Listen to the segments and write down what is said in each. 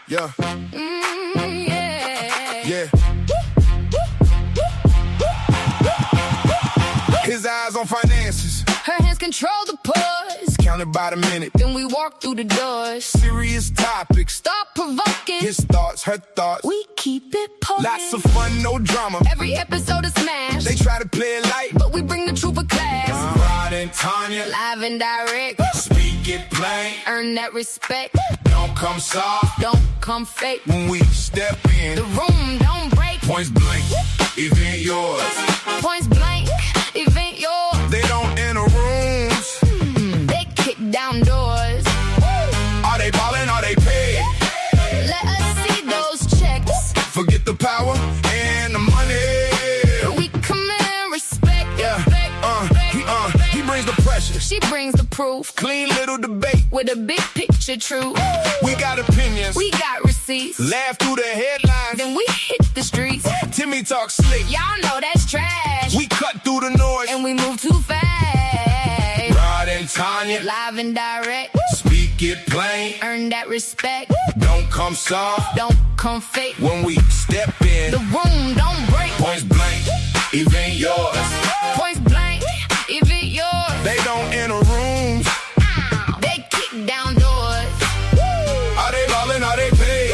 Yeah. Yeah. His eyes on finances. Her hands control the pause. Counted by the minute. Then we walk through the doors. Serious topics. Stop provoking. His thoughts, her thoughts. We keep it potent. Lots of fun, no drama. Every episode is smashed. They try to play it light, but we bring the truth of class. Rod and Tanya. Live and direct. Speak it plain. Earn that respect. Don't come soft. Don't come fake. When we step in. The room don't break. Points blank. Event yours. Points blank. Event yours. They don't enter rooms. They kick down doors. Are they ballin'? Are they paid? Let us see those checks. Forget the power and the money. We command respect. Yeah. He brings the pressure. She brings the proof. Clean little debate with a big picture truth. We got opinions. We got receipts. Laugh through the headlines. Then we hit the streets. Timmy talk slick. Y'all know that's trash. We cut through the noise. And we move too fast. Rod and Tanya. Live and direct. Speak it plain. Earn that respect. Don't come soft. Don't come fake. When we step in. The room don't break. Points blank. Event yours. Points blank. Event yours. They don't enter rooms. They kick down doors. Are they ballin'? Are they paid?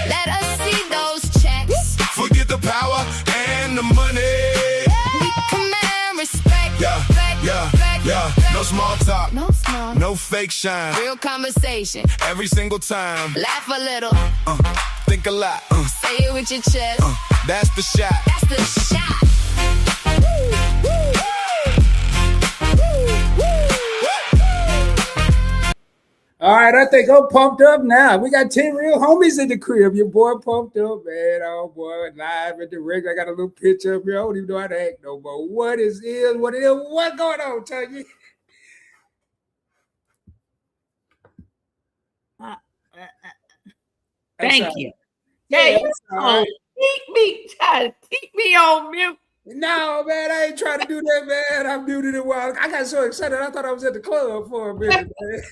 Let us see those checks. Forget the power and the money. We command respect. Yeah. No small talk. No small. No fake shine. Real conversation. Every single time. Laugh a little. Think a lot. Say it with your chest. That's the shot. That's the shot. All right, I think I'm pumped up now. We got 10 real homies in the crib. Your boy pumped up, man. Oh, boy, live at the rig. I got a little picture up here. I don't even know how to act no more. What it is? What's going on, Tanya? Thank you. Hey, keep me on mute. No, man, I ain't trying to do that, man. I muted it while I got so excited. I thought I was at the club for a minute, man.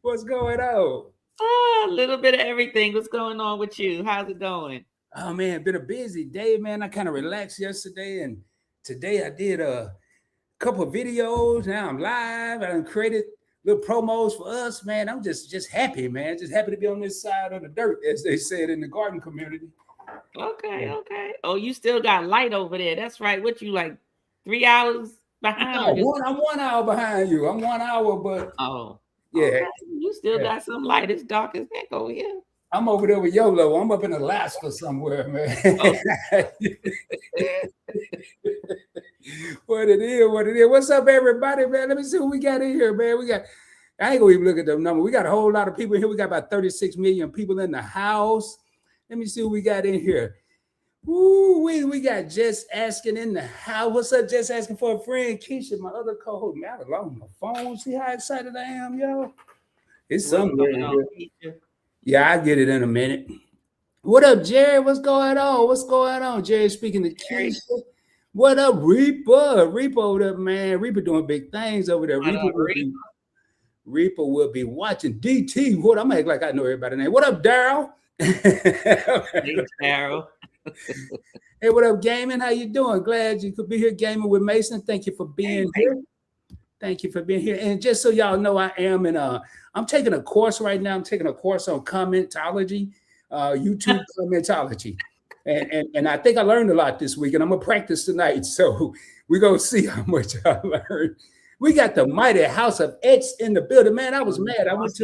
What's going on? A little bit of everything. What's going on with you? How's it going? Oh, man, been a busy day, man. I kind of relaxed yesterday, and today I did a couple of videos. Now I'm live. I created little promos for us, man. I'm just happy, man. Just happy to be on this side of the dirt, as they said in the garden community. Okay. Oh, you still got light over there. That's right. What you like 3 hours behind? I'm 1 hour behind you. I'm 1 hour, but yeah. Okay. You still got some light. It's dark as heck over here. I'm over there with YOLO. I'm up in Alaska somewhere, man. What it is. What's up, everybody, man? Let me see who we got in here, man. I ain't gonna even look at the number. We got a whole lot of people in here. We got about 36 million people in the house. Let me see who we got in here. Ooh, we got Just Asking in the house. What's up, Just Asking for a friend? Keisha, my other co-host. Man, I alone my phone. See how excited I am, yo? It's something going on. Yeah, I'll get it in a minute. What up, Jerry? What's going on? Jerry speaking to Keisha. What up, Reaper? Reaper over there, man. Reaper doing big things over there. Reaper will be watching DT. What? I'm acting like I know everybody's name. What up, Daryl? Hey, Daryl. Hey, what up, Gaming? How you doing? Glad you could be here gaming with Mason. Thank you for being here. And just so y'all know, I'm taking a course right now. I'm taking a course on commentology, YouTube commentology. And I think I learned a lot this week, and I'm gonna practice tonight. So we're gonna see how much I learned. We got the mighty House of X in the building. Man, I was mad. I went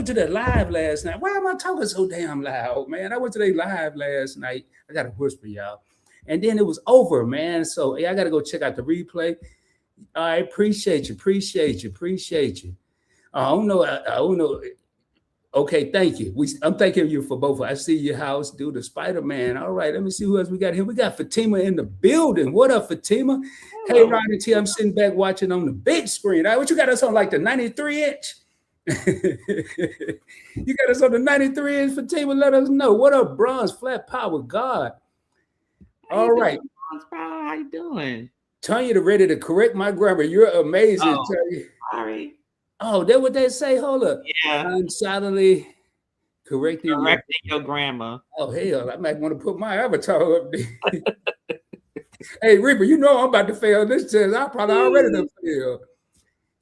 to the live last night. Why am I talking so damn loud, man? I went to their live last night. I gotta whisper, y'all. And then it was over, man. So I gotta go check out the replay. I appreciate you. I don't know. Okay, thank you. I'm thanking you for both. I see your house, do the Spider-Man. All right, let me see who else we got here. We got Fatima in the building. What up, Fatima? Hello. Hey, Ronnie T, I'm sitting back watching on the big screen. All right, what you got us on, like the 93-inch? You got us on the 93-inch, Fatima? Let us know. What up, Bronze Flat Power God? All right. How you doing? Tanya, ready to correct my grammar. You're amazing, Tanya. Sorry. Oh, that what they say? Hold up. Yeah, I'm solidly correcting your. correcting your grammar. Oh, hell, I might want to put my avatar up there. Hey, Reaper, you know I'm about to fail this test. I probably already done failed.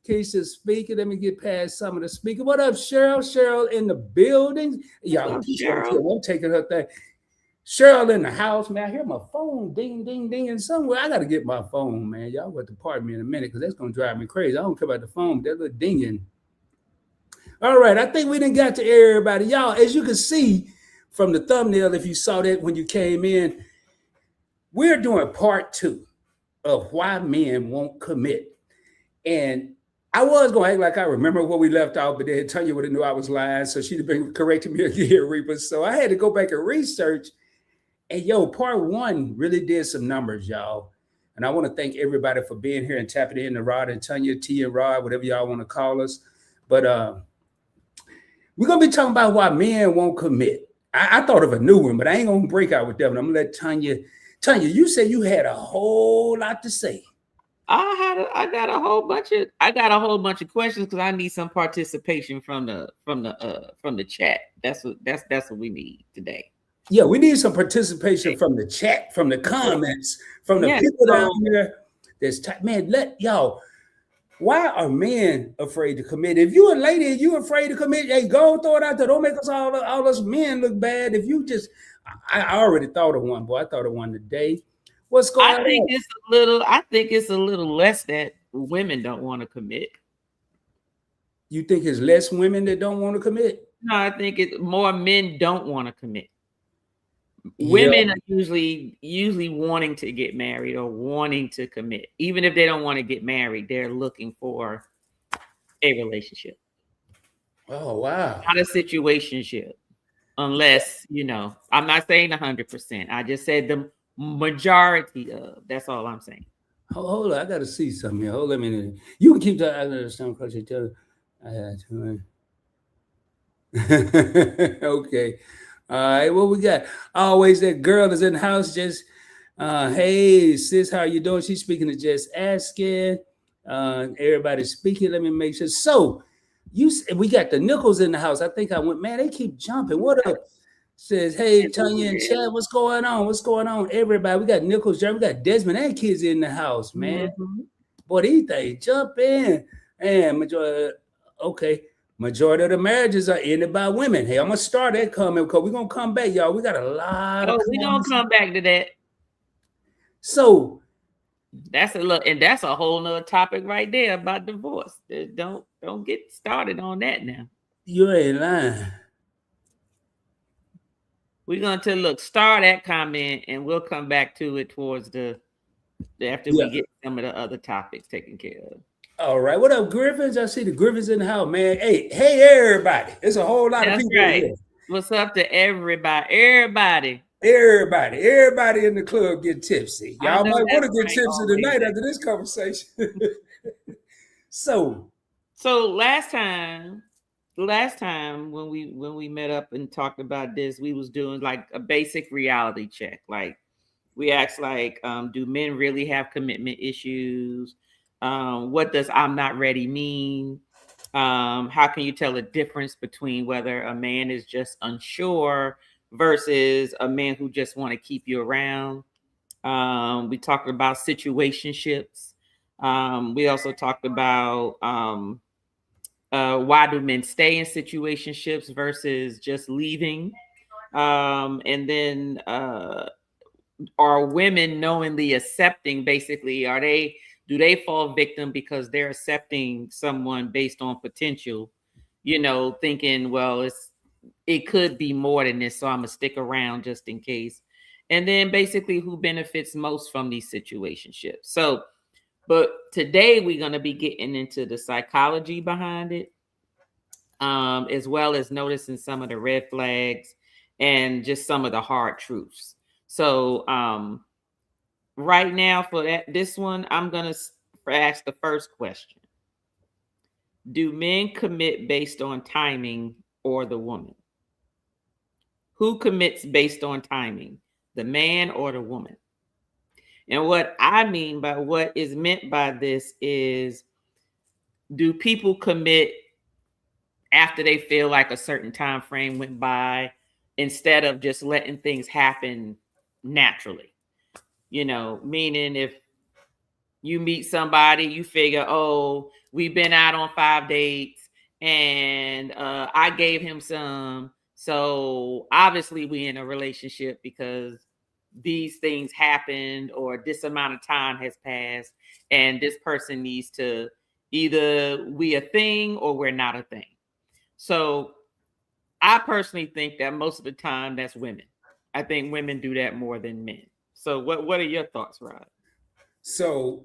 Keisha speaking. Let me get past some of the speaking. What up, Cheryl? Cheryl in the building. Y'all, What up, Cheryl? I'm taking her thing. Cheryl in the house, man. I hear my phone ding, ding, ding, and somewhere. I got to get my phone, man. Y'all got to pardon me in a minute because that's going to drive me crazy. I don't care about the phone, but that little dinging. All right, I think we done got to everybody. Y'all, as you can see from the thumbnail, if you saw that when you came in, we're doing part 2 of why men won't commit. And I was going to act like I remember where we left off, but then Tanya would have knew I was lying, so she'd have been correcting me again, Reaper. So I had to go back and research. And yo, part 1 really did some numbers, y'all. And I want to thank everybody for being here and tapping in to Rod and Tanya, T and Rod, whatever y'all want to call us. But we're going to be talking about why men won't commit. I thought of a new one, but I ain't going to break out with that one. I'm going to let Tanya. Tanya, you said you had a whole lot to say. I got a whole bunch of questions because I need some participation from the chat. That's what we need today. Yeah, we need some participation from the chat, from the comments, from the people down there. Man, let y'all. Why are men afraid to commit? If you a lady and you afraid to commit, hey, go throw it out there. Don't make us all us men look bad. If you just, I already thought of one, boy. I thought of one today. What's going on? I think it's a little less that women don't want to commit. You think it's less women that don't want to commit? No, I think it's more men don't want to commit. Women are usually wanting to get married or wanting to commit. Even if they don't want to get married, they're looking for a relationship. Oh, wow. Not a situationship. Unless, I'm not saying 100%. I just said the majority of. That's all I'm saying. Hold on. I got to see something here. Hold on a minute. You can keep that. I understand because you tell I had to. Okay. All right, what we got? Always that girl is in the house. Just, hey, sis, how you doing? She's speaking to Just Asking. Everybody's speaking. Let me make sure. So, we got the Nichols in the house. I think I went, man, they keep jumping. What up? Says, hey, Tanya and Chad, what's going on? What's going on? Everybody, we got Nichols, we got Desmond and kids in the house, man. Mm-hmm. Boy, these things jump in. And majority of the marriages are ended by women. Hey, I'm going to start that comment because we're going to come back, y'all. We got a lot of we're going to come back to that. So that's a whole nother topic right there about divorce. Don't get started on that now. You ain't lying. We're going to start that comment and we'll come back to it towards after we get some of the other topics taken care of. All right. What up, Griffins? I see the Griffins in the house, man. Hey, everybody. There's a whole lot of people here. What's up to everybody? Everybody in the club get tipsy. Y'all might want to get tipsy tonight after this conversation. So last time when we met up and talked about this, we was doing like a basic reality check. Like we asked do men really have commitment issues? What does I'm not ready mean? How can you tell the difference between whether a man is just unsure versus a man who just want to keep you around? We talked about situationships. We also talked about why do men stay in situationships versus just leaving? And then are women knowingly accepting, basically, do they fall victim because they're accepting someone based on potential, thinking, well, it could be more than this, so I'm gonna stick around just in case. And then basically who benefits most from these situationships. So, but today we're gonna be getting into the psychology behind it, as well as noticing some of the red flags and just some of the hard truths. So right now for this one, I'm going to ask the first question. Do men commit based on timing or the woman? Who commits based on timing, the man or the woman? And what I mean by what is meant by this is do people commit after they feel like a certain time frame went by instead of just letting things happen naturally? You know, meaning if you meet somebody, you figure, oh, we've been out on 5 dates and I gave him some. So obviously we in a relationship because these things happened or this amount of time has passed and this person needs to either we a thing or we're not a thing. So I personally think that most of the time that's women. I think women do that more than men. So what are your thoughts, Rod? So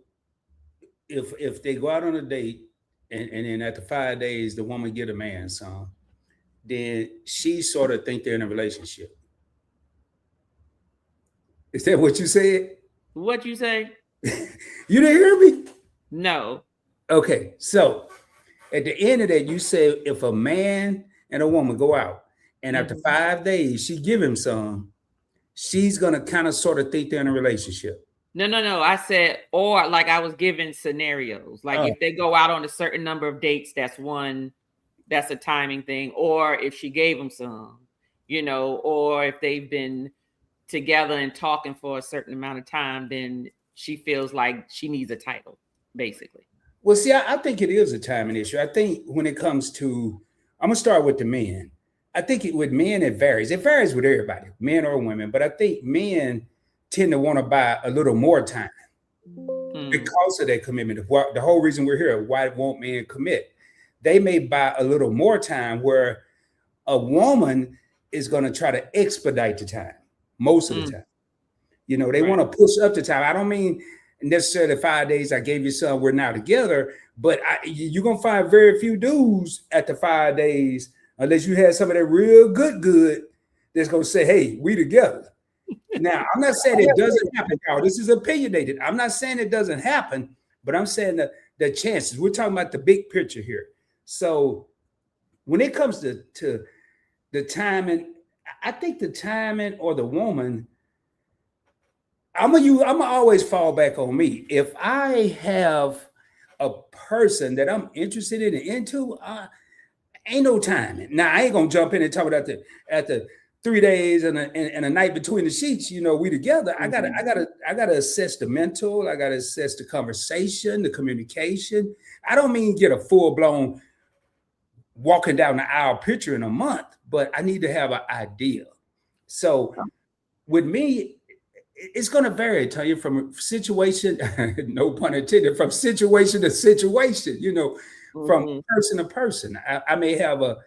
if they go out on a date and then after 5 days the woman get a man some, then she sort of think they're in a relationship. Is that what you said? What you say? You didn't hear me? No. Okay, so at the end of that, you said if a man and a woman go out and after 5 days she give him some, she's gonna kind of sort of think they're in a relationship. No. I said, or like I was giving scenarios. Like if they go out on a certain number of dates, that's a timing thing. Or if she gave him some, you know, or if they've been together and talking for a certain amount of time, then she feels like she needs a title, basically. Well, see, I think it is a timing issue. I think when it comes to, I'm gonna start with the men. I think with men it varies. It varies with everybody, men or women. But I think men tend to want to buy a little more time because of their commitment. The whole reason we're here, why won't men commit? They may buy a little more time where a woman is going to try to expedite the time most of the time. You know, they want to push up the time. I don't mean necessarily 5 days, I gave you some, we're now together, but you're going to find very few dudes after 5 days, unless you had some of that real good that's going to say, hey, we together. Now, I'm not saying it doesn't happen, y'all. This is opinionated. I'm not saying it doesn't happen, but I'm saying the chances. We're talking about the big picture here. So when it comes to the timing, I think the timing or the woman, I'm gonna always fall back on me. If I have a person that I'm interested in and into, ain't no timing. Now I ain't gonna jump in and talk about after 3 days and a night between the sheets. You know, we together. I gotta assess the mental. I gotta assess the conversation, the communication. I don't mean get a full blown walking down the aisle picture in a month, but I need to have an idea. So with me, it's going to vary, tell you, from situation, no pun intended, from situation to situation, you know, from person to person. I may have a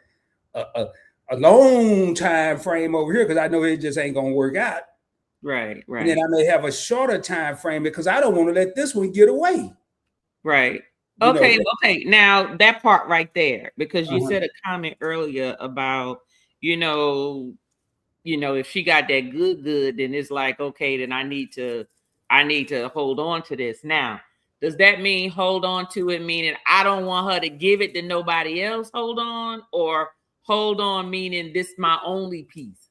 long time frame over here because I know it just ain't going to work out. Right. And then I may have a shorter time frame because I don't want to let this one get away. Right. Okay. Now that part right there, because you said a comment earlier about, you know, if she got that good, then it's like, okay, then I need to hold on to this. Now, does that mean hold on to it, meaning I don't want her to give it to nobody else, hold on, or hold on, meaning this my only piece?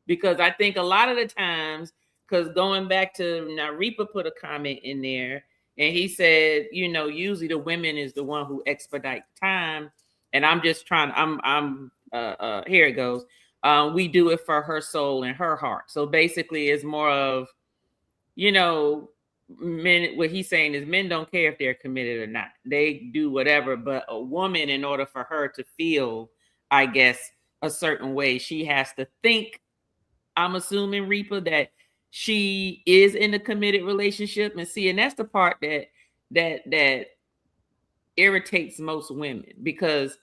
Because I think a lot of the times, because going back to now, Reaper put a comment in there and he said, you know, usually the women is the one who expedite time. And I'm just trying, here it goes. We do it for her soul and her heart. So basically it's more of, you know, men, what he's saying is men don't care if they're committed or not. They do whatever, but a woman, in order for her to feel, I guess, a certain way, she has to think, I'm assuming, Reaper, that she is in a committed relationship. And see, and that's the part that irritates most women, because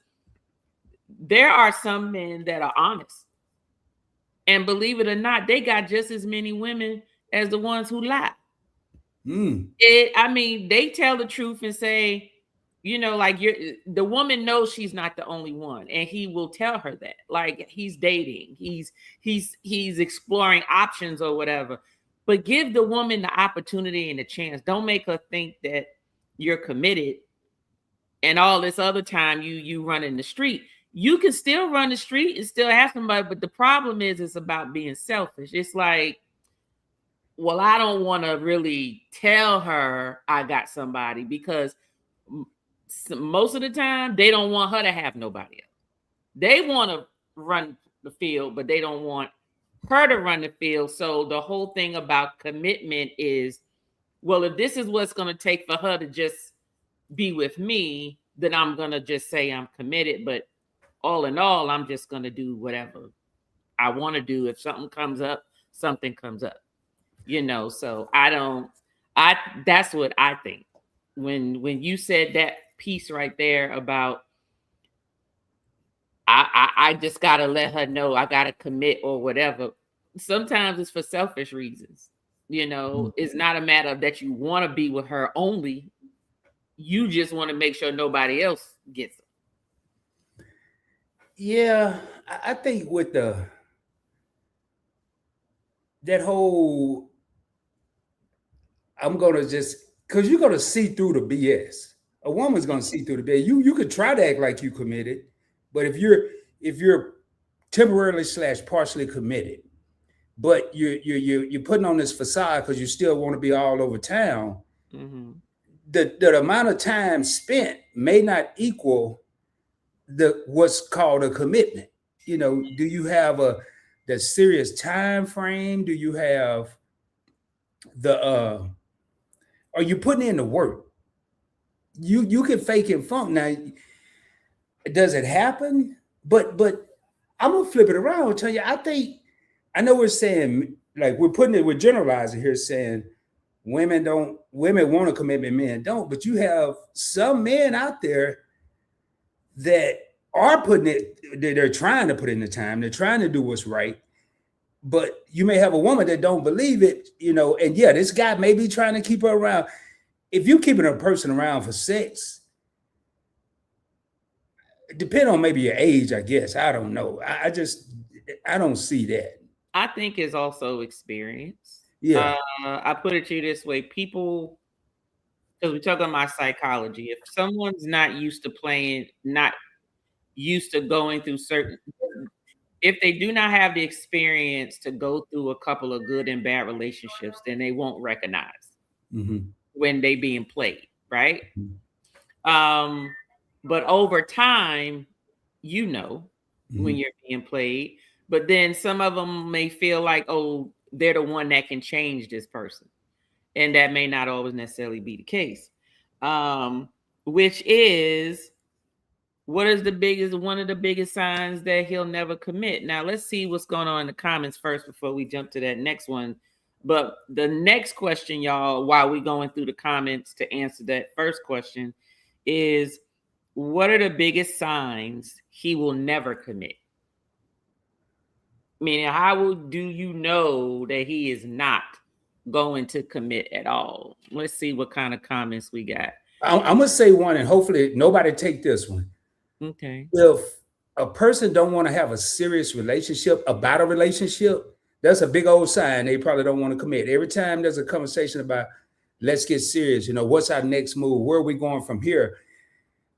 there are some men that are honest. And believe it or not, they got just as many women as the ones who lie. I mean, they tell the truth and say, you know, like the woman knows she's not the only one, and he will tell her that. Like he's dating, he's exploring options or whatever. But give the woman the opportunity and the chance. Don't make her think that you're committed, and all this other time you run in the street. You can still run the street and still have somebody, but the problem is it's about being selfish. It's like, well, I don't want to really tell her I got somebody, because most of the time they don't want her to have nobody else. They want to run the field, but they don't want her to run the field. So the whole thing about commitment is, well, if this is what's going to take for her to just be with me, then I'm going to just say I'm committed. But all in all, I'm just going to do whatever I want to do. If something comes up, something comes up, so that's what I think. When you said that piece right there about, I just got to let her know I got to commit or whatever. Sometimes it's for selfish reasons. It's not a matter of that you want to be with her only. You just want to make sure nobody else gets her. Yeah, I think with that whole, I'm going to just, because you're going to see through the BS. A woman's going to see through the BS. You could try to act like you committed, but if you're temporarily / partially committed, but you're putting on this facade because you still want to be all over town, mm-hmm. the amount of time spent may not equal what's called a commitment. Do you have the serious time frame? Do you have are you putting in the work? You can fake and funk. Now, does it happen? But I'm gonna flip it around and tell you, I know we're saying, like, we're generalizing here, saying women want a commitment, men don't. But you have some men out there that are they're trying to put in the time, they're trying to do what's right. But you may have a woman that don't believe it, and yeah, this guy may be trying to keep her around. If you're keeping a person around for sex, depend on maybe your age, I guess. I don't know. I don't see that. I think it's also experience. Yeah. I put it to you this way. People, because we talk about psychology, if someone's not used to going through if they do not have the experience to go through a couple of good and bad relationships, then they won't recognize when they being played, right? Mm-hmm. But over time, when you're being played, but then some of them may feel like, oh, they're the one that can change this person. And that may not always necessarily be the case. Which is, one of the biggest signs that he'll never commit. Now, let's see what's going on in the comments first before we jump to that next one. But the next question, y'all, while we're going through the comments to answer that first question, is what are the biggest signs he will never commit? Meaning, how do you know that he is not going to commit at all? Let's see what kind of comments we got. I'm going to say one, and hopefully nobody take this one. Okay. If a person don't want to have a serious relationship about a relationship, that's a big old sign they probably don't want to commit. Every time there's a conversation about, let's get serious, what's our next move? Where are we going from here?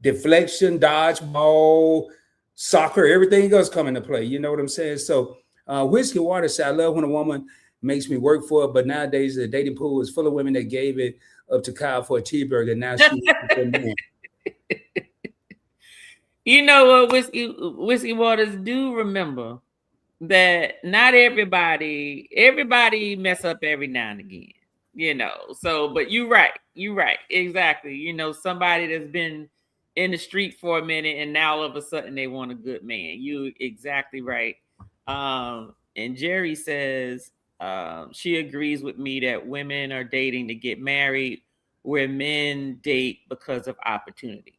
Deflection, dodgeball, soccer, everything else come into play. You know what I'm saying? So Whiskey Water said, I love when a woman makes me work for it, but nowadays the dating pool is full of women that gave it up to Kyle for a cheeseburger. Now she's You know what, Whiskey Waters, do remember that not everybody mess up every now and again, So, but you're right, exactly. Somebody that's been in the street for a minute and now all of a sudden they want a good man. You exactly right. And Jerry says she agrees with me that women are dating to get married, where men date because of opportunity.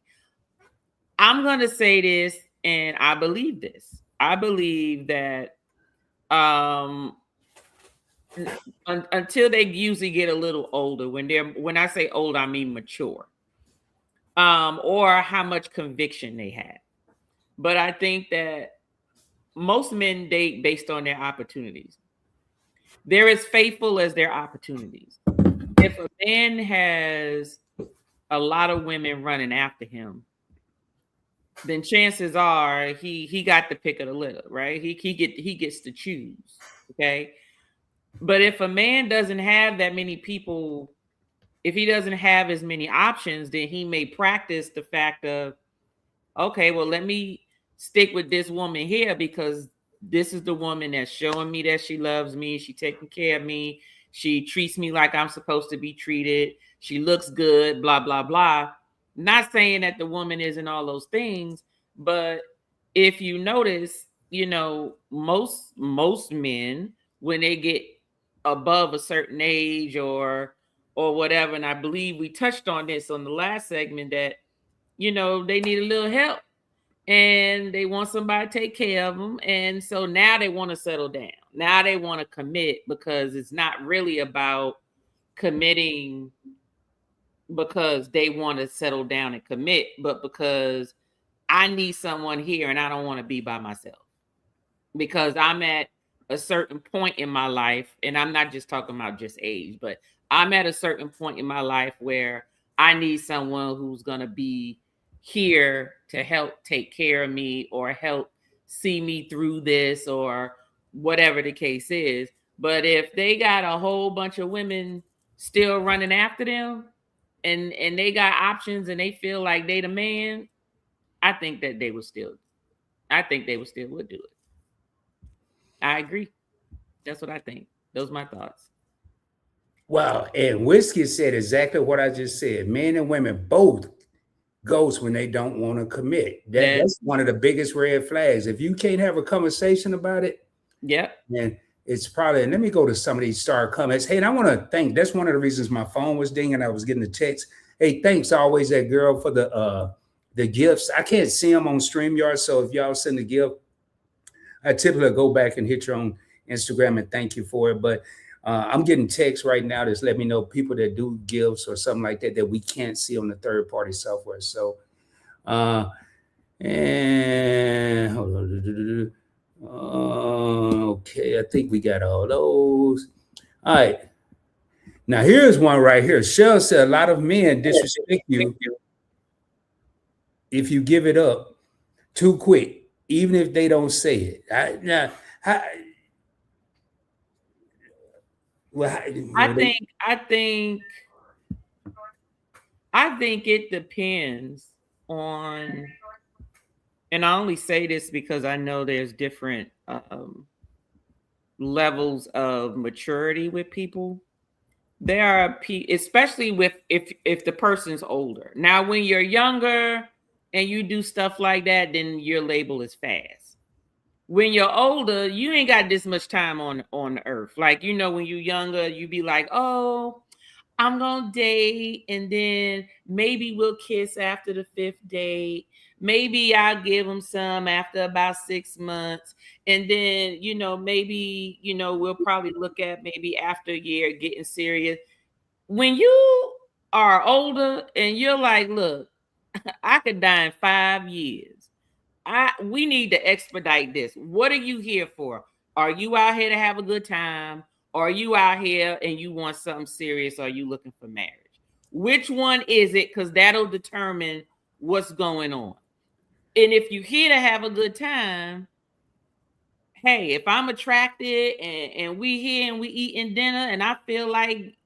I'm going to say this, and I believe this. I believe that until they usually get a little older, when I say old, I mean mature, or how much conviction they have. But I think that most men date based on their opportunities. They're as faithful as their opportunities. If a man has a lot of women running after him, then chances are he got the pick of the litter, right? He gets to choose, okay? But if a man doesn't have that many people if he doesn't have as many options, then he may practice the fact of, okay, well, let me stick with this woman here because this is the woman that's showing me that she loves me. She taking care of me. She treats me like I'm supposed to be treated. She looks good, blah, blah, blah. Not saying that the woman isn't all those things, but if you notice, you know, most men, when they get above a certain age or whatever, and I believe we touched on this on the last segment, that, you know, they need a little help and they want somebody to take care of them. And so now they want to settle down. Now they want to commit, because it's not really about committing because they want to settle down and commit, but because I need someone here and I don't want to be by myself, because I'm at a certain point in my life, and I'm not just talking about just age, but I'm at a certain point in my life where I need someone who's going to be here to help take care of me or help see me through this or whatever the case is. But if they got a whole bunch of women still running after them and they got options and they feel like they the man, I think they would still would do it. I agree. That's what I think. Those are my thoughts. Wow. And Whiskey said exactly what I just said. Men and women both ghost when they don't want to commit. That's one of the biggest red flags. If you can't have a conversation about it, then it's probably, and let me go to some of these star comments. Hey, and I want to thank, that's one of the reasons my phone was dinging. I was getting the text. Hey, thanks always that girl for the gifts. I can't see them on StreamYard, so if y'all send a gift, I typically go back and hit you on Instagram and thank you for it. But I'm getting texts right now that's letting me know people that do gifts or something like that we can't see on the third-party software. So, and hold on. Okay, I think we got all those. All right. Now, here's one right here. Shell said a lot of men disrespect you if you give it up too quick, even if they don't say it. I think it depends on, and I only say this because I know there's different levels of maturity with people. There are especially with if the person's older. Now, when you're younger and you do stuff like that, then your label is fast. When you're older, you ain't got this much time on earth. Like, you know, when you're younger, you be like, oh, I'm gonna date, and then maybe we'll kiss after the 5th date. Maybe I'll give him some after about 6 months. And then, you know, maybe, you know, we'll probably look at maybe after a year getting serious. When you are older and you're like, look, I could die in 5 years. We need to expedite this. What are you here for? Are you out here to have a good time? Or are you out here and you want something serious? Or are you looking for marriage? Which one is it? Because that'll determine what's going on. And if you're here to have a good time, hey, if I'm attracted and we here and we eating dinner and I feel like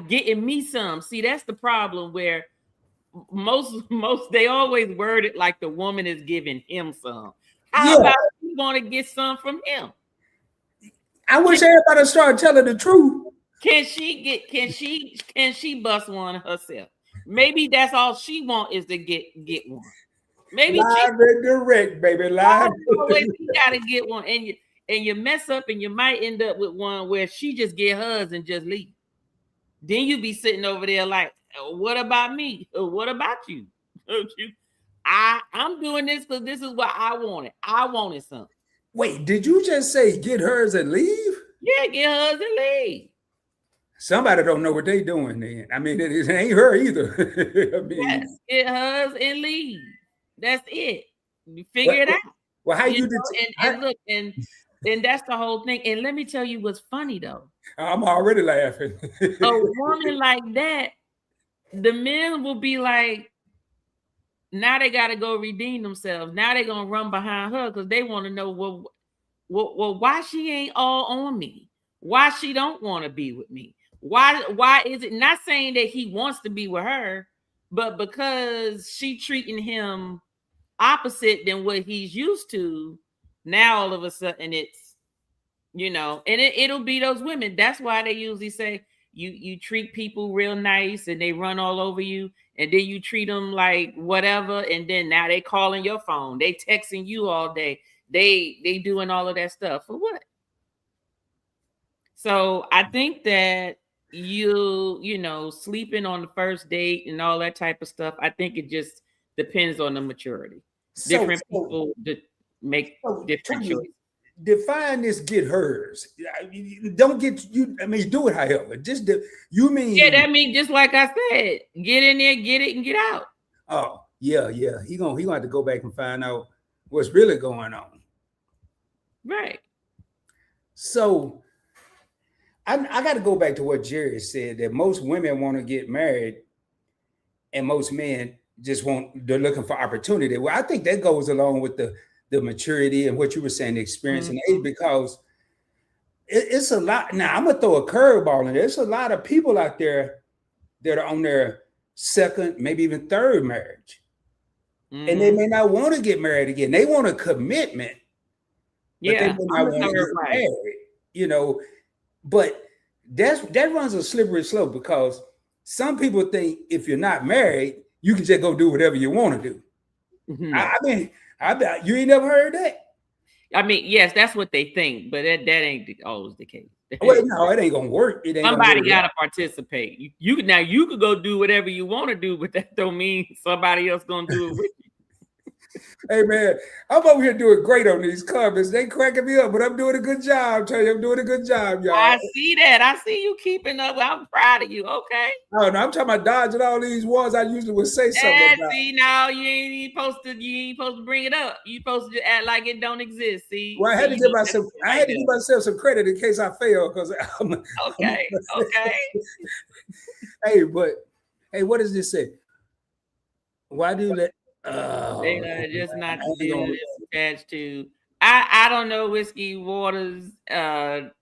getting me some. See, that's the problem where most they always word it like the woman is giving him some. How about you want to get some from him? I wish everybody started telling the truth. Can she bust one herself? Maybe that's all she want is to get one. Maybe live and direct, baby. Live. You gotta get one, and you mess up, and you might end up with one where she just get hers and just leave. Then you be sitting over there like, what about me? What about you? I'm doing this because this is what I wanted. I wanted something. Wait, did you just say get hers and leave? Yeah, get hers and leave. Somebody don't know what they doing then. I mean, it ain't her either. I mean, yes, get hers and leave. That's it. You figure it out. Well, how you look, and that's the whole thing. And let me tell you what's funny though. I'm already laughing. A woman like that, the men will be like, now they got to go redeem themselves. Now they're gonna run behind her because they want to know, well, why she ain't all on me? Why she don't want to be with me? Why is it not saying that he wants to be with her, but because she treating him opposite than what he's used to, now all of a sudden it's, and it'll be those women. That's why they usually say you treat people real nice and they run all over you, and then you treat them like whatever, and then now they calling your phone, they texting you all day, they doing all of that stuff for what? So I think that sleeping on the first date and all that type of stuff, I think it just depends on the maturity. Different people make different choices. Define this get hers. Don't get you. I mean, do it however. You mean? Yeah, that means just like I said, get in there, get it, and get out. Oh yeah. He gonna have to go back and find out what's really going on. Right. So I got to go back to what Jerry said, that most women want to get married, and most men they're looking for opportunity. Well, I think that goes along with the maturity and what you were saying, the experience and age, because it's a lot. Now, I'm going to throw a curveball in there. There's a lot of people out there that are on their second, maybe even third marriage. And they may not want to get married again. They want a commitment. But they may not want to get married, But that runs a slippery slope, because some people think if you're not married, you can just go do whatever you want to do. Mm-hmm. I bet you ain't never heard that. I mean, yes, that's what they think, but that ain't always the case. Well, no, it ain't gonna work. Somebody gotta participate. You could go do whatever you want to do, but that don't mean somebody else gonna do it with you. Hey man, I'm over here doing great on these comments. They cracking me up, but I'm doing a good job. I'm doing a good job, y'all. I see that. I see you keeping up. I'm proud of you. Okay. Oh no, I'm talking about dodging all these ones I usually would say something about. See, now you ain't supposed to bring it up. You supposed to act like it don't exist. See. Well, I had to give myself some credit in case I fail, because okay. Hey, what does this say? Why do that? They just not to deal attached to. I don't know, Whiskey Waters. That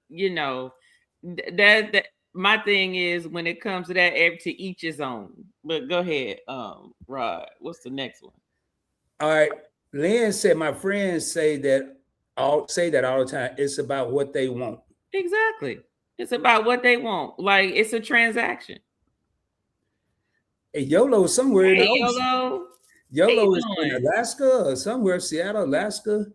my thing is, when it comes to that, to each his own. But go ahead, Rod. What's the next one? All right, Lynn said, my friends say that all the time. It's about what they want. Exactly, it's about what they want. Like, it's a transaction. Hey, YOLO somewhere. YOLO. YOLO is in Alaska or somewhere, Seattle, Alaska.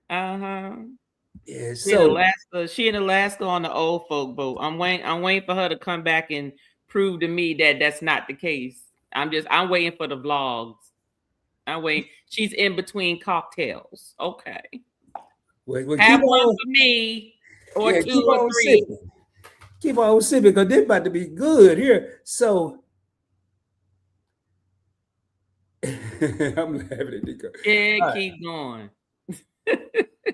Yeah, She in Alaska on the old folk boat. I'm waiting for her to come back and prove to me that that's not the case. I'm waiting for the vlogs. I'm waiting. She's in between cocktails. Okay. Have one for me, or two or three. Keep on sipping, because they're about to be good here. So. I'm laughing at Nico. Yeah, keep going.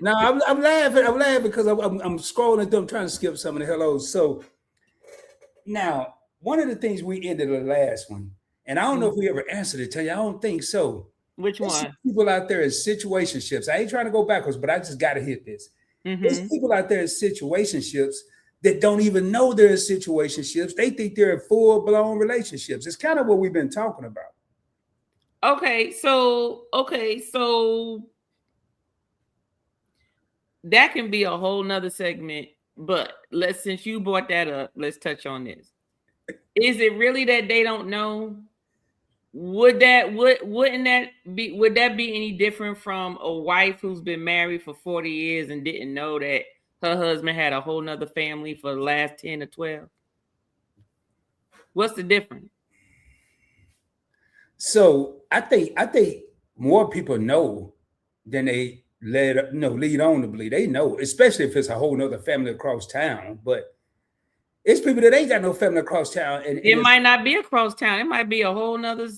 No, I'm laughing. I'm laughing because I'm scrolling through. I'm trying to skip some of the hellos. So now, one of the things we ended the last one, and I don't know if we ever answered it. Tell you, I don't think so. Which one? People out there in situationships. I ain't trying to go backwards, but I just got to hit this. There's people out there in situationships that don't even know they're in situationships. They think they're in full-blown relationships. It's kind of what we've been talking about. Okay, so that can be a whole nother segment, but since you brought that up, let's touch on this. Is it really that they don't know? Would that be any different from a wife who's been married for 40 years and didn't know that her husband had a whole nother family for the last 10 or 12? What's the difference? So I think more people know than they lead on to believe. They know, especially if it's a whole nother family across town. But it's people that ain't got no family across town, and it might not be across town. It might be a whole nother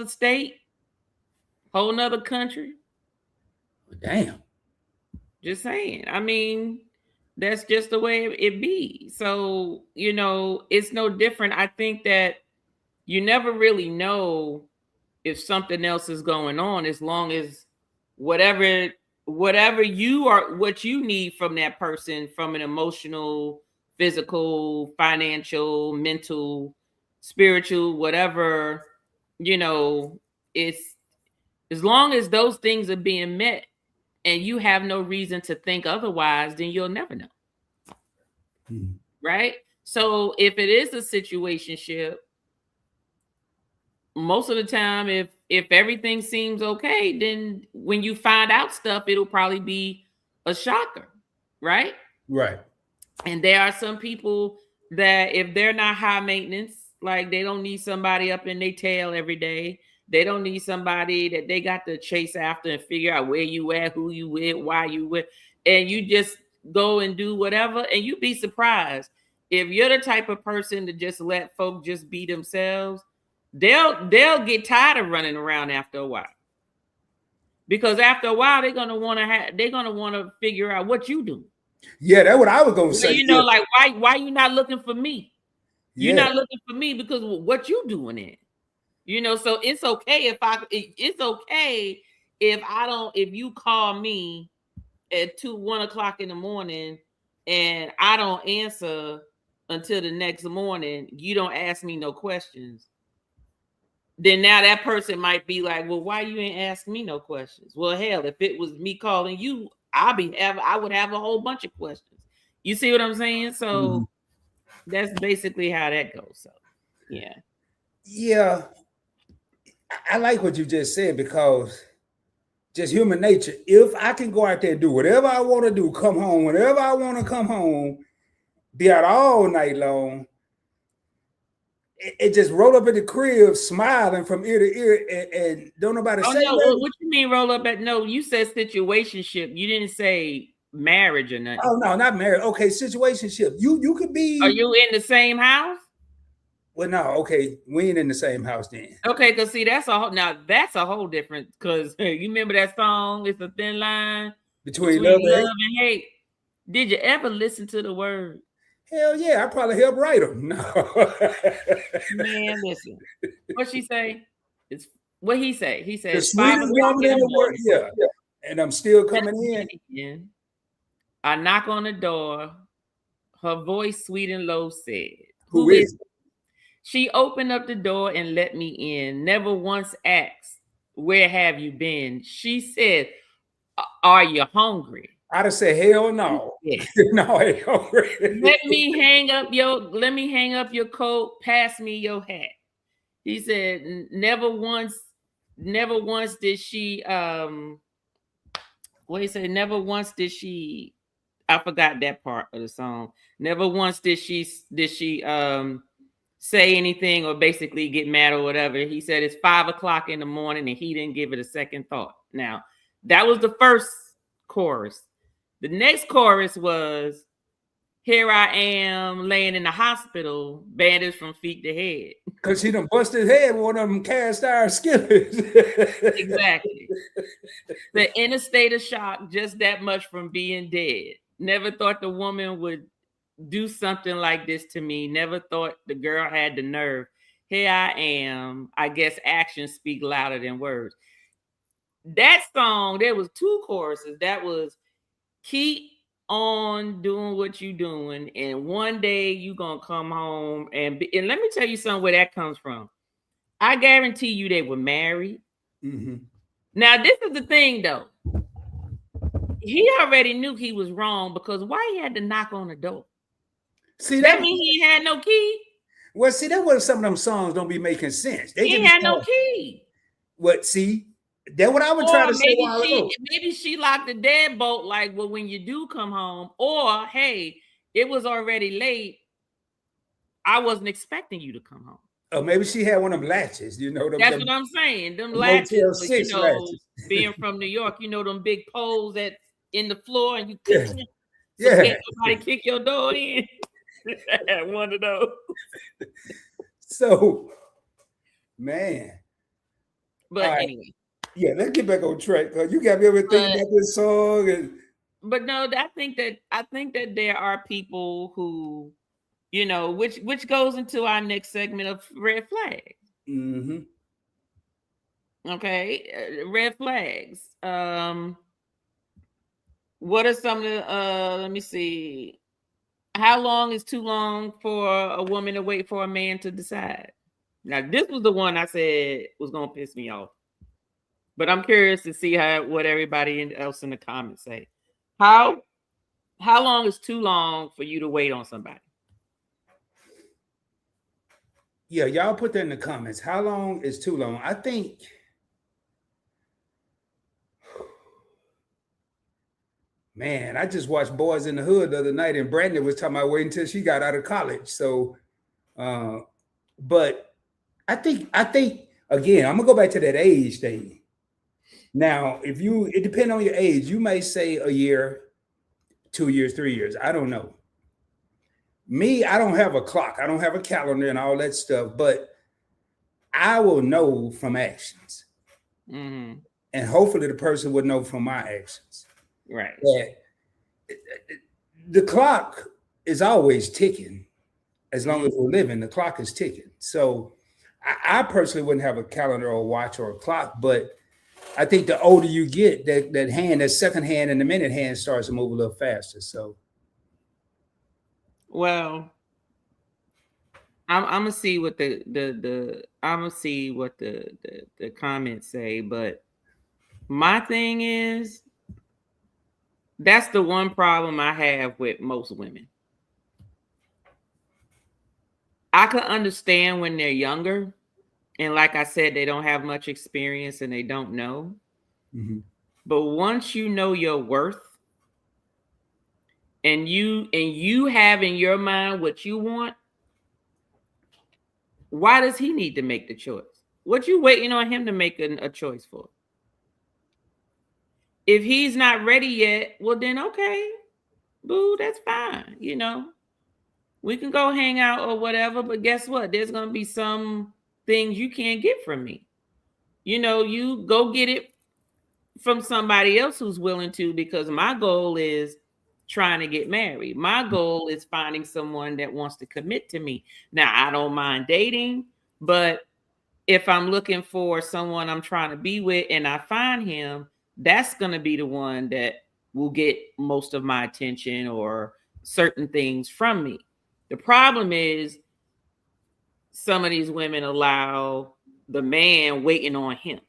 state, whole nother country. Damn. Just saying. I mean, that's just the way it be. So it's no different. I think that you never really know if something else is going on, as long as whatever you are, what you need from that person, from an emotional, physical, financial, mental, spiritual, whatever, it's as long as those things are being met and you have no reason to think otherwise, then you'll never know. Right? So if it is a situationship, most of the time, if everything seems okay, then when you find out stuff, it'll probably be a shocker, right? Right. And there are some people that if they're not high maintenance, like they don't need somebody up in their tail every day. They don't need somebody that they got to chase after and figure out where you at, who you with, why you with, and you just go and do whatever. And you'd be surprised if you're the type of person to just let folk just be themselves. They'll get tired of running around after a while, because after a while they're gonna want to figure out what you do. Yeah, that's what I was gonna say. Like why you not looking for me? You're not looking for me because what you doing in? So it's okay if you call me at 1 o'clock in the morning and I don't answer until the next morning. You don't ask me no questions. Then now that person might be like, well, why you ain't ask me no questions? Well, hell, if it was me calling you, I would have a whole bunch of questions. You see what I'm saying? So that's basically how that goes. So yeah. Yeah. I like what you just said, because just human nature. If I can go out there and do whatever I want to do, come home whenever I want to come home, be out all night long, it just roll up in the crib smiling from ear to ear and don't nobody say no, nothing. what you mean roll up at? No, you said situationship. You didn't say marriage or nothing. Oh no, not marriage. Okay, situationship. You could be. Are you in the same house? Well, no, okay, we ain't in the same house then. Okay, because see, that's a whole different. Because you remember that song? It's a thin line between love and hate. Did you ever listen to the word? Hell yeah, I probably helped write them. No, man, listen. What she say? It's what he say. He said, "The sweetest woman in the world." Yeah, and I'm still coming in. I knock on the door. Her voice, sweet and low, said, "Who is it?" She opened up the door and let me in. Never once asked, "Where have you been?" She said, "Are you hungry?" I'd have said, "Hell no, no, I ain't hungry." Let me hang up your coat. Pass me your hat. He said, never once did she. What he said? Never once did she. I forgot that part of the song. Never once did she say anything or basically get mad or whatever. He said it's 5 o'clock in the morning and he didn't give it a second thought. Now, that was the first chorus. The next chorus was, here I am laying in the hospital, bandaged from feet to head. Because he done busted his head with one of them cast iron skillets. Exactly. The inner state of shock, just that much from being dead. Never thought the woman would do something like this to me. Never thought the girl had the nerve. Here I am. I guess actions speak louder than words. That song, there was 2 choruses. That was keep on doing what you doing, and one day you gonna come home and let me tell you something where that comes from. I guarantee you they were married. Now this is the thing though. He already knew he was wrong, because why he had to knock on the door? See, that mean he had no key? Well, see, that's what some of them songs don't be making sense. He had no key. What? See, that's what I would try to say. Maybe she locked the deadbolt, like, well, when you do come home, or hey, it was already late. I wasn't expecting you to come home. Oh, maybe she had one of them latches, That's what I'm saying. Them latches, latches. Being from New York, them big poles that in the floor, and you can't nobody kick your door in. One of those. So, man. But anyway. Yeah, let's get back on track. You got me everything about this song. But no, I think that there are people who, which goes into our next segment of red flags. Okay, red flags. What are some of the? Let me see. how long is too long for a woman to wait for a man to decide? Now, this was the one I said was gonna piss me off, but I'm curious to see what everybody else in the comments say. How long is too long for you to wait on somebody? Yeah, y'all put that in the comments. How long is too long? I think. Man, I just watched Boys in the Hood the other night, and Brandon was talking about waiting until she got out of college. So, but I think again, I'm gonna go back to that age thing. Now, it depends on your age. You may say a year, 2 years, 3 years. I don't know. Me, I don't have a clock. I don't have a calendar and all that stuff, but I will know from actions. Mm-hmm. And hopefully the person would know from my actions. Right. That the clock is always ticking. As long as we're living, the clock is ticking. So I personally wouldn't have a calendar or a watch or a clock, but I think the older you get, that second hand and the minute hand starts to move a little faster. So, well, I'm gonna see what the comments say, but my thing is, that's the one problem I have with most women. I can understand when they're younger, and like I said, they don't have much experience and they don't know. mm-hmm. But once you know your worth, and you have in your mind what you want, why does he need to make the choice? What you waiting on him to make a choice for? If he's not ready yet, well then okay, boo, that's fine. You know, we can go hang out or whatever, but guess what? There's gonna be some things you can't get from me. You know, you go get it from somebody else who's willing to, because my goal is trying to get married. My goal is finding someone that wants to commit to me. Now, I don't mind dating, but if I'm looking for someone I'm trying to be with and I find him, that's going to be the one that will get most of my attention or certain things from me. The problem is some of these women allow the man waiting on him,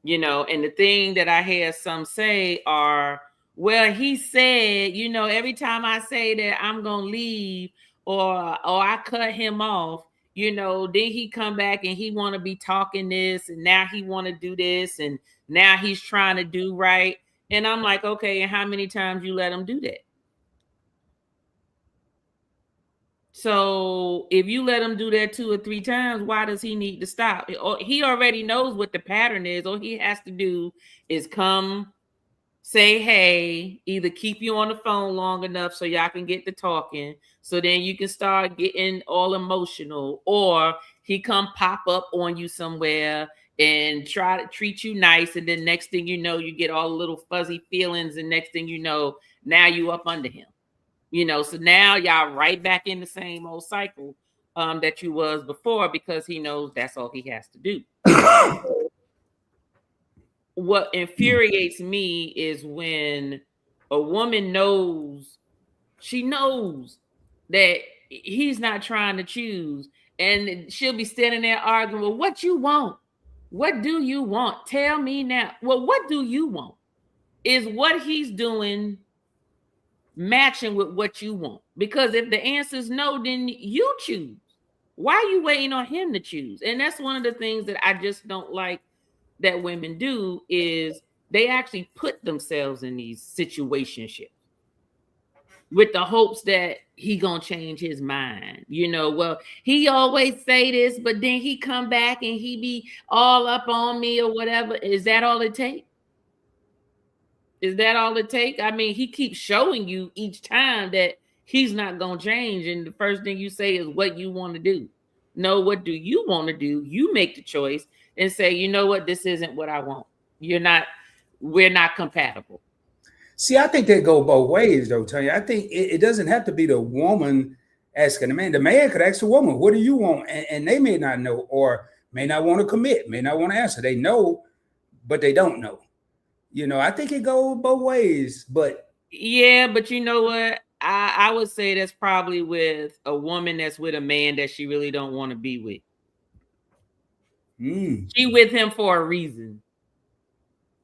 you know, and the thing that I hear some say are, well, he said, you know, every time I say that I'm going to leave or I cut him off, you know, then he come back and he want to be talking this, and now he want to do this, and now he's trying to do right. And I'm like, okay, and how many times you let him do that? So if you let him do that 2 or 3 times, why does he need to stop? Or he already knows what the pattern is. All he has to do is come, say, hey, either keep you on the phone long enough so y'all can get to talking, so then you can start getting all emotional, or he come pop up on you somewhere and try to treat you nice, and then next thing you know, you get all the little fuzzy feelings, and next thing you know, now you up under him. You know, so now y'all right back in the same old cycle that you was before, because he knows that's all he has to do. What infuriates me is when a woman knows, she knows that he's not trying to choose, and she'll be standing there arguing, well, what you want? What do you want? Tell me now. Well, what do you want? Is what he's doing matching with what you want? Because if the answer is no, then you choose. Why are you waiting on him to choose? And that's one of the things that I just don't like that women do, is they actually put themselves in these situationships with the hopes that he gonna change his mind. You know, well, he always say this, but then he come back and he be all up on me or whatever. Is that all it takes? Is that all it takes? I mean, he keeps showing you each time that he's not gonna change, and the first thing you say is what you want to do. No, what do you want to do? You make the choice and say, you know what, this isn't what I want. We're not compatible. See, I think they go both ways, though, Tanya. I think it doesn't have to be the woman asking the man. The man could ask the woman, what do you want? And they may not know, or may not want to commit, may not want to answer. They know, but they don't know. You know, I think it goes both ways. But yeah, but you know what? I would say that's probably with a woman that's with a man that she really don't want to be with. She with him for a reason.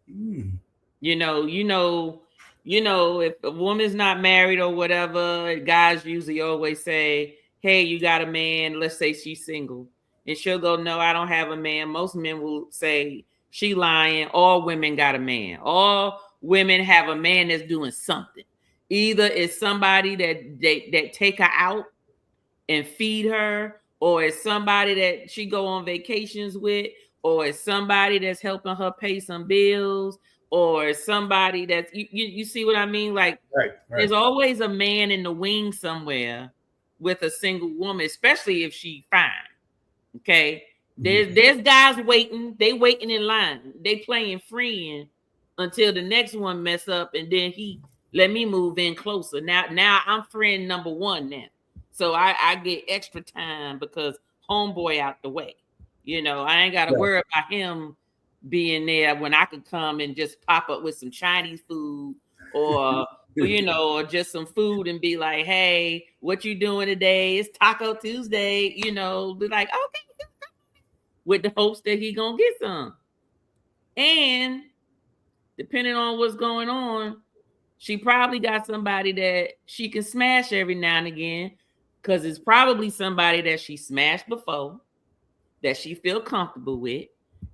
You know, if a woman's not married or whatever, guys usually always say, hey, you got a man. Let's say she's single. And she'll go, no, I don't have a man. Most men will say, she lying. All women got a man. All women have a man that's doing something. Either it's somebody that take her out and feed her, or it's somebody that she go on vacations with, or it's somebody that's helping her pay some bills, or it's somebody that's you see what I mean? Like, right. There's always a man in the wing somewhere with a single woman, especially if she fine. Okay. There's guys waiting, they waiting in line, they playing friend until the next one mess up, and then he let me move in closer. Now I'm friend number one now. So I get extra time because homeboy out the way. I ain't got to worry about him being there when I could come and just pop up with some Chinese food or or just some food and be like, hey, what you doing today? It's Taco Tuesday. Be like, okay, with the hopes that he gonna get some. And depending on what's going on, she probably got somebody that she can smash every now and again, because it's probably somebody that she smashed before, that she feel comfortable with,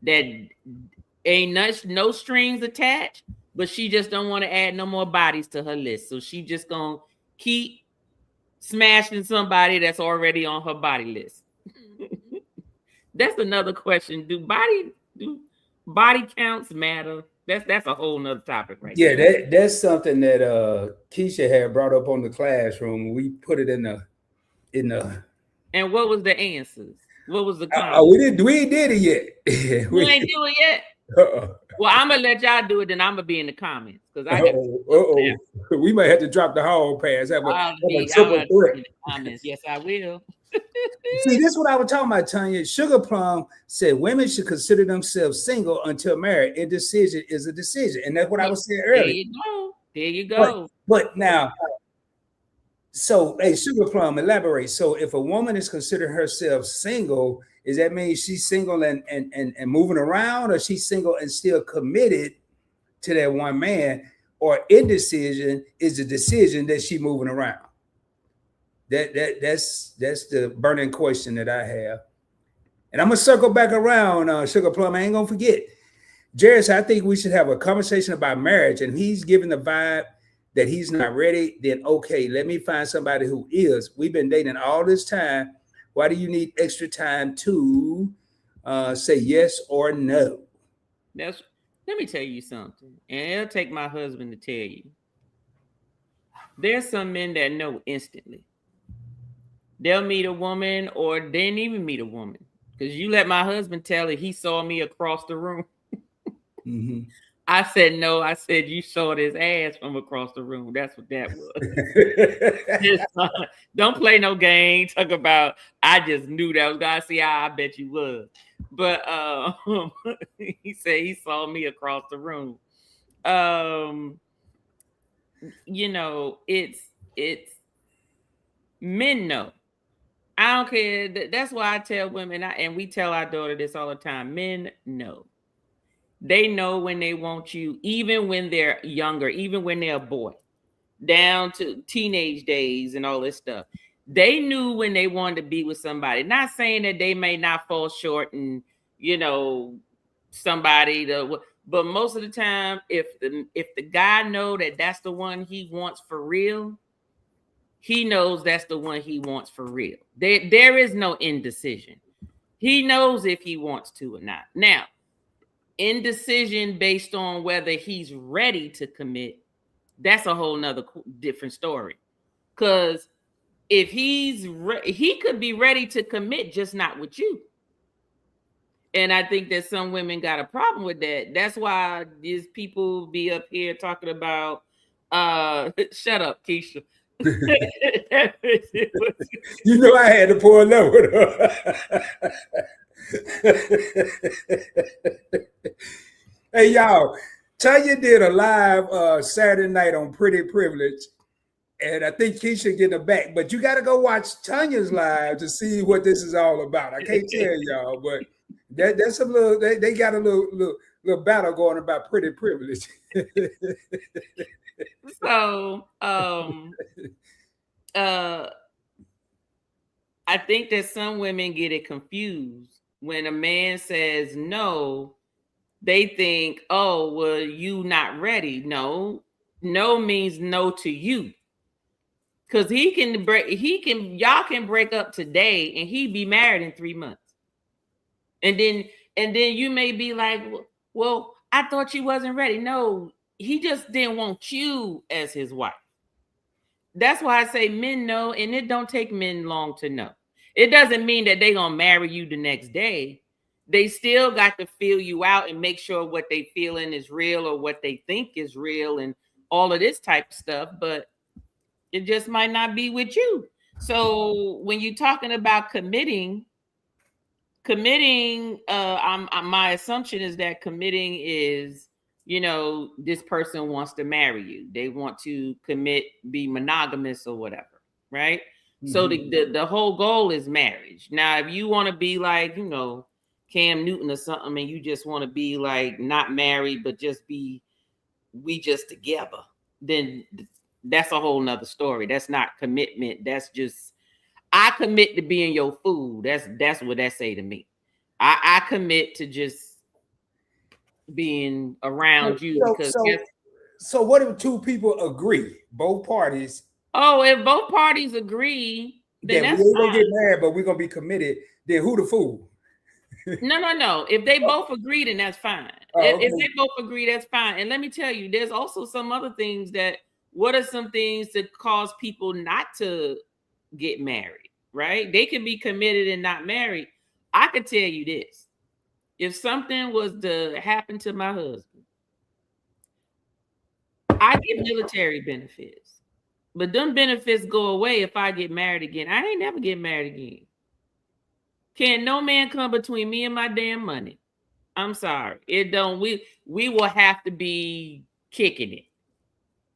that ain't no strings attached, but she just don't want to add no more bodies to her list. So she just gonna keep smashing somebody that's already on her body list. That's another question. Do body counts matter? That's a whole nother topic, right? Yeah, that's something that Keisha had brought up on the classroom. We put it in the. And what was the answers? What was the comment? We ain't did it yet. We ain't do it yet. Well, I'm gonna let y'all do it, then I'm gonna be in the comments because I got. We might have to drop the hall pass. Have a triple threat. Comments. Yes, I will. See, this is what I was talking about, Tanya. Sugar Plum said women should consider themselves single until married. A decision is a decision, and that's what I was saying earlier. There you go. But now, so hey, Sugar Plum, elaborate. So, if a woman is considering herself single, does that mean she's single and moving around, or she's single and still committed to that one man, or indecision is the decision that she's moving around? That's the burning question that I have. And I'm gonna circle back around, Sugar Plum. I ain't gonna forget. Jairus, I think we should have a conversation about marriage, and he's giving the vibe that he's not ready. Then okay, let me find somebody who is. We've been dating all this time. Why do you need extra time to say yes or no? Let me tell you something, and it'll take my husband to tell you. There's some men that know instantly. They'll meet a woman, or they didn't even meet a woman, because you let my husband tell it. He saw me across the room. Mm-hmm. I said no. I said you saw his ass from across the room. That's what that was. Don't play no game. Talk about I just knew that was God. See how I bet you was. But he said he saw me across the room. It's men know. I don't care. That's why I tell women, and we tell our daughter this all the time. Men know. They know when they want you, even when they're younger, even when they're a boy, down to teenage days and all this stuff. They knew when they wanted to be with somebody. Not saying that they may not fall short and, somebody but most of the time, if the guy know that that's the one he wants for real, he knows that's the one he wants for real. There is no indecision. He knows if he wants to or not. Now, indecision based on whether he's ready to commit, that's a whole nother different story. Because if he could be ready to commit, just not with you. And I think that some women got a problem with that. That's why these people be up here talking about shut up, Keisha. You know I had to pull over. Hey y'all, Tanya did a live Saturday night on Pretty Privilege, And I think Keisha getting it back. But you got to go watch Tanya's live to see what this is all about. I can't tell y'all, but that's a little. They got a little battle going about pretty privilege. So, I think that some women get it confused. When a man says no, they think, oh, well, you not ready. No means no to you. Because y'all can break up today and he be married in 3 months. And then you may be like, well, I thought you wasn't ready. No, he just didn't want you as his wife. That's why I say men know, and it don't take men long to know. It doesn't mean that they're going to marry you the next day. They still got to feel you out and make sure what they feeling is real or what they think is real and all of this type of stuff, but it just might not be with you. So when you're talking about committing, my assumption is that committing is, this person wants to marry you. They want to commit, be monogamous or whatever, right? Mm-hmm. So the whole goal is marriage. Now, if you want to be like, Cam Newton or something, and you just want to be like not married, but we just together, then that's a whole nother story. That's not commitment. That's just, I commit to being your food. That's what that say to me. I commit to just being around you. So what if two people agree, both parties? Oh, if both parties agree, then that's we're gonna get married, but we're gonna be committed. Then who the fool? No. If they both agree, then that's fine. If they both agree, that's fine. And let me tell you, there's also some other things what are some things that cause people not to get married, right? They can be committed and not married. I could tell you this. If something was to happen to my husband, I get military benefits. But them benefits go away if I get married again. I ain't never get married again. Can no man come between me and my damn money? I'm sorry. It don't. We will have to be kicking it.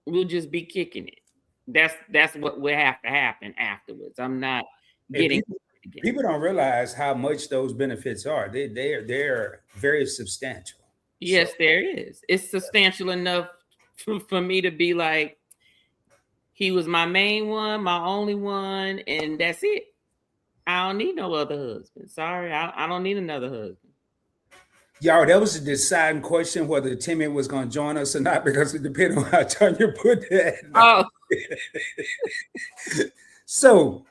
We'll just be kicking it. That's what will have to happen afterwards. I'm not getting. People don't realize how much those benefits are. They're very substantial. Yes, there is. It's substantial enough for me to be like, he was my main one, my only one, and that's it. I don't need no other husband. Sorry, I don't need another husband. Y'all, that was a deciding question whether Timmy was going to join us or not, because it depends on how Tanya put that. Oh. So,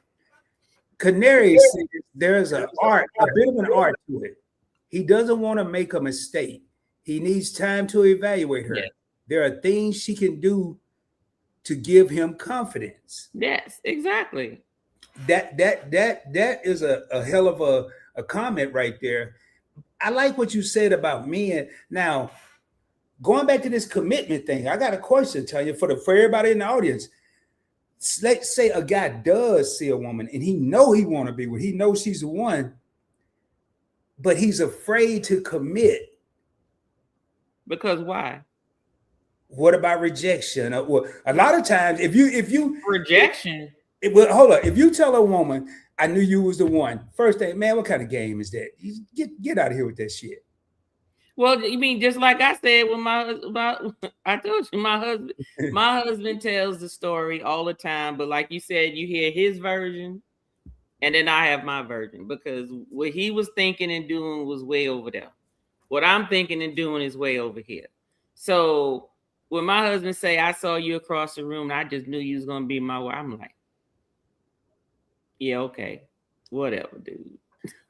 Canary says there's a bit of an art to it. He doesn't want to make a mistake. He needs time to evaluate her. Yes. There are things she can do to give him confidence. Yes, exactly. That is a hell of a comment right there. I like what you said about men. Now, going back to this commitment thing, I got a question, Tanya, for everybody in the audience. Let's say a guy does see a woman and he want to be with, he knows she's the one, but he's afraid to commit. Because why? What about rejection? Well, a lot of times, if you rejection. Well, hold on. If you tell a woman, I knew you was the one, first thing, man, what kind of game is that? Get out of here with that shit. Well, you mean just like I said I told you my husband tells the story all the time, but like you said, you hear his version and then I have my version, because what he was thinking and doing was way over there. What I'm thinking and doing is way over here. So when my husband say, I saw you across the room and I just knew you was going to be my wife, I'm like, yeah, okay, whatever, dude.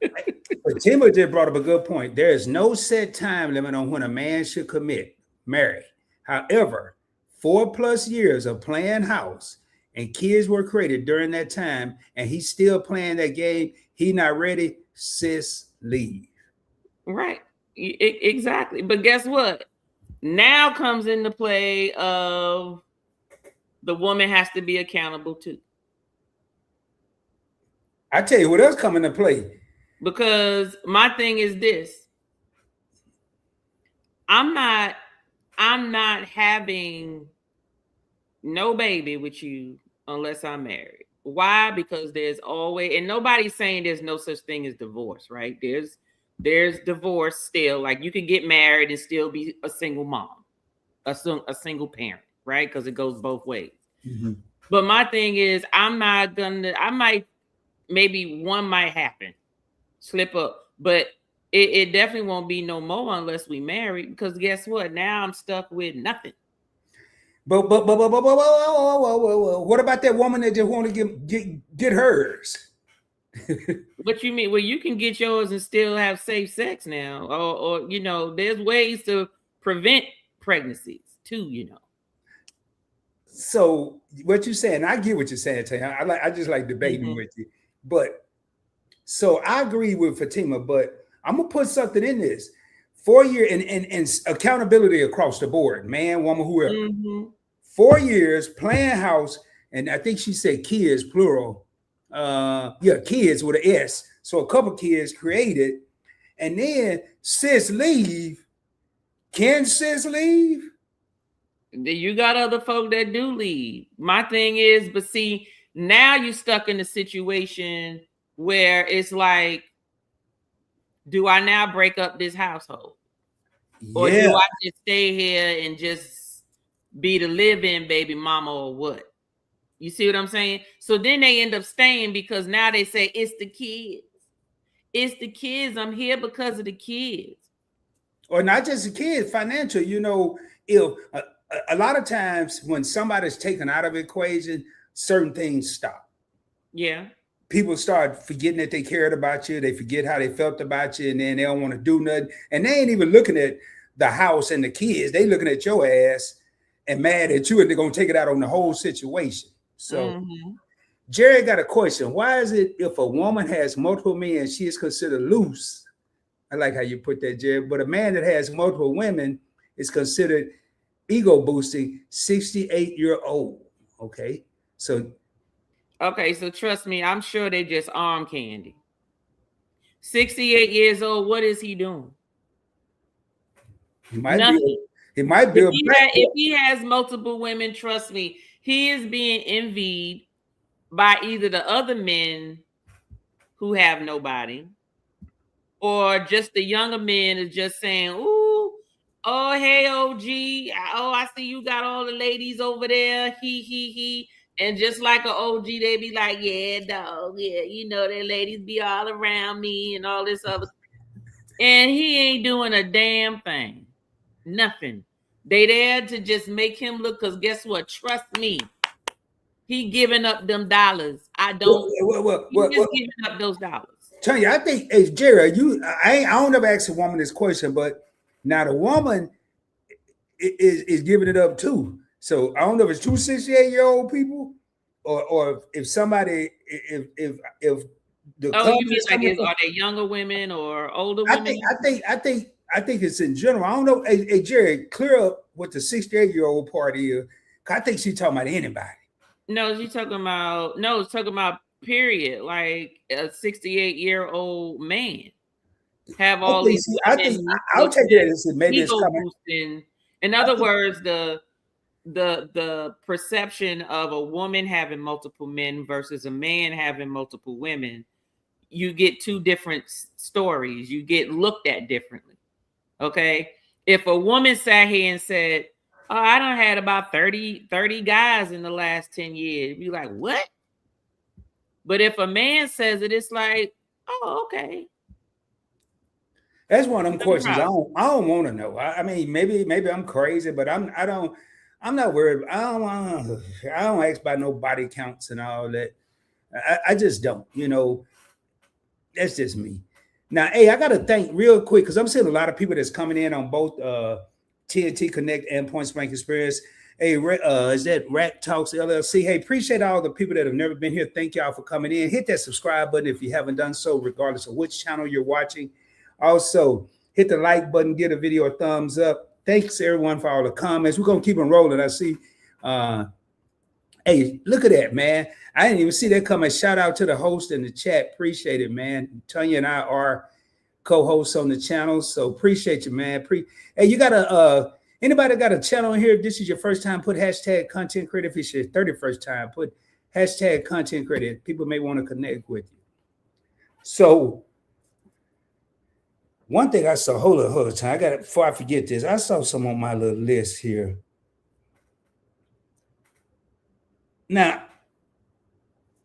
But Timothy just brought up a good point. There is no set time limit on when a man should marry. However, 4+ years of playing house and kids were created during that time, and he's still playing that game. He not ready, sis, leave. Right, exactly. But guess what? Now comes into play of the woman has to be accountable too. I tell you what else come into play. Because my thing is this. I'm not having no baby with you unless I'm married. Why? Because there's always, and nobody's saying there's no such thing as divorce, right? There's divorce still. Like you can get married and still be a single mom, a single parent, right? Because it goes both ways. Mm-hmm. But my thing is, I might, maybe one might happen, slip up, but it definitely won't be no more unless we marry. Because guess what? Now I'm stuck with nothing. But what about that woman that just want to get hers? What you mean? Well, you can get yours and still have safe sex now, or there's ways to prevent pregnancies too. So what you're saying, I get what you're saying, Tanya. I just like debating with you. But so I agree with Fatima, but I'm gonna put something in this. 4 year and accountability across the board, man, woman, whoever. 4 years playing house, and I think she said kids, plural. Kids with an S. So a couple kids created, and then sis leave. Can sis leave? You got other folk that do leave. My thing is, but see, now you're stuck in a situation where it's like, do I now break up this household? Or do I just stay here and just be the live-in baby mama or what? You see what I'm saying? So then they end up staying because now they say, it's the kids. It's the kids. I'm here because of the kids. Or not just the kids, financial. If a lot of times when somebody's taken out of the equation, certain things stop. Yeah. People start forgetting that they cared about you. They forget how they felt about you, and then they don't want to do nothing. And they ain't even looking at the house and the kids. They looking at your ass and mad at you, and they're going to take it out on the whole situation. So Jerry got a question. Why is it if a woman has multiple men, she is considered loose? I like how you put that, Jerry. But a man that has multiple women is considered ego boosting, 68-year-old. Okay. So trust me, I'm sure they just arm candy. 68 years old, what is he doing? He might be if he has multiple women, trust me, he is being envied by either the other men who have nobody, or just the younger men is just saying, ooh, oh, hey, OG. Oh, I see you got all the ladies over there. He. And just like an OG, they be like, yeah, dog. Yeah, the ladies be all around me and all this other. And he ain't doing a damn thing. Nothing. They there to just make him look, because guess what? Trust me. He giving up them dollars. I don't. He's just giving up those dollars. Tell you, I think, hey, Jerry, I don't ever ask a woman this question, but now the woman is giving it up too. So I don't know if it's two 68-year-old people, or if somebody, if the you mean like are they younger women or older women? I think it's in general. I don't know. Hey Jerry, clear up what the 68-year-old part is. I think she's talking about anybody. No, she's talking about period, like a 68-year-old man have all these. I think I'll take it as maybe it's coming. Boosting. In other words, the perception of a woman having multiple men versus a man having multiple women, you get two different stories. You get looked at differently. Okay, if a woman sat here and said, oh, I done had about 30 guys in the last 10 years. Be like, what? But if a man says it, it's like, oh, okay. That's one of them questions I don't want to know. I mean, maybe I'm crazy, but I'm not worried. I don't ask about no body counts and all that. I just don't, that's just me. Now, hey, I got to thank real quick, because I'm seeing a lot of people that's coming in on both TNT Connect and Point Blank Experience. Hey, is that Rack Talks LLC? Hey, appreciate all the people that have never been here. Thank y'all for coming in. Hit that subscribe button if you haven't done so, regardless of which channel you're watching. Also, hit the like button, give the video a thumbs up. Thanks, everyone, for all the comments. We're going to keep them rolling. I see. Hey, look at that, man. I didn't even see that coming. Shout out to the host in the chat. Appreciate it, man. Tanya and I are co-hosts on the channel, so appreciate you, man. Hey, you got anybody got a channel here? If this is your first time, put hashtag content creator. If it's your 31st time, put Hashtag content creator. People may want to connect with you. So one thing I saw, hold on, time. I got it before I forget this. I saw some on my little list here. Now,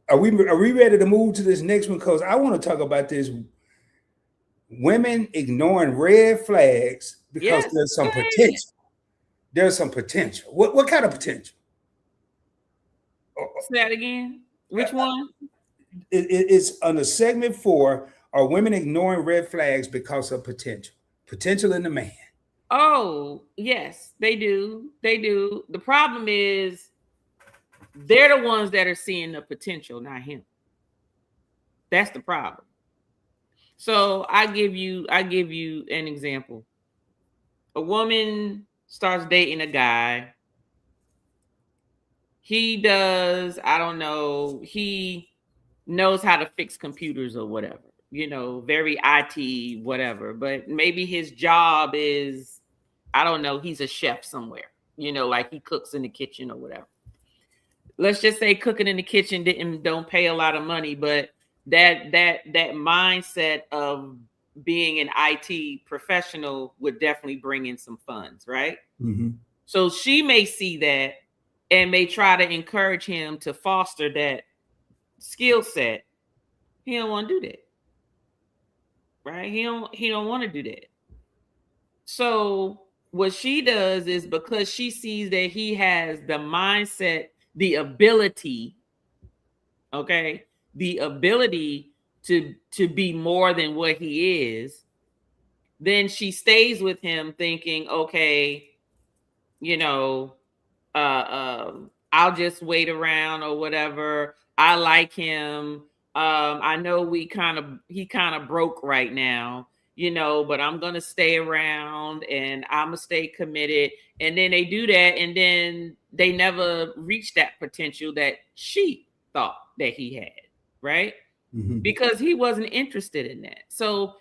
are we ready to move to this next one? Because I want to talk about this. Women ignoring red flags because there's some potential. There's some potential. What kind of potential? Say that again. Which one? It's under segment 4. Are women ignoring red flags because of potential? Potential in the man. Oh, yes, they do. They do. The problem is they're the ones that are seeing the potential, not him. That's the problem. So I give you an example. A woman starts dating a guy. He does, I don't know, he knows how to fix computers or whatever, very IT, whatever. But maybe his job is, I don't know, he's a chef somewhere, like he cooks in the kitchen or whatever. Let's just say cooking in the kitchen don't pay a lot of money, but that mindset of being an IT professional would definitely bring in some funds, right? Mm-hmm. So she may see that and may try to encourage him to foster that skill set. He don't want to do that, right? He don't want to do that. So what she does is, because she sees that he has the mindset, the ability to be more than what he is, then she stays with him thinking, okay, I'll just wait around or whatever. I like him. I know he kind of broke right now, but I'm going to stay around and I'm going to stay committed. And then they do that. And then they never reach that potential that she thought that he had. Right. Mm-hmm. Because he wasn't interested in that. So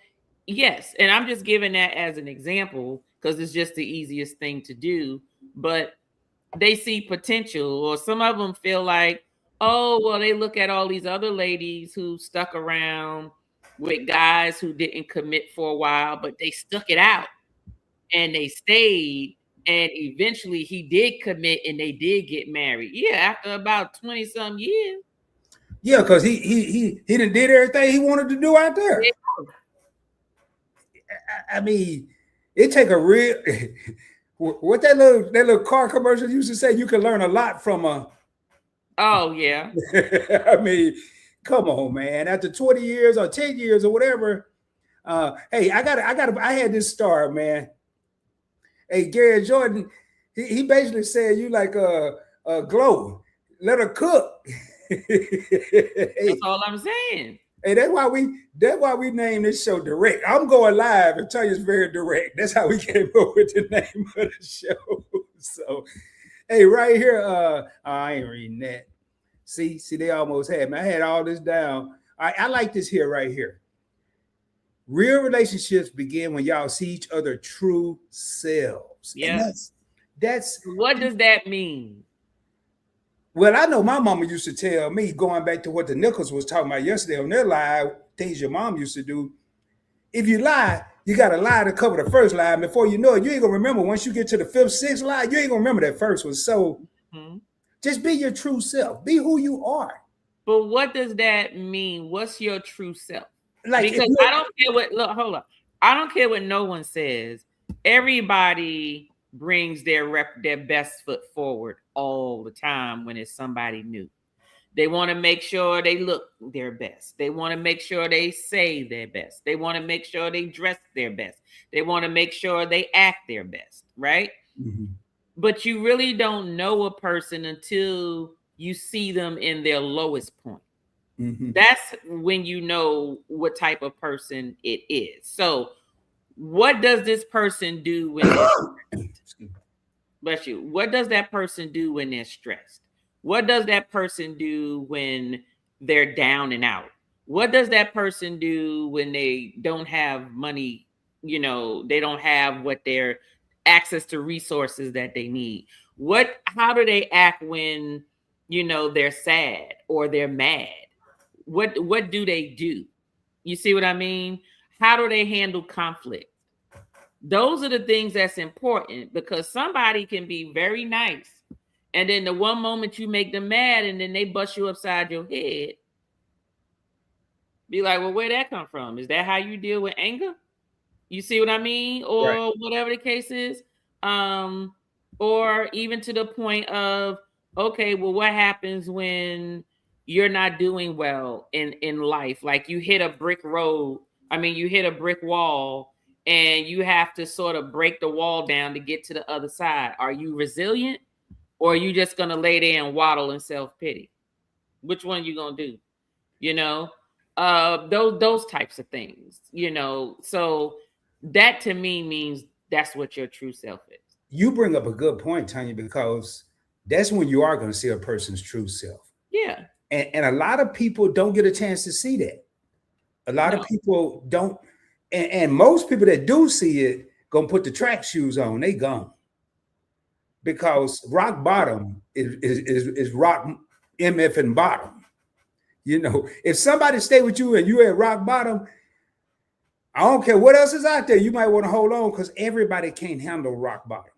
yes. And I'm just giving that as an example because it's just the easiest thing to do. But they see potential, or some of them feel like, oh, well, they look at all these other ladies who stuck around with guys who didn't commit for a while, but they stuck it out and they stayed. And eventually he did commit and they did get married. Yeah, after about 20 some years. Yeah, because he done did everything he wanted to do out there. Yeah. I mean, it take a real what that little car commercial used to say, you can learn a lot from a. Oh yeah. I mean, come on, man. After 20 years or 10 years or whatever. Hey, I had this star, man. Hey, Gary Jordan, he basically said you like a glow. Let her cook. That's all I'm saying. Hey, that's why we named this show Direct. I'm going live and tell you it's very direct. That's how we came up with the name of the show. So, hey, right here, I ain't reading that. See, they almost had me. I had all this down. I like this here, right here. Real relationships begin when y'all see each other true selves. Yeah. That's what does that mean? Well, I know my mama used to tell me, going back to what the Nichols was talking about yesterday on their live, things your mom used to do. If you lie, you got to lie to cover the first lie. And before you know it, you ain't going to remember. Once you get to the 5th, 6th lie, you ain't going to remember that first one. So just be your true self. Be who you are. But what does that mean? What's your true self? Like, because I don't care what, look, hold up. I don't care what no one says. Everybody brings their best foot forward all the time when it's somebody new. They want to make sure they look their best. They want to make sure they say their best. They want to make sure they dress their best. They want to make sure they act their best, right? Mm-hmm. But you really don't know a person until you see them in their lowest point. Mm-hmm. That's when you know what type of person it is. So what does this person do when they're stressed? Bless you. What does that person do when they're stressed? What does that person do when they're down and out? What does that person do when they don't have money? They don't have what their access to resources that they need. How do they act when they're sad or they're mad. What do they do? You see what I mean? How do they handle conflict? Those are the things that's important, because somebody can be very nice, and then the one moment you make them mad and then they bust you upside your head. Be like, well, where'd that come from? Is that how you deal with anger? You see what I mean? Or Right. whatever the case is. Or even to the point of, okay, well, what happens when you're not doing well in life? Like you hit a brick road. You hit a brick wall and you have to sort of break the wall down to get to the other side. Are you resilient, or are you just going to lay there and waddle in self-pity? Which one you going to do? Those types of things, so that to me means that's what your true self is. You bring up a good point, Tanya, because that's when you are going to see a person's true self. Yeah. And a lot of people don't get a chance to see that. A lot of people don't. And most people that do see it gonna put the track shoes on. They gone, because rock bottom is rock MF and bottom. If somebody stay with you and you at rock bottom, I don't care what else is out there. You might want to hold on, because everybody can't handle rock bottom.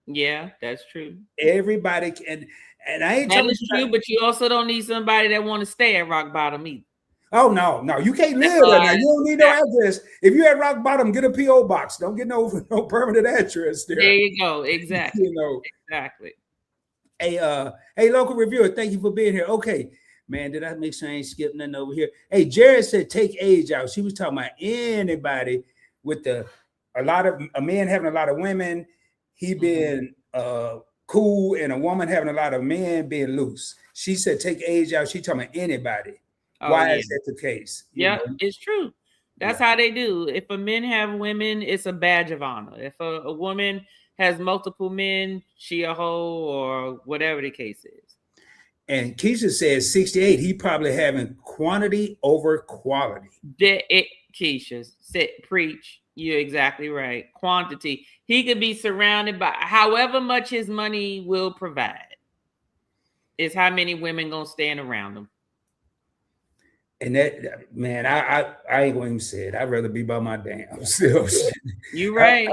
Yeah, that's true. Everybody can, and I ain't that telling is you. True, but you also don't need somebody that want to stay at rock bottom either. Oh no, you can't live there now. You don't need no address. If you're at rock bottom, get a PO box. Don't get no permanent address there. There you go. Exactly. Exactly. Hey, local reviewer, thank you for being here. Okay, man, did I make sure I ain't skipped nothing over here? Hey, Jared said take age out. She was talking about anybody with a man having a lot of women, he being cool, and a woman having a lot of men being loose. She said take age out. She talking about anybody. Why is that the case? Yeah, it's true. That's how they do. If a men have women, it's a badge of honor. If a woman has multiple men, she a hoe, or whatever the case is. And Keisha says 68, he probably having quantity over quality. Keisha, preach. You're exactly right. Quantity. He could be surrounded by however much his money will provide. Is how many women gonna stand around him. And that, man, I ain't going to even say it. I'd rather be by my damn self. You're right.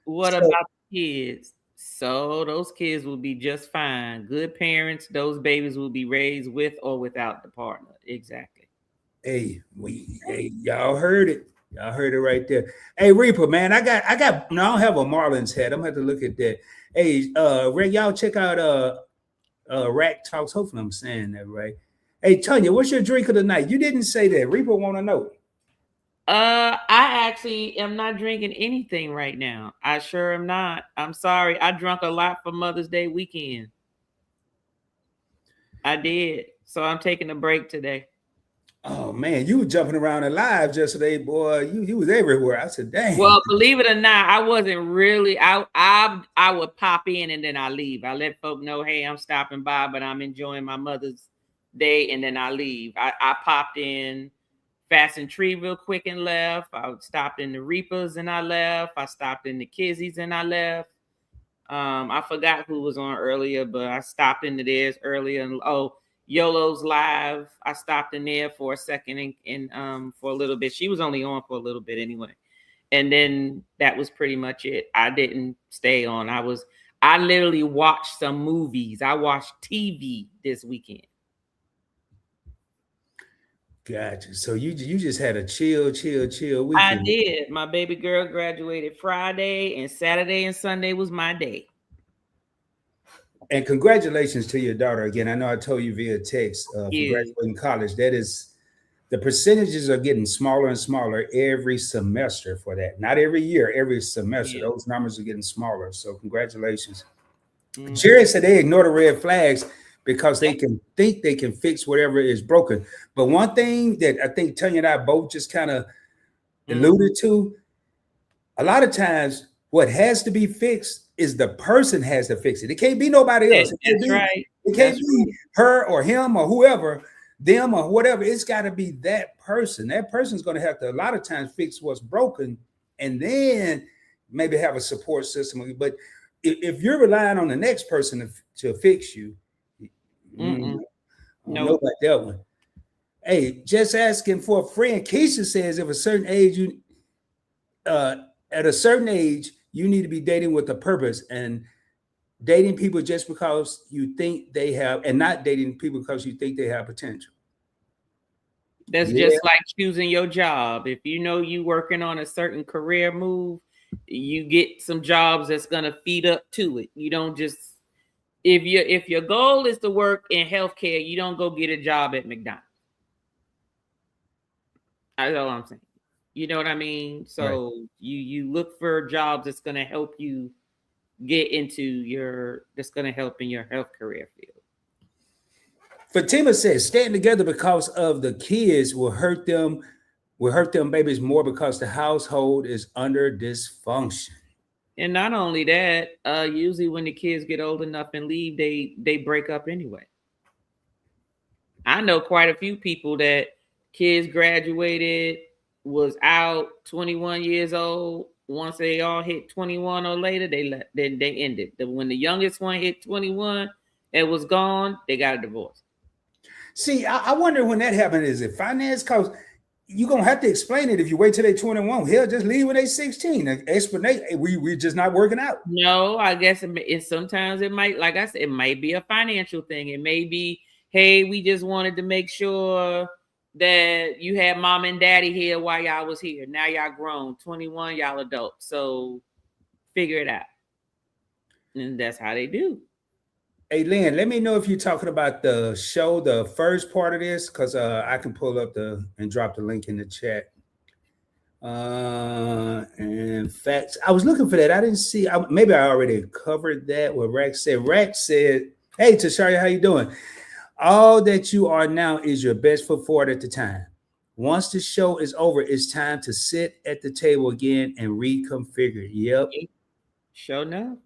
What about the kids? So those kids will be just fine. Good parents, those babies will be raised with or without the partner. Exactly. Hey, y'all heard it. Y'all heard it right there. Hey, Reaper, man, I don't have a Marlins hat. I'm gonna have to look at that. Hey, Ray, y'all check out Rack Talks. Hopefully I'm saying that right. Hey, Tanya, what's your drink of the night? You didn't say that. Reaper want to know. I actually am not drinking anything right now. I sure am not. I'm sorry. I drank a lot for Mother's Day weekend. I did. So I'm taking a break today. Oh, man, you were jumping around in live yesterday, boy. You was everywhere. I said, dang. Well, believe it or not, I wasn't really. I would pop in and then I leave. I let folk know, hey, I'm stopping by, but I'm enjoying my Mother's Day, and then I leave. I popped in Fast and Tree real quick and left. I stopped in the Reapers and I left. I stopped in the Kizzies and I left. I forgot who was on earlier, but I stopped into theirs earlier. And YOLO's live. I stopped in there for a second and for a little bit. She was only on for a little bit anyway. And then that was pretty much it. I didn't stay on. I literally watched some movies. I watched TV this weekend. Gotcha. So you just had a chill weekend. I did. My baby girl graduated Friday, and Saturday and Sunday was my day. And congratulations to your daughter again. I know I told you via text for graduating college. That is, the percentages are getting smaller and smaller every semester for that. Not every year, every semester. Yeah. Those numbers are getting smaller. So congratulations. Mm-hmm. Jerry said they ignore the red flags because they can think they can fix whatever is broken. But one thing that I think Tanya and I both just kind of alluded to, a lot of times what has to be fixed is the person has to fix it. It can't be nobody else. It can't be her or him or whoever, them or whatever. It's got to be that person. That person's going to have to a lot of times fix what's broken and then maybe have a support system. But if you're relying on the next person to fix you, Mm-mm. I don't No. know about that one. Hey, just asking for a friend. Keisha says if a certain age at a certain age you need to be dating with a purpose and dating people just because you think they have, and not dating people because you think they have potential. That's Yeah. just like choosing your job. If you know you working on a certain career move, you get some jobs that's gonna feed up to it. You don't just if your goal is to work in healthcare, you don't go get a job at McDonald's. That's all I'm saying. You know what I mean? So you look for jobs that's gonna help you get into that's gonna help in your health career field. Fatima says staying together because of the kids will hurt them babies more because the household is under dysfunction. And not only that, usually when the kids get old enough and leave, they break up anyway. I know quite a few people that kids graduated, was out 21 years old. Once they all hit 21 or later, they ended. When the youngest one hit 21 and was gone, they got a divorce. See, I wonder when that happened. Is it finance? Because you're gonna have to explain it if you wait till they're 21. Hell, just leave when they're 16. Explanation. We just not working out. No, I guess sometimes it might, like I said, it might be a financial thing. It may be, hey, we just wanted to make sure that you had mom and daddy here while y'all was here. Now y'all grown, 21, y'all adults. So figure it out. And that's how they do. Hey, Lynn, let me know if you're talking about the show, the first part of this, because I can pull up and drop the link in the chat. And facts, I was looking for that. I didn't see. Maybe I already covered that. What Rex said. Rex said, "Hey, Tasharia, how you doing? All that you are now is your best foot forward at the time. Once the show is over, it's time to sit at the table again and reconfigure." Yep. Show now.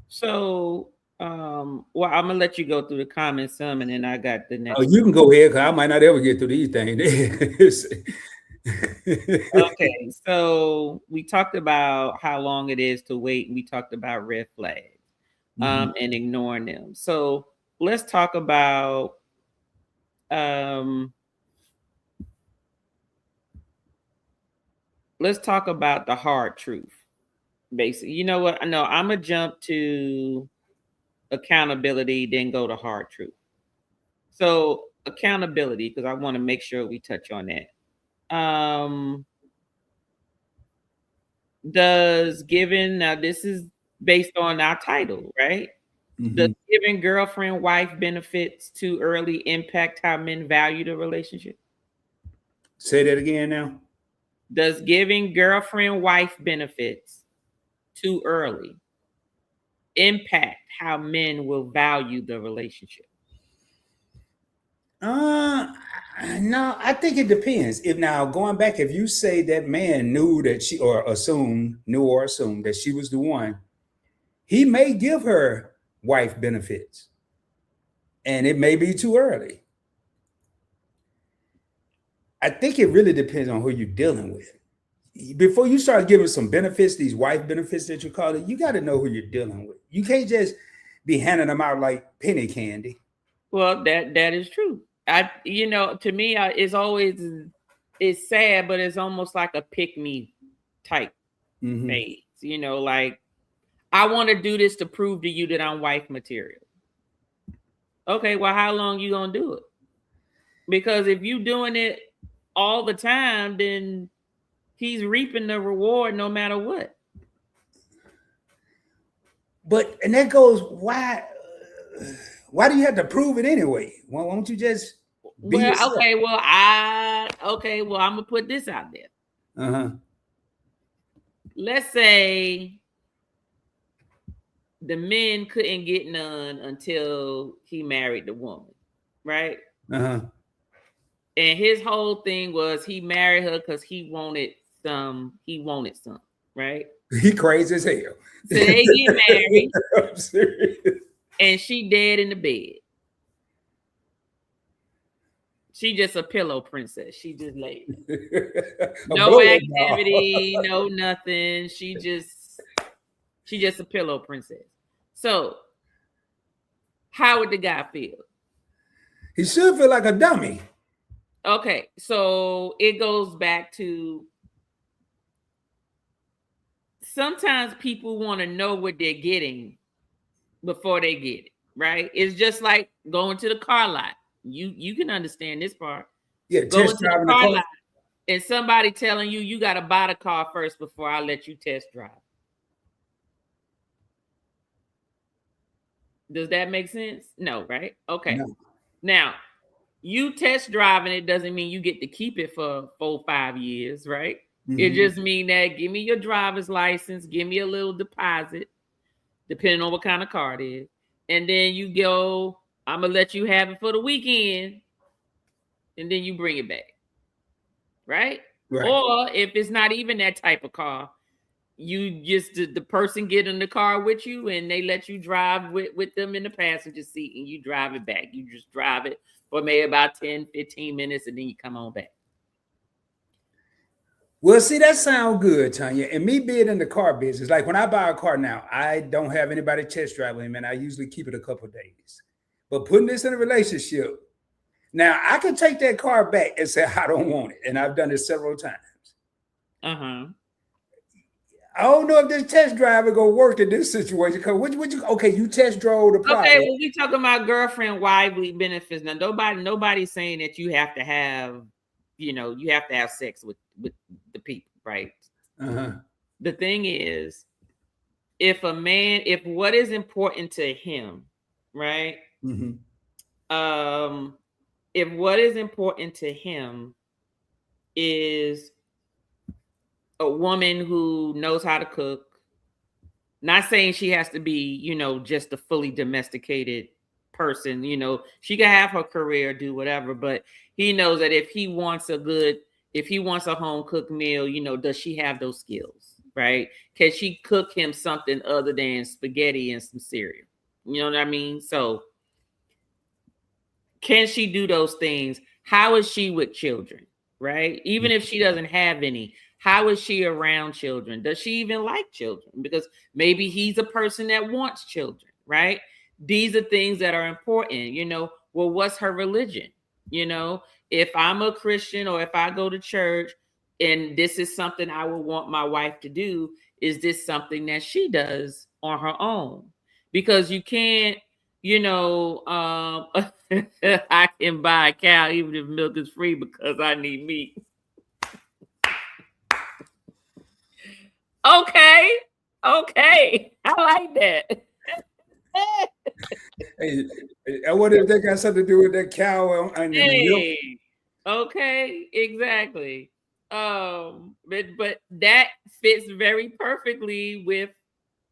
So, well, I'm gonna let you go through the comments some, and then I got the next. Oh, you can go ahead because I might not ever get through these things. Okay, so we talked about how long it is to wait, and we talked about red flags, and ignoring them. So let's talk about the hard truth. Basically, you know what? No, I'm gonna jump to accountability, then go to hard truth. So accountability, because I want to make sure we touch on that. Does giving, now this is based on our title, right? Does giving girlfriend wife benefits too early impact how men value the relationship? Say that again now. Does giving girlfriend wife benefits too early impact how men will value the relationship? No, I think it depends. If now going back, if you say that man knew that she or assumed that she was the one, he may give her wife benefits, and it may be too early. I think it really depends on who you're dealing with. Before you start giving some benefits, these wife benefits that you call it, you got to know who you're dealing with. You can't just be handing them out like penny candy. Well, that is true. To me, it's sad, but it's almost like a pick me type phase. Like, I want to do this to prove to you that I'm wife material. Okay, well, how long you gonna do it? Because if you doing it all the time, then he's reaping the reward no matter what. But, and that goes, why do you have to prove it anyway? Why don't you just be yourself? Okay, well, I'm gonna put this out there. Let's say the men couldn't get none until he married the woman, right? And his whole thing was he married her because he wanted some, right? He crazy as hell. So they get married. I'm serious. And she dead in the bed. She just a pillow princess. She just laid. No activity, no nothing. She just a pillow princess. So how would the guy feel? He should feel like a dummy. Okay, so it goes back to sometimes people want to know what they're getting before they get it, right? It's just like going to the car lot. You can understand this part. Yeah, Going test to the driving the car car. lot and somebody telling you got to buy the car first before I let you test drive. Does that make sense? No, right? Okay. No. Now, you test driving it doesn't mean you get to keep it for 4-5 years, right? It Mhm. just mean that give me your driver's license, give me a little deposit, depending on what kind of car it is. And then you go, I'm going to let you have it for the weekend. And then you bring it back. Right? Right. Or if it's not even that type of car, you just the person get in the car with you and they let you drive with them in the passenger seat and you drive it back. You just drive it for maybe about 10-15 minutes and then you come on back. Well, see, that sounds good, Tanya. And me being in the car business, like when I buy a car now, I don't have anybody test drive with me, and I usually keep it a couple of days. But putting this in a relationship, now I can take that car back and say I don't want it, and I've done it several times. Uh-huh. I don't know if this test drive is gonna work in this situation. Because you test drove the product. Okay, well, we talking about girlfriend wifely benefits. Now, nobody's saying that you have to have, you have to have sex with the people, right? Uh-huh. The thing is, if what is important to him, right? Mm-hmm. If what is important to him is a woman who knows how to cook, not saying she has to be, just a fully domesticated person, she can have her career, do whatever, but he knows that if he wants a home cooked meal, does she have those skills, right? Can she cook him something other than spaghetti and some cereal? You know what I mean? So can she do those things? How is she with children, right? Even if she doesn't have any, how is she around children? Does she even like children? Because maybe he's a person that wants children, right? These are things that are important, well, what's her religion? If I'm a Christian or if I go to church and this is something I would want my wife to do, is this something that she does on her own? Because you can't, I can buy a cow even if milk is free because I need meat. Okay. I like that. Hey, I wonder if that got something to do with that cow and the milk. Okay, exactly. But that fits very perfectly with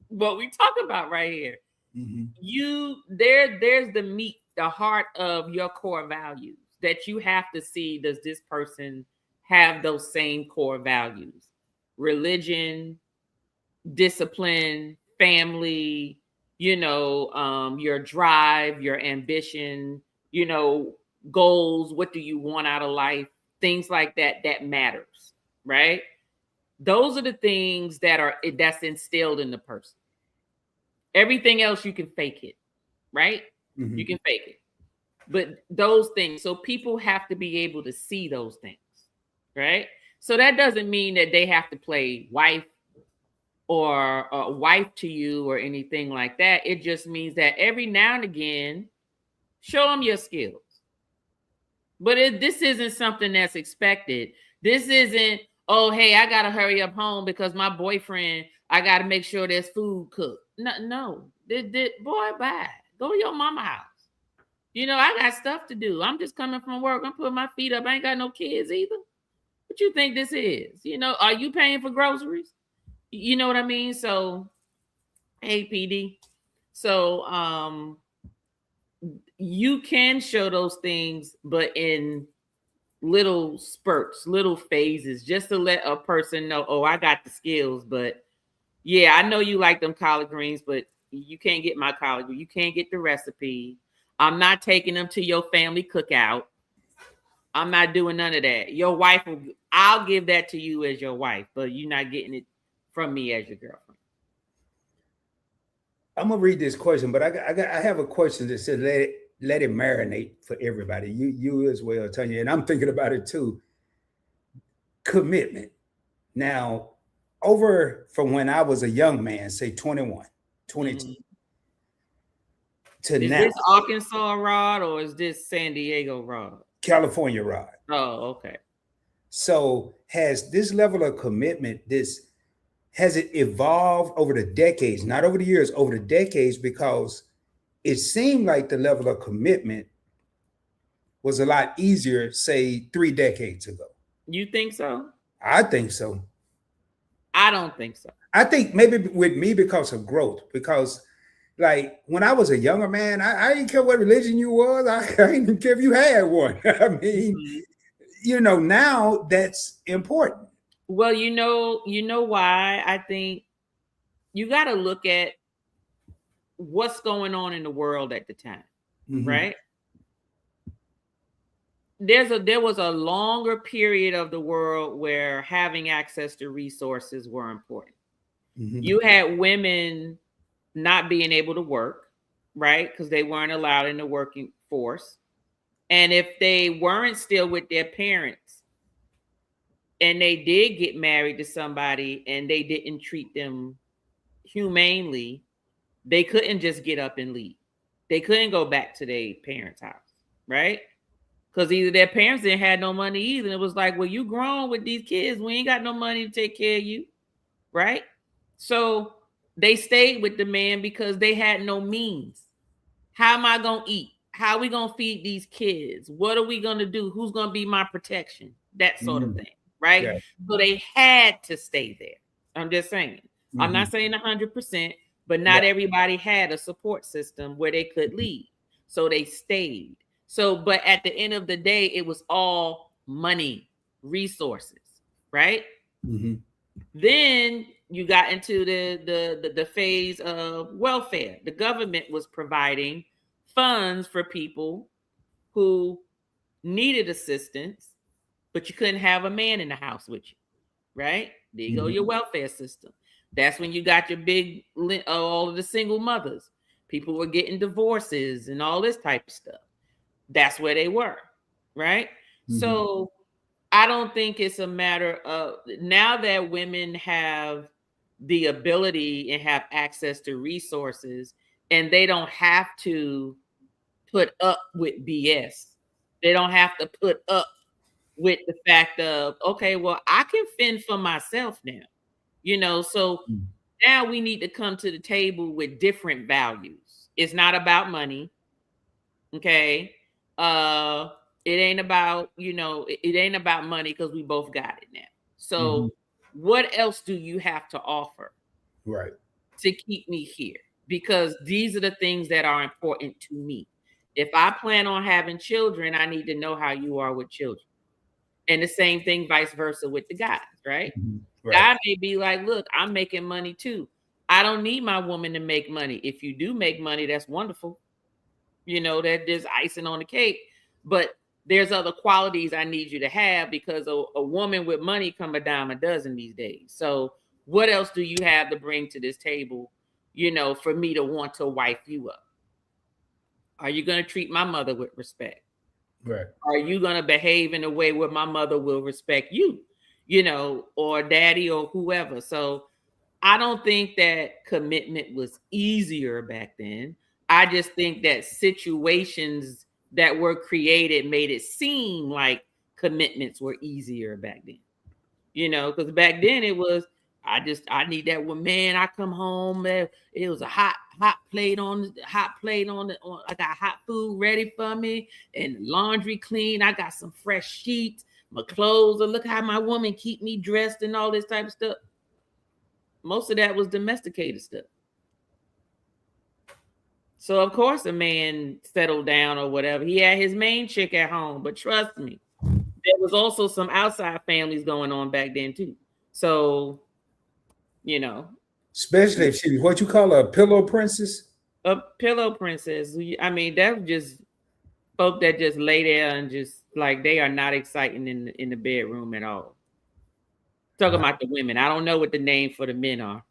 what we talk about right here. Mm-hmm. There's the meat, the heart of your core values that you have to see. Does this person have those same core values? Religion, discipline, family, your drive, your ambition, goals. What do you want out of life? Things like that matters, right? Those are the things that's instilled in the person. Everything else you can fake it, right? Mm-hmm. You can fake it. But those things, so people have to be able to see those things, right? So that doesn't mean that they have to play wife or a wife to you or anything like that. It just means that every now and again, show them your skills. But this isn't something that's expected. This isn't, oh, hey, I got to hurry up home because my boyfriend, I got to make sure there's food cooked. No. Boy, bye. Go to your mama house. I got stuff to do. I'm just coming from work. I'm putting my feet up. I ain't got no kids either. What you think this is? Are you paying for groceries? You know what I mean? So, hey, PD. So, you can show those things, but in little spurts, little phases, just to let a person know, oh, I got the skills, but yeah, I know you like them collard greens, but you can't get my collard greens. You can't get the recipe. I'm not taking them to your family cookout. I'm not doing none of that. Your wife, I'll give that to you as your wife, but you're not getting it from me as your girlfriend. I'm gonna read this question, but I have a question that says let it marinate for everybody. You as well, Tanya, and I'm thinking about it too. Commitment. Now, over from when I was a young man, say 21, 22, Mhm. to Is now, this Arkansas Rod or is this San Diego Rod? California Rod. Oh, okay. So has this level of commitment, has it evolved over the decades, not over the years, over the decades, because it seemed like the level of commitment was a lot easier, say 3 decades ago. You think so? I think so. I don't think so. I think maybe with me because of growth, because like when I was a younger man, I didn't care what religion you was. I didn't care if you had one. I mean, now that's important. Well, you know why I think you got to look at what's going on in the world at the time, right? There was a longer period of the world where having access to resources were important. You had women not being able to work, right? Because they weren't allowed in the working force. And if they weren't still with their parents and they did get married to somebody and they didn't treat them humanely, they couldn't just get up and leave. They couldn't go back to their parents' house, right? Because either their parents didn't have no money either. It was like, well, you grown with these kids. We ain't got no money to take care of you, right? So they stayed with the man because they had no means. How am I going to eat? How are we going to feed these kids? What are we going to do? Who's going to be my protection? That sort of thing, right? Yeah. So they had to stay there. I'm just saying. I'm not saying 100%, but not everybody had a support system where they could leave. So they stayed. So, but at the end of the day, it was all money, resources, right? Then you got into the phase of welfare. The government was providing funds for people who needed assistance, but you couldn't have a man in the house with you, right? There you go, your welfare system. That's when you got your big, all of the single mothers. People were getting divorces and all this type of stuff. That's where they were, right? So I don't think it's a matter of, now that women have the ability and have access to resources and they don't have to put up with BS. They don't have to put up with the fact of, okay, well, I can fend for myself now, so now we need to come to the table with different values. It's not about money. Okay. It ain't about, it ain't about money because we both got it now. So what else do you have to offer? Right. To keep me here? Because these are the things that are important to me. If I plan on having children, I need to know how you are with children. And the same thing, vice versa with the guys, right? God may be like, look, I'm making money too. I don't need my woman to make money. If you do make money, that's wonderful. That there's icing on the cake, but there's other qualities I need you to have because a woman with money come a dime a dozen these days. So what else do you have to bring to this table, for me to want to wife you up? Are you going to treat my mother with respect? Right. Are you going to behave in a way where my mother will respect you, or daddy or whoever? So I don't think that commitment was easier back then. I just think that situations that were created made it seem like commitments were easier back then. Because back then it was, I need that one, man. I come home, it was a hot plate on I got hot food ready for me and laundry clean. I got some fresh sheets, my clothes, and look how my woman keep me dressed and all this type of stuff. Most of that was domesticated stuff. So of course a man settled down or whatever. He had his main chick at home, but trust me, there was also some outside families going on back then too. So, especially if she's what you call a pillow princess. A pillow princess. I mean, that's just folk that just lay there and just like they are not exciting in the bedroom at all. Talking about the women. I don't know what the name for the men are.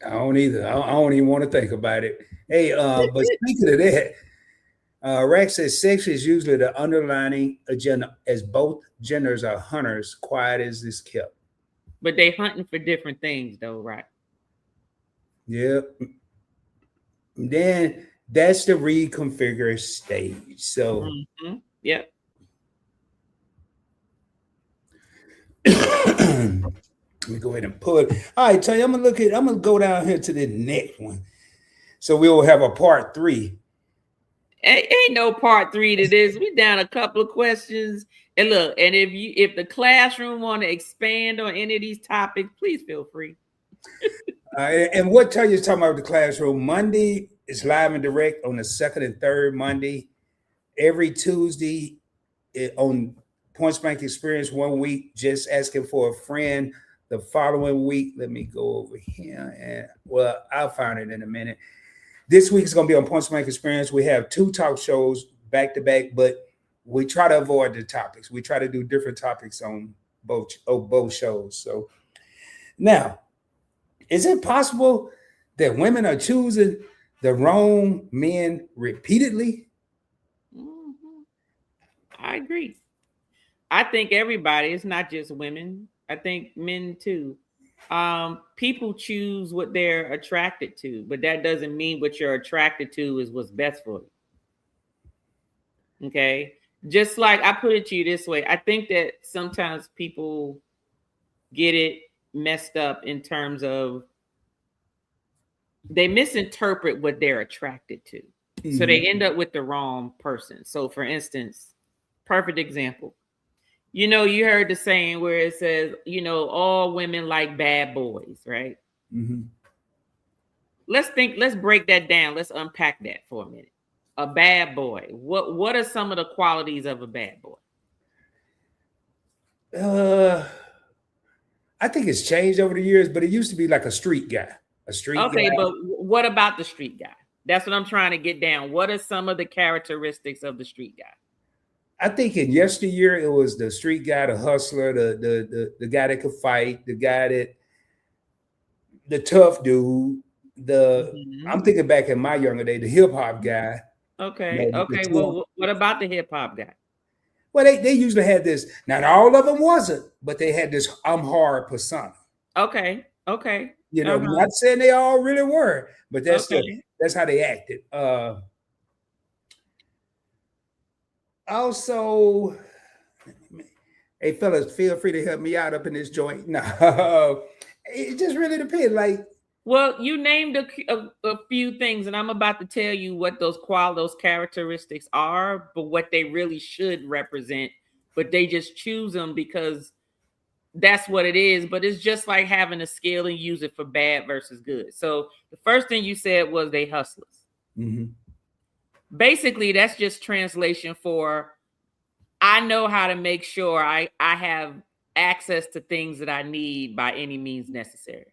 I don't either. I don't even want to think about it. Hey, but speaking of that, Rex says sex is usually the underlining agenda as both genders are hunters, quiet as is kept. But they hunting for different things though, right? Yep. Then that's the reconfigure stage. So Yep. let me go ahead and pull it. All right, Tony, I'm gonna go down here to the next one. So we will have a part 3. Ain't no part 3 to this. We down a couple of questions. And look, and if the classroom want to expand on any of these topics, please feel free. And what Tanya is talking about the classroom, Monday is live and direct on the second and third Monday. Every Tuesday on Points Bank Experience 1 week, just asking for a friend. The following week, let me go over here and well, I'll find it in a minute. This week is going to be on Points Bank Experience. We have 2 talk shows back to back, but we try to avoid the topics. We try to do different topics on both shows. So now, is it possible that women are choosing the wrong men repeatedly? I agree. I think everybody, it's not just women. I think men too. People choose what they're attracted to, but that doesn't mean what you're attracted to is what's best for you. Okay. Just like I put it to you this way, I think that sometimes people get it messed up in terms of they misinterpret what they're attracted to. Mm-hmm. So they end up with the wrong person. So for instance, perfect example. You know, you heard the saying where it says, you know, all women like bad boys, right? Mm-hmm. Let's break that down. Let's unpack that for a minute. A bad boy. What are some of the qualities of a bad boy? I think it's changed over the years, but it used to be like a street guy. A street guy. Okay, but what about the street guy? That's what I'm trying to get down. What are some of the characteristics of the street guy? I think in yesteryear it was the street guy, the hustler, the guy that could fight, the guy that the tough dude. I'm thinking back in my younger day, the hip hop guy. Okay. Okay. Well, what about the hip hop guy? Well, they usually had this. Not all of them wasn't, but they had this I'm hard persona. Okay. Okay. You know, not saying they all really were, but that's how they acted. Also, hey fellas, feel free to help me out up in this joint. No, it just really depends. Like, well, you named a few things, and I'm about to tell you what those characteristics are, but what they really should represent. But they just choose them because that's what it is. But it's just like having a scale and use it for bad versus good. So the first thing you said was they hustlers. Mm-hmm. Basically, that's just translation for I know how to make sure I have access to things that I need by any means necessary.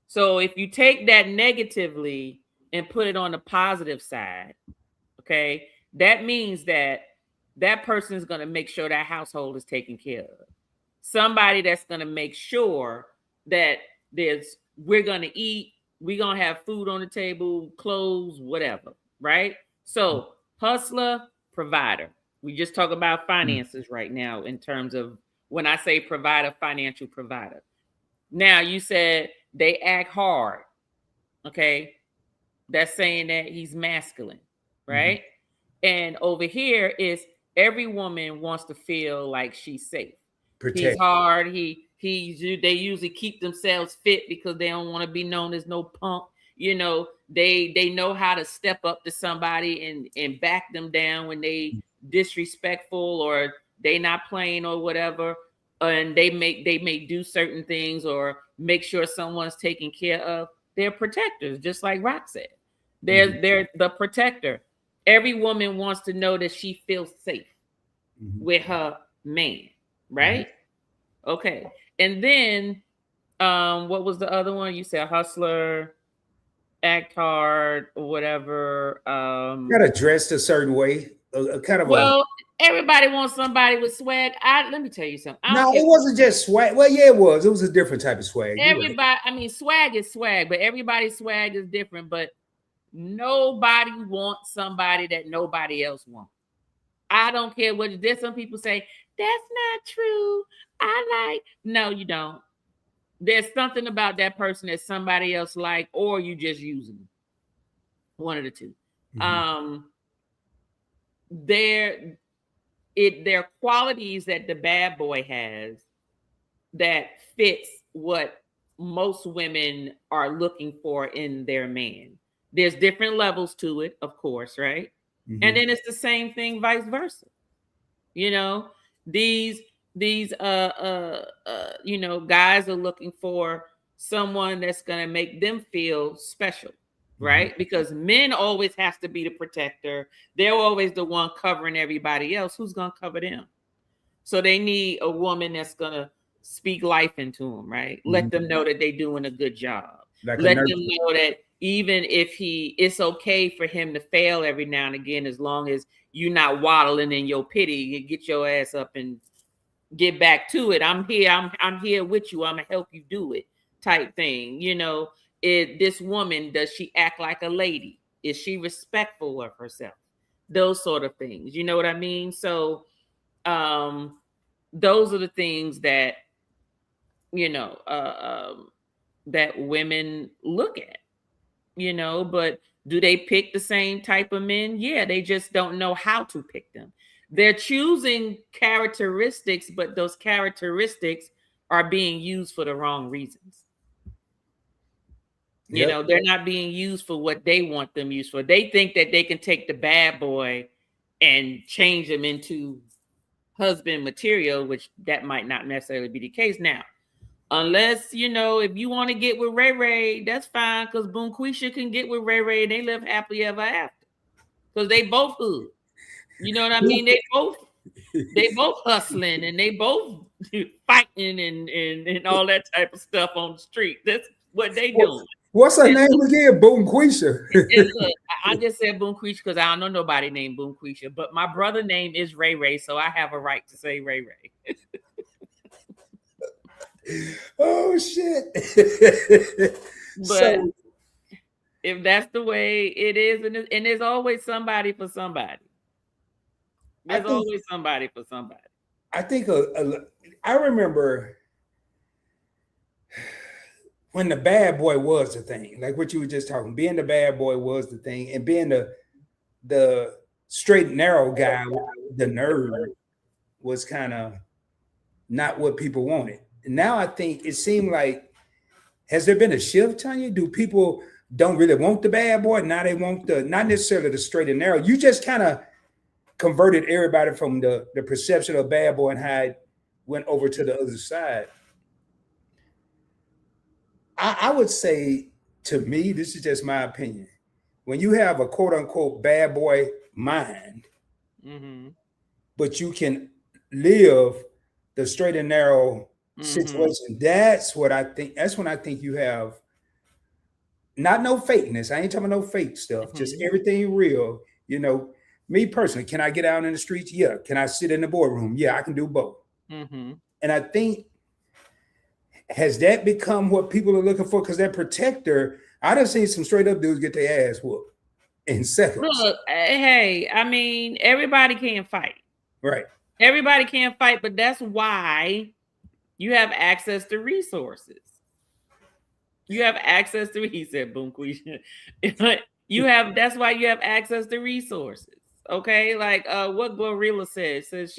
So if you take that negatively and put it on the positive side, okay, that means that that person is going to make sure that household is taken care of. Somebody that's going to make sure that we're going to eat, we're going to have food on the table, clothes, whatever. Right? So hustler, provider. We just talk about finances right now in terms of when I say provider, financial provider. Now you said they act hard. Okay. That's saying that he's masculine. Right? Mm-hmm. And over here is every woman wants to feel like she's safe. He's hard. They usually keep themselves fit because they don't want to be known as no punk. You know, they know how to step up to somebody and back them down when they disrespectful or they not playing or whatever. And they may do certain things or make sure someone's taken care of. They're protectors, just like Rock said. They're the protector. Every woman wants to know that she feels safe with her man, right? Okay. And then what was the other one? You said hustler, act hard or whatever. Got to dress a certain way. Everybody wants somebody with swag. Let me tell you something. I No, don't it care. wasn't just swag. Well, yeah, it was. It was a different type of swag. You're right. Everybody, I mean, swag is swag, but everybody's swag is different. But nobody wants somebody that nobody else wants. I don't care what. There's some people say that's not true. No, you don't. There's something about that person that somebody else like, or you just using them. One of the two. Mhm. There are qualities that the bad boy has that fits what most women are looking for in their man. There's different levels to it, of course, right? Mhm. And then it's the same thing vice versa. You know, these guys are looking for someone that's going to make them feel special, right? Because men always has to be the protector. They're always the one covering everybody else. Who's going to cover them? So they need a woman that's going to speak life into them, right? Let them know that they're doing a good job. Like Let them know that even if it's okay for him to fail every now and again, as long as you're not waddling in your pity, you get your ass up and get back to it. I'm here. I'm here with you. I'm gonna help you do it, type thing. This woman, does she act like a lady? Is she respectful of herself? Those sort of things. You know what I mean? So, those are the things that that women look at. But do they pick the same type of men? Yeah, they just don't know how to pick them. They're choosing characteristics, but those characteristics are being used for the wrong reasons. They're not being used for what they want them used for. They think that they can take the bad boy and change them into husband material, which that might not necessarily be the case now. Unless, if you want to get with Ray Ray, that's fine, because Boonquisha can get with Ray Ray and they live happily ever after. Because they both hood. You know what I mean? They both hustling and they both fighting and all that type of stuff on the street. That's what they doing. What's her name again? Boonquisha. I just said Boonquisha because I don't know nobody named Boonquisha, but my brother's name is Ray Ray, so I have a right to say Ray Ray. Oh shit. But if that's the way it is, and there's always somebody for somebody. There's always somebody for somebody. I think I remember when the bad boy was the thing, like what you were just talking. Being the bad boy was the thing, and being the straight and narrow guy, the nerd, was kind of not what people wanted. Now I think it seemed like, has there been a shift, Tanya? Do people don't really want the bad boy? Now they want not necessarily the straight and narrow. You just kind of converted everybody from the perception of bad boy and how it went over to the other side. I would say, to me, this is just my opinion. When you have a quote unquote bad boy mind, but you can live the straight and narrow situation, that's what I think. That's when I think you have not no fakeness. I ain't talking about no fake stuff, just everything real. Me personally, can I get out in the streets? Yeah. Can I sit in the boardroom? Yeah, I can do both. And I think, has that become what people are looking for? Because that protector, I done seen some straight up dudes get their ass whooped in seconds. Look, hey, I mean, everybody can't fight. Right. Everybody can't fight, but that's why you have access to resources. You have access to, he said, boom, Quisha. That's why you have access to resources. Okay. Like what Glorilla says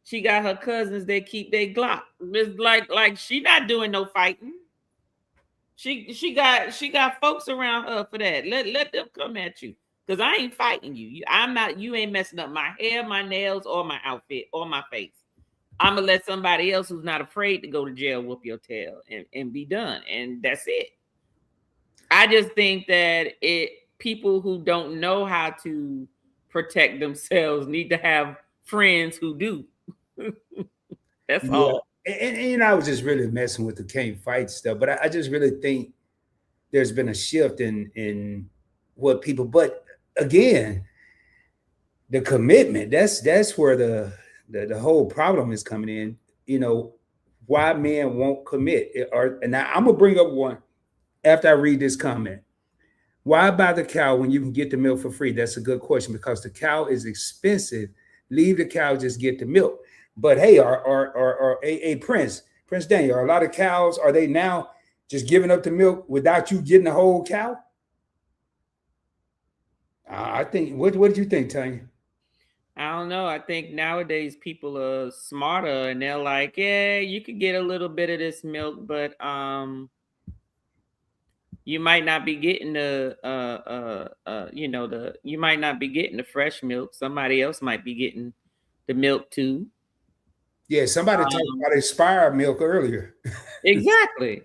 she got her cousins that keep their Glock. It's like she not doing no fighting. She got folks around her for that. Let them come at you. Because I ain't fighting you. You ain't messing up my hair, my nails, or my outfit, or my face. I'm gonna let somebody else who's not afraid to go to jail whoop your tail and be done. And that's it. I just think that people who don't know how to protect themselves need to have friends who do. That's all. And I was just really messing with the can't fight stuff, but I just really think there's been a shift in what people. But again, the commitment. That's where the whole problem is coming in. You know, why men won't commit. And now I'm gonna bring up one after I read this comment. Why buy the cow when you can get the milk for free? That's a good question because the cow is expensive. Leave the cow, just get the milk. But hey, Prince Daniel, are a lot of cows, are they now just giving up the milk without you getting the whole cow? I think, what did you think, Tanya? I don't know. I think nowadays people are smarter and they're like, yeah, you could get a little bit of this milk, but you might not be getting you might not be getting the fresh milk. Somebody else might be getting the milk too. Yeah, somebody talked about expired milk earlier. Exactly.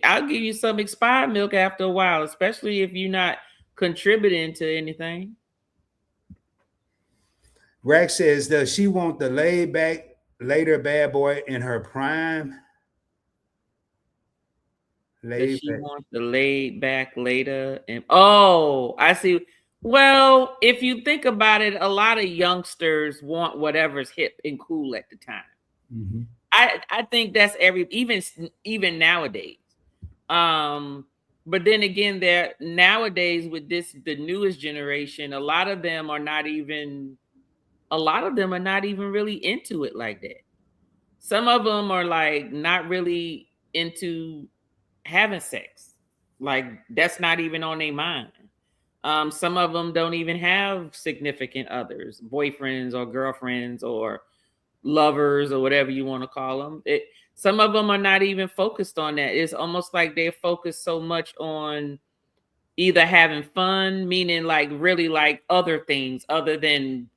I'll give you some expired milk after a while, especially if you're not contributing to anything. Rex says, does she want the laid back later bad boy in her prime? Does she want the laid back later? And oh, I see. Well, if you think about it, a lot of youngsters want whatever's hip and cool at the time. Mm-hmm. I think that's even nowadays. But then again, there nowadays with the newest generation, a lot of them are not even really into it like that. Some of them are like not really into having sex. Like that's not even on their mind. Some of them don't even have significant others, boyfriends or girlfriends or lovers or whatever you want to call them. Some of them are not even focused on that. It's almost like they're focused so much on either having fun, meaning like really like other things other than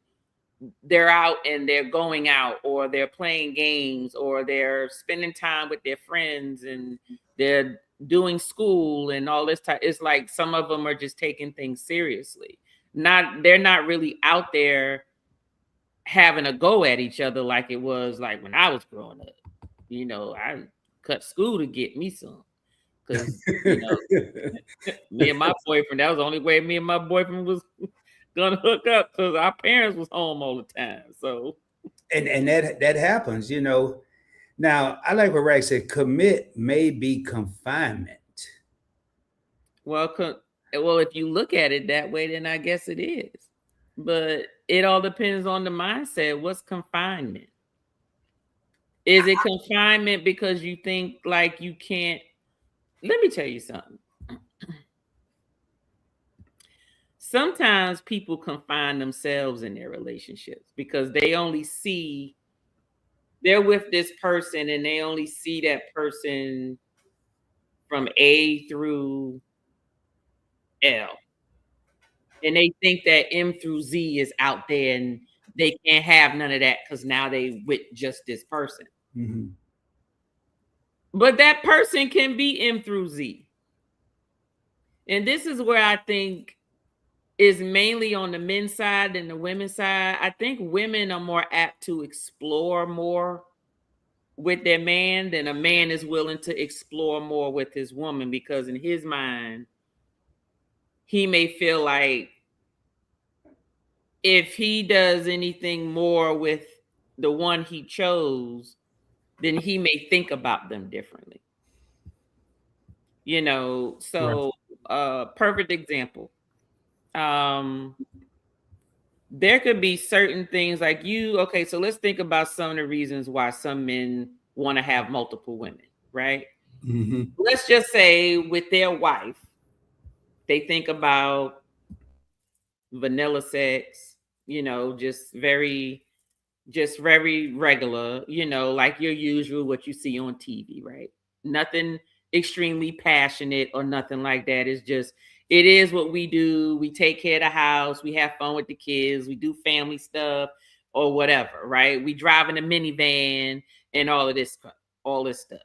they're out and they're going out or they're playing games or they're spending time with their friends and they're doing school and all this type. It's like some of them are just taking things seriously. They're not really out there having a go at each other like it was like when I was growing up. You know, I cut school to get me some. Because me and my boyfriend, that was the only way me and my boyfriend was gonna hook up because our parents was home all the time. So and that happens, you know. Now I like what Rex said, commit may be confinement. Well, if you look at it that way, then I guess it is. But it all depends on the mindset. What's confinement? Is it confinement because you think like you can't? Let me tell you something. Sometimes people confine themselves in their relationships because they only see they're with this person and they only see that person from A through L. And they think that M through Z is out there and they can't have none of that because now they with just this person. Mm-hmm. But that person can be M through Z. And this is where I think is mainly on the men's side than the women's side. I think women are more apt to explore more with their man than a man is willing to explore more with his woman because in his mind, he may feel like if he does anything more with the one he chose, then he may think about them differently. You know, so perfect example. There could be certain things like okay, so let's think about some of the reasons why some men want to have multiple women, right? Mm-hmm. Let's just say with their wife, they think about vanilla sex, you know, just very regular, you know, like your usual, what you see on TV, right? Nothing extremely passionate or nothing like that. It's just, it is what we do. We take care of the house. We have fun with the kids. We do family stuff or whatever, right? We drive in a minivan and all this stuff.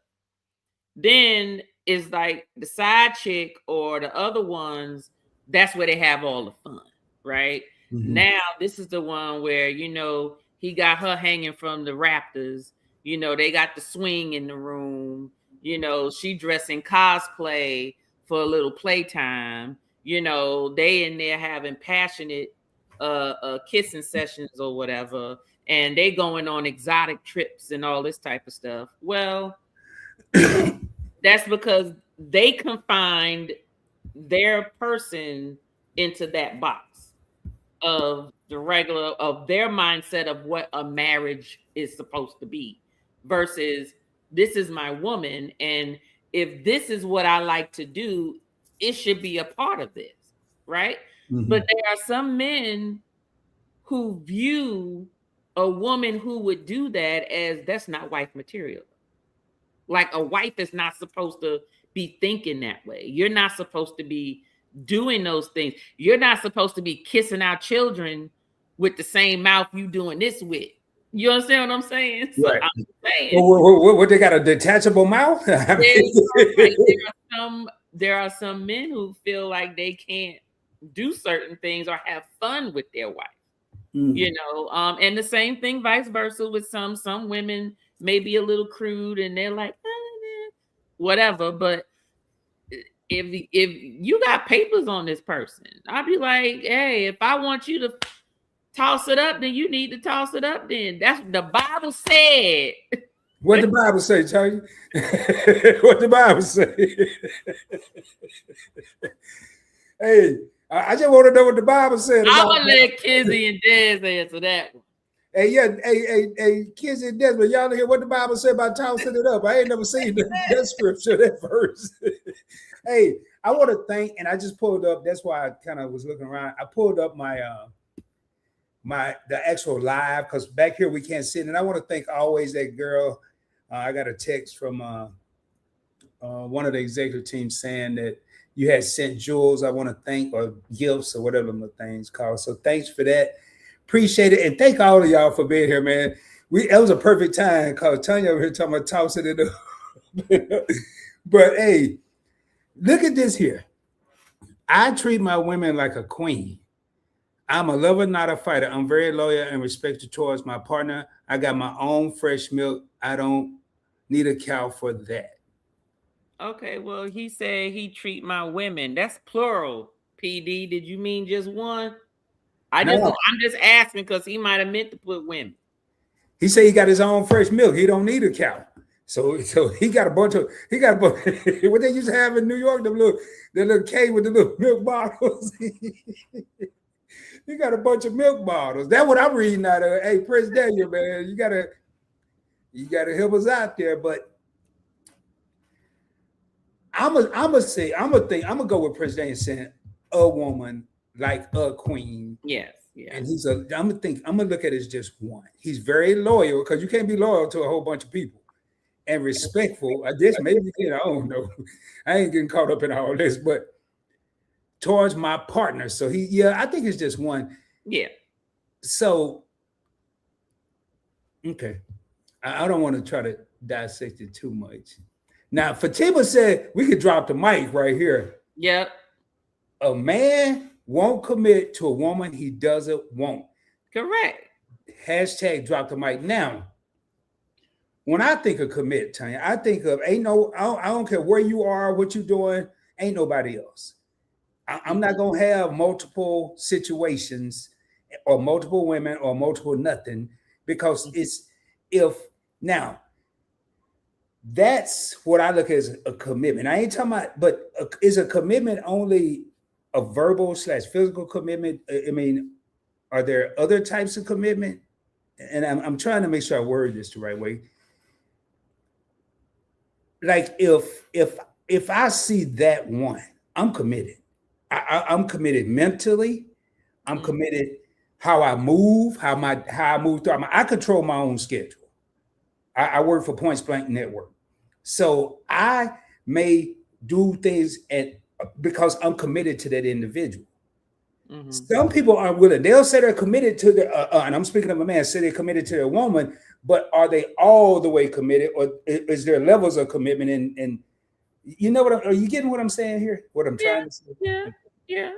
Then it's like the side chick or the other ones, that's where they have all the fun, right? Mm-hmm. Now, this is the one where, you know, he got her hanging from the Raptors. You know, they got the swing in the room. You know, she dressing cosplay for a little playtime. You know, they in there having passionate kissing sessions or whatever, and they going on exotic trips and all this type of stuff. Well, that's because they confined their person into that box of the regular of their mindset of what a marriage is supposed to be versus this is my woman, and if this is what I like to do, it should be a part of this, right? Mhm. But there are some men who view a woman who would do that as that's not wife material. Like a wife is not supposed to be thinking that way. You're not supposed to be doing those things. You're not supposed to be kissing our children with the same mouth you doing this with. You understand what I'm saying? So Right. I'm saying What they got, a detachable mouth? I mean, there are some men who feel like they can't do certain things or have fun with their wife. Mm. You know, and the same thing vice versa with some women may be a little crude and they're like whatever, but if you got papers on this person, I'd be like, hey, if I want you to toss it up, then you need to toss it up. Then that's what the Bible said. What the Bible say, Tony? What the Bible say? Hey, I just want to know what the Bible said. I'm about gonna let Kizzy and Des answer that one. Hey, yeah, hey, Kids and Desmond, y'all hear what the Bible said about tossing it up? I ain't never seen that scripture, that verse. Hey, I want to thank, and I just pulled up. That's why I kind of was looking around. I pulled up my the actual live because back here we can't see it. And I want to thank always that girl. I got a text from one of the executive team saying that you had sent jewels. I want to thank, or gifts, or whatever the things called. So thanks for that. Appreciate it. And thank all of y'all for being here, man. It was a perfect time because Tanya over here talking about tossing it up. But hey, look at this here. I treat my women like a queen. I'm a lover, not a fighter. I'm very loyal and respectful towards my partner. I got my own fresh milk. I don't need a cow for that. Okay, well, he said he treat my women. That's plural. PD, did you mean just one? I'm just asking because he might have meant to put women. He said he got his own fresh milk. He don't need a cow. So he got a bunch of what they used to have in New York, the little cave with the little milk bottles. He got a bunch of milk bottles. That's what I'm reading out of. Hey, Prince Daniel, man, you gotta help us out there. But I'm gonna go with Prince Daniel saying a woman like a queen. Yes, yeah. And I'm gonna look at it as just one. He's very loyal because you can't be loyal to a whole bunch of people. And respectful, I guess maybe I don't know. I ain't getting caught up in all this, but towards my partner. So I think it's just one. Yeah. So okay. I don't want to try to dissect it too much. Now, Fatima said we could drop the mic right here. Yep. A man won't commit to a woman he doesn't want. Correct. Hashtag drop the mic. Now, when I think of commit, Tanya, I think of I don't care where you are, what you're doing, ain't nobody else. I'm not gonna have multiple situations or multiple women or multiple nothing because that's what I look at as a commitment. I ain't talking about, but is a commitment only a verbal / physical commitment? I mean, are there other types of commitment? And I'm trying to make sure I word this the right way. Like if I see that one, I'm committed. I'm committed mentally. I'm committed how I move, how I move through. I control my own schedule. I work for Points Blank Network. So I may do things because I'm committed to that individual. Mm-hmm. Some people aren't willing. They'll say they're committed to and I'm speaking of a man, say they're committed to their woman, but are they all the way committed, or is there levels of commitment? And you know what? Are you getting what I'm saying here? What I'm trying to say? Yeah.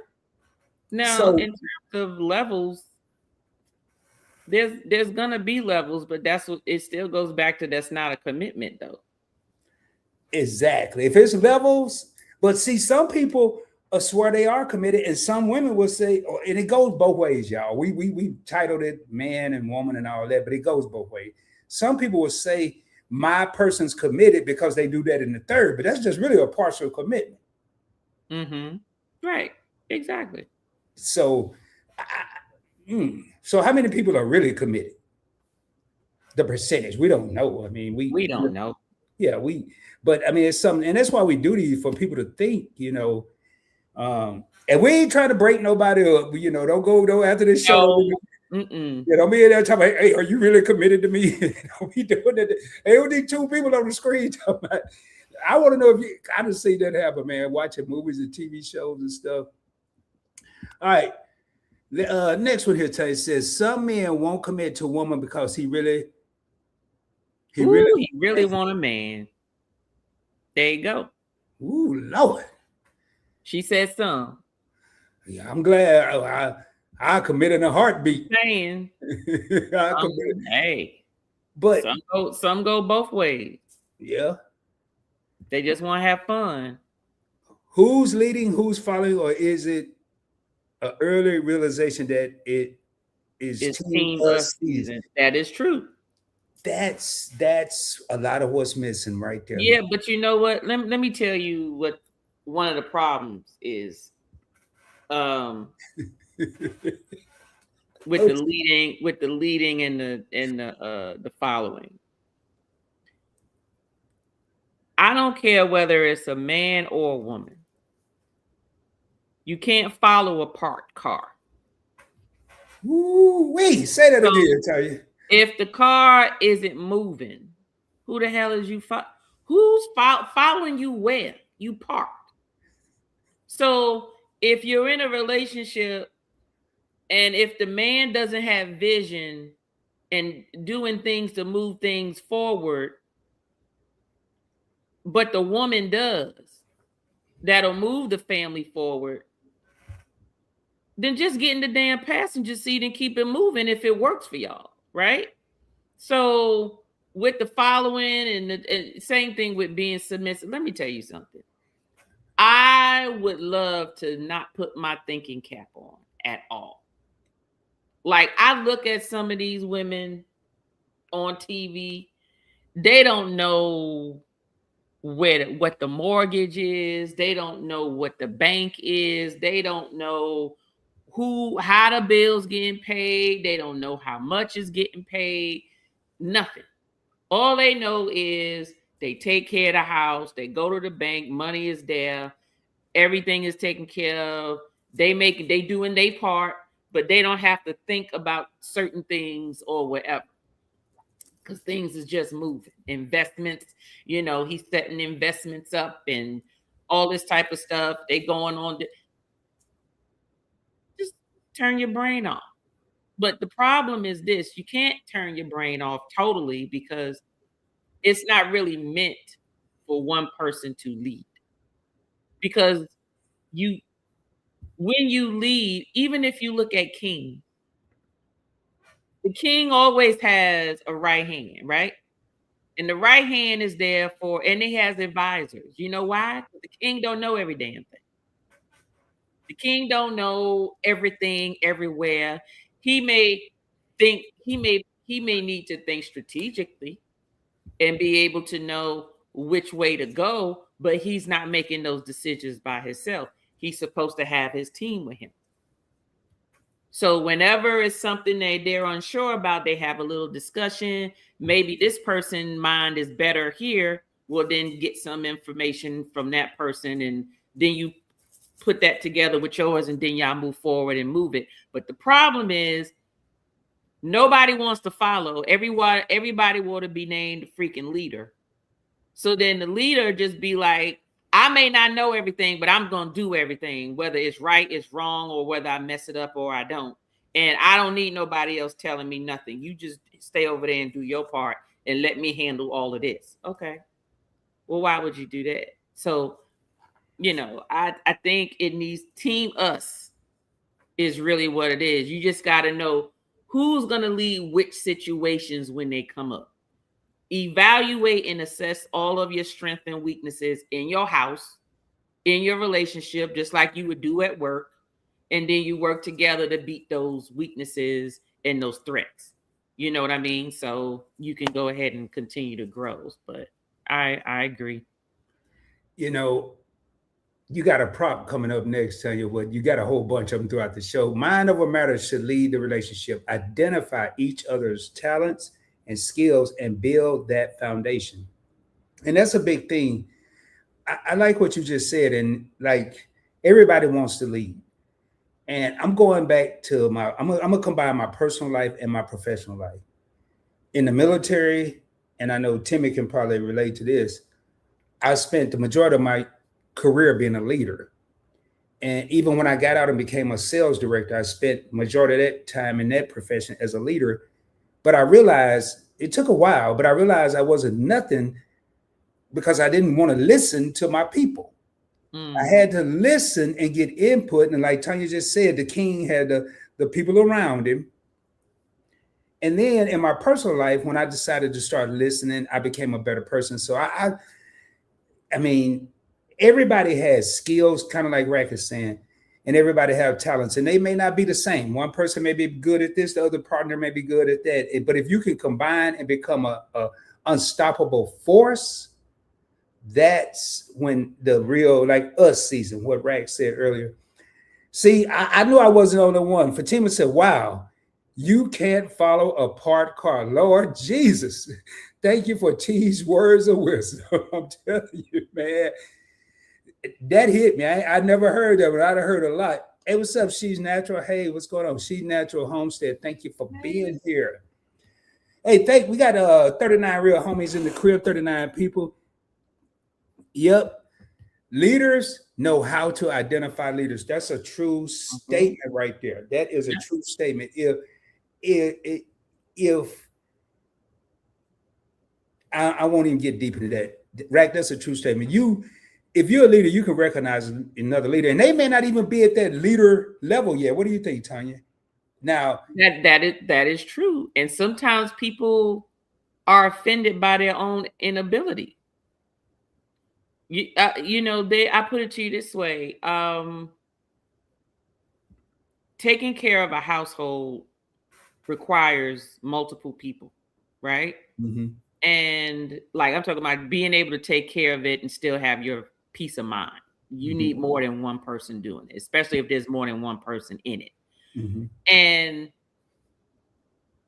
Now, in terms of levels, there's gonna be levels, but that's what it still goes back to. That's not a commitment, though. Exactly. If it's levels, but see, some people swear they are committed, and some women will say, and it goes both ways, y'all. We titled it man and woman and all that, but it goes both ways. Some people will say my person's committed because they do that in the third, but that's just really a partial commitment. Mm-hmm. Right. Exactly. So, so how many people are really committed? The percentage we don't know. I mean, we don't know. Yeah, but I mean, it's something, and that's why we do these for people to think, you know. And we ain't trying to break nobody up. You know, don't go after this show. You know, me and that time, hey, are you really committed to me? We doing it. Hey, we need two people on the screen. I want to know if you kind of see that happen, man. Watching movies and TV shows and stuff. All right. Next one here, Tay says some men won't commit to a woman because he really want a man. There you go. Ooh, Lord. She said some. Yeah, I'm glad I committed a heartbeat. Saying, hey, but some go both ways. Yeah, they just want to have fun. Who's leading? Who's following? Or is it an early realization that it is team us season? That is true. That's a lot of what's missing right there. Yeah, but you know what? Let me tell you what one of the problems is. With the leading and the following. I don't care whether it's a man or a woman. You can't follow a parked car. Ooh, wait, say that again, tell you. If the car isn't moving, who the hell is you who's following you where? You parked. So if you're in a relationship and if the man doesn't have vision and doing things to move things forward, but the woman does, that'll move the family forward, then just get in the damn passenger seat and keep it moving if it works for y'all, right? So with the following and the same thing with being submissive, let me tell you something. I would love to not put my thinking cap on at all. Like, I look at some of these women on TV, they don't know what the mortgage is. They don't know what the bank is. They don't know how the bill's getting paid. They don't know how much is getting paid. Nothing. All they know is they take care of the house. They go to the bank. Money is there. Everything is taken care of. They doing their part, but they don't have to think about certain things or whatever. Because things is just moving. Investments, he's setting investments up and all this type of stuff. They going on. Just turn your brain off. But the problem is this: you can't turn your brain off totally because it's not really meant for one person to lead. Because when you lead, even if you look at King, the king always has a right hand, right? And the right hand is there and he has advisors. You know why? The king don't know every damn thing. The king don't know everything everywhere. He may need to think strategically and be able to know which way to go, but he's not making those decisions by himself. He's supposed to have his team with him. So whenever it's something that they're unsure about, they have a little discussion. Maybe this person's mind is better here. Well, then get some information from that person, and then you put that together with yours, and then y'all move forward and move it. But the problem is nobody wants to follow. Everybody want to be named the freaking leader. So then the leader just be like, I may not know everything, but I'm going to do everything, whether it's right, it's wrong, or whether I mess it up or I don't. And I don't need nobody else telling me nothing. You just stay over there and do your part and let me handle all of this. Okay. Well, why would you do that? So, I think it needs team us is really what it is. You just got to know who's going to lead which situations when they come up. Evaluate and assess all of your strengths and weaknesses in your house in your relationship, just like you would do at work, and then you work together to beat those weaknesses and those threats. You know what I mean? So you can go ahead and continue to grow. But I agree. You know, you got a prop coming up next, tell you what, you got a whole bunch of them throughout the show. Mind over matter should lead the relationship. Identify each other's talents and skills and build that foundation. And that's a big thing. I like what you just said. And like everybody wants to lead. And I'm going back to I'm gonna combine my personal life and my professional life. In the military, and I know Timmy can probably relate to this, I spent the majority of my career being a leader. And even when I got out and became a sales director, I spent majority of that time in that profession as a leader. But I realized it took a while, but I realized I wasn't nothing because I didn't want to listen to my people. I had to listen and get input. And like Tanya just said, the king had the people around him. And then in my personal life, when I decided to start listening, I became a better person. So I mean, everybody has skills, kind of like Rack is saying, and everybody have talents, and they may not be the same. One person may be good at this, the other partner may be good at that. But if you can combine and become a unstoppable force, that's when the real, like us season, what Rack said earlier. See, I knew I wasn't the only one. Fatima said, wow, you can't follow a parked car. Lord Jesus, thank you for T's words of wisdom. I'm telling you, man, that hit me. I never heard of it. I'd heard a lot. Hey, what's up, She's Natural? Hey, what's going on? She's Natural Homestead. Thank you for being here. Hey, we got 39 real homies in the crib, 39 people. Yep. Leaders know how to identify leaders. That's a true statement right there. That is a true statement. If I won't even get deep into that. Rack, that's a true statement. If you're a leader, you can recognize another leader, and they may not even be at that leader level yet. What do you think, Tanya? Now, that is true. And sometimes people are offended by their own inability. I put it to you this way. Taking care of a household requires multiple people, right? Mm-hmm. And like I'm talking about being able to take care of it and still have your peace of mind. You need more than one person doing it, especially if there's more than one person in it. Mm-hmm. And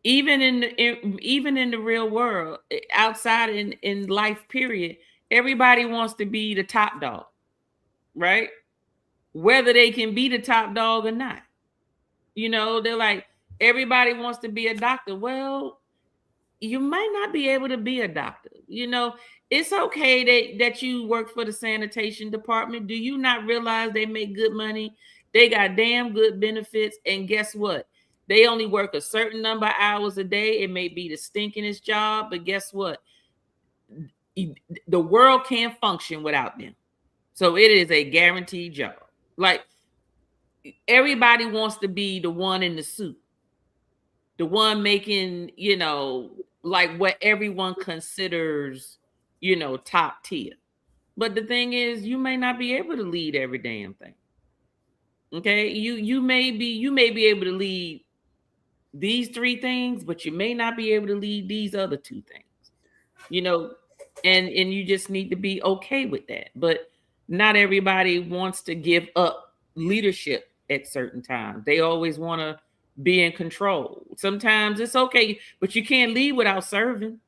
even in the real world, outside in life, period, everybody wants to be the top dog, right? Whether they can be the top dog or not. They're like, everybody wants to be a doctor. Well, you might not be able to be a doctor. It's okay that you work for the sanitation department. Do you not realize they make good money? They got damn good benefits. And guess what? They only work a certain number of hours a day. It may be the stinkingest job, but guess what? The world can't function without them. So it is a guaranteed job. Like, everybody wants to be the one in the suit, the one making, like what everyone considers, top tier. But the thing is, you may not be able to lead every damn thing. Okay, you may be able to lead these three things, but you may not be able to lead these other two things. And you just need to be okay with that. But not everybody wants to give up leadership at certain times. They always want to be in control. Sometimes it's okay, but you can't lead without serving.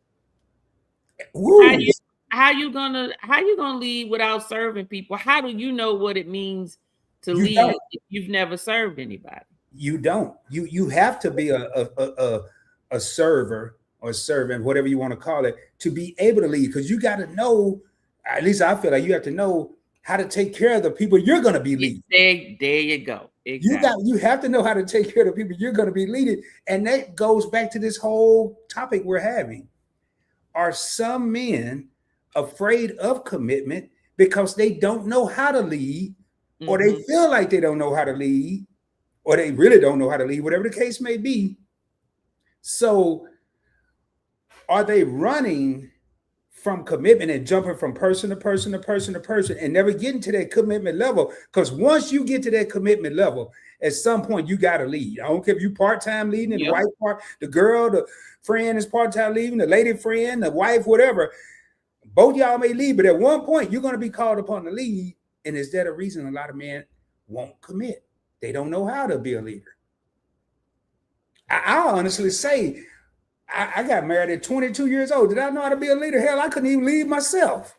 How you gonna lead without serving people? How do you know what it means to lead if you've never served anybody? You don't. You have to be a server or servant, whatever you want to call it, to be able to lead, because you got to know, at least I feel like you have to know how to take care of the people you're going to be leading. There you go. Exactly. You have to know how to take care of the people you're going to be leading. And that goes back to this whole topic we're having. Are some men afraid of commitment because they don't know how to lead, or they feel like they don't know how to lead, or they really don't know how to lead, whatever the case may be? So are they running from commitment and jumping from person to person to person to person and never getting to that commitment level. Because once you get to that commitment level, at some point you got to lead. I don't care if you part-time leading, and the wife part, the girl, the friend is part-time leading, the lady friend, the wife, whatever. Both y'all may lead, but at one point you're going to be called upon to lead. And is that a reason a lot of men won't commit? They don't know how to be a leader. I'll honestly say, I got married at 22 years old. Did I know how to be a leader? Hell, I couldn't even lead myself.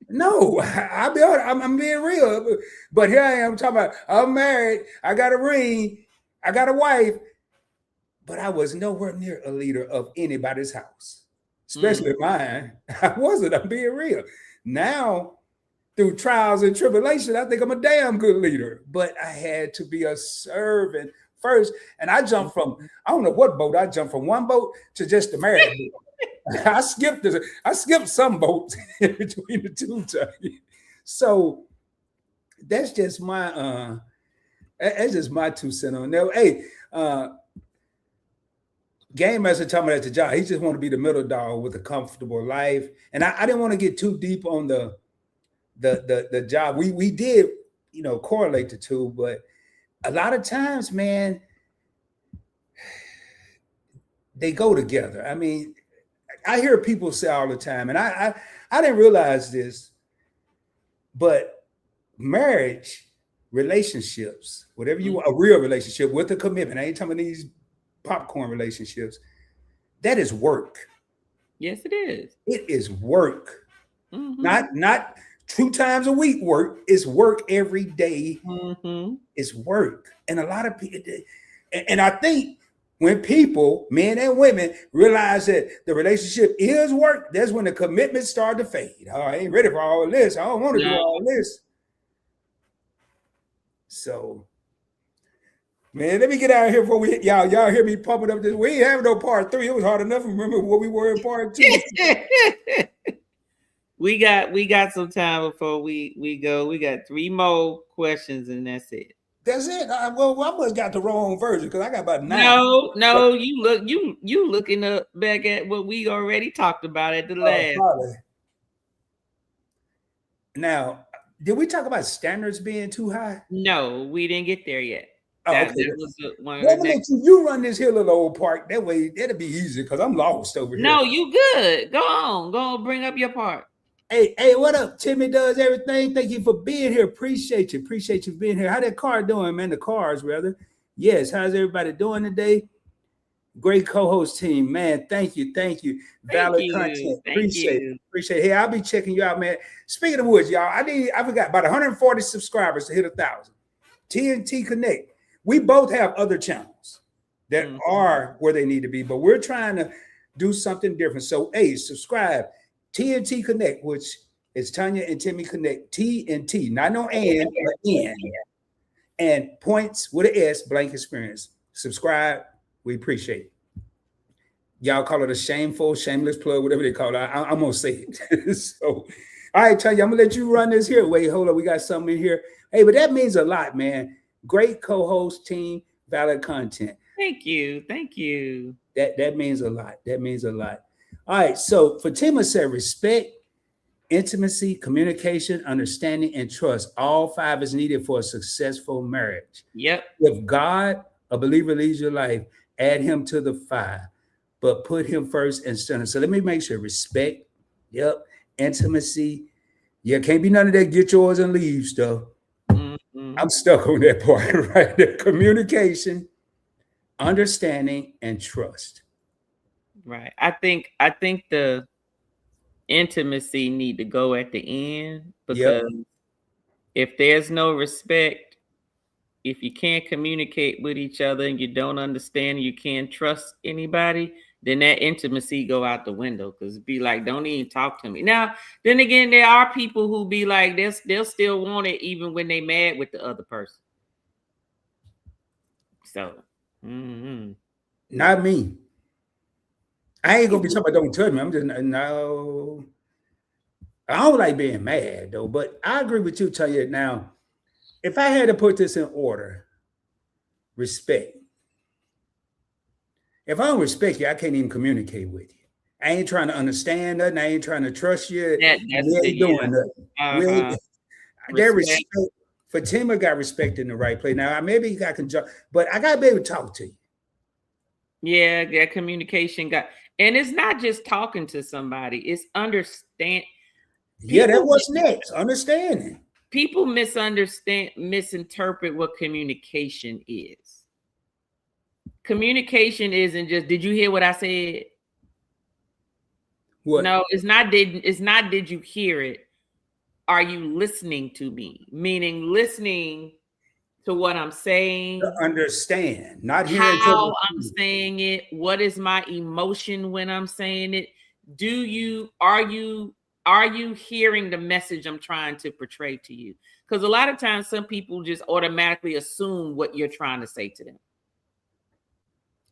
No, I'm being real. But here I am talking about, I'm married, I got a ring, I got a wife, but I was nowhere near a leader of anybody's house, especially mine. I wasn't. I'm being real. Now, through trials and tribulations, I think I'm a damn good leader. But I had to be a servant first. And I jumped from, I don't know what boat, I jumped from one boat to just the married boat. I skipped some boats in between the two. So that's just my 2 cents on that. Hey, Game Master told me at the job, he just want to be the middle dog with a comfortable life. And I didn't want to get too deep on the job. We did, correlate the two, but a lot of times, man, they go together. I mean, I hear people say all the time, and I didn't realize this, but marriage, relationships, whatever you want, a real relationship with a commitment. I ain't talking about these popcorn relationships. That is work. Yes, it is. It is work. Not 2 times a week work. It's work every day. It's work. And a lot of people, and I think when people, men and women, realize that the relationship is work, that's when the commitments start to fade. Oh, I ain't ready for all this. I don't want to do all this. So, man, let me get out of here before y'all hear me pumping up this. We ain't having no part 3. It was hard enough to remember what we were in part 2. We got some time before we go. We got 3 more questions and that's it. That's it. Well, I must got the wrong version because I got about 9. No, you looking up back at what we already talked about at the last. Probably. Now, did we talk about standards being too high? No, we didn't get there yet. Okay. That was one of Well, the next. you run this here little old park. That way, that'll be easy because I'm lost over here. No, you good. Go on, bring up your part. Hey, what up? Timmy does everything. Thank you for being here. Appreciate you being here. How that car doing, man? The cars, rather. Yes. How's everybody doing today? Great co-host team, man. Thank you. Valid content. Appreciate it. Hey, I'll be checking you out, man. Speaking of which, y'all, I forgot about 140 subscribers to hit 1,000. TNT Connect. We both have other channels that are where they need to be, but we're trying to do something different. So, hey, subscribe. TNT Connect, which is Tanya and Timmy Connect. TNT, not no and, but N. And points with an S, blank experience. Subscribe. We appreciate it. Y'all call it a shameless plug, whatever they call it. I'm going to say it. So, all right, Tanya, I'm going to let you run this here. Wait, hold on. We got something in here. Hey, but that means a lot, man. Great co-host team, valid content. Thank you. That means a lot. All right, so Fatima said respect, intimacy, communication, understanding, and trust. All 5 is needed for a successful marriage. Yep. If God, a believer, leads your life, add him to the 5, but put him first and center. So let me make sure. Respect, intimacy. Yeah, can't be none of that get yours and leave stuff. I'm stuck on that part right there. Communication, understanding, and trust. Right. I think the intimacy need to go at the end because if there's no respect, if you can't communicate with each other and you don't understand, you can't trust anybody, then that intimacy go out the window because be like, don't even talk to me. Now, then again, there are people who be like, they'll still want it even when they mad with the other person. So, not me. I ain't gonna be talking about don't touch me. I'm just no. I don't like being mad though, but I agree with you, Tanya. Now, if I had to put this in order, respect. If I don't respect you, I can't even communicate with you. I ain't trying to understand nothing. I ain't trying to trust you. That's We it. ain't Yeah. doing nothing. We ain't, their Respect. respect. Fatima got respect in the right place. Now, maybe I can jump, but I got to be able to talk to you. Yeah, that communication got, and it's not just talking to somebody, it's understand. Yeah, that People- was next. Understanding. People misinterpret what communication is. Communication isn't just, did you hear what I said? What? No, it's not did you hear it? Are you listening to me? Meaning listening to what I'm saying, To understand, not hearing how I'm saying it, what is my emotion when I'm saying it? Are you hearing the message I'm trying to portray to you? Because a lot of times some people just automatically assume what you're trying to say to them.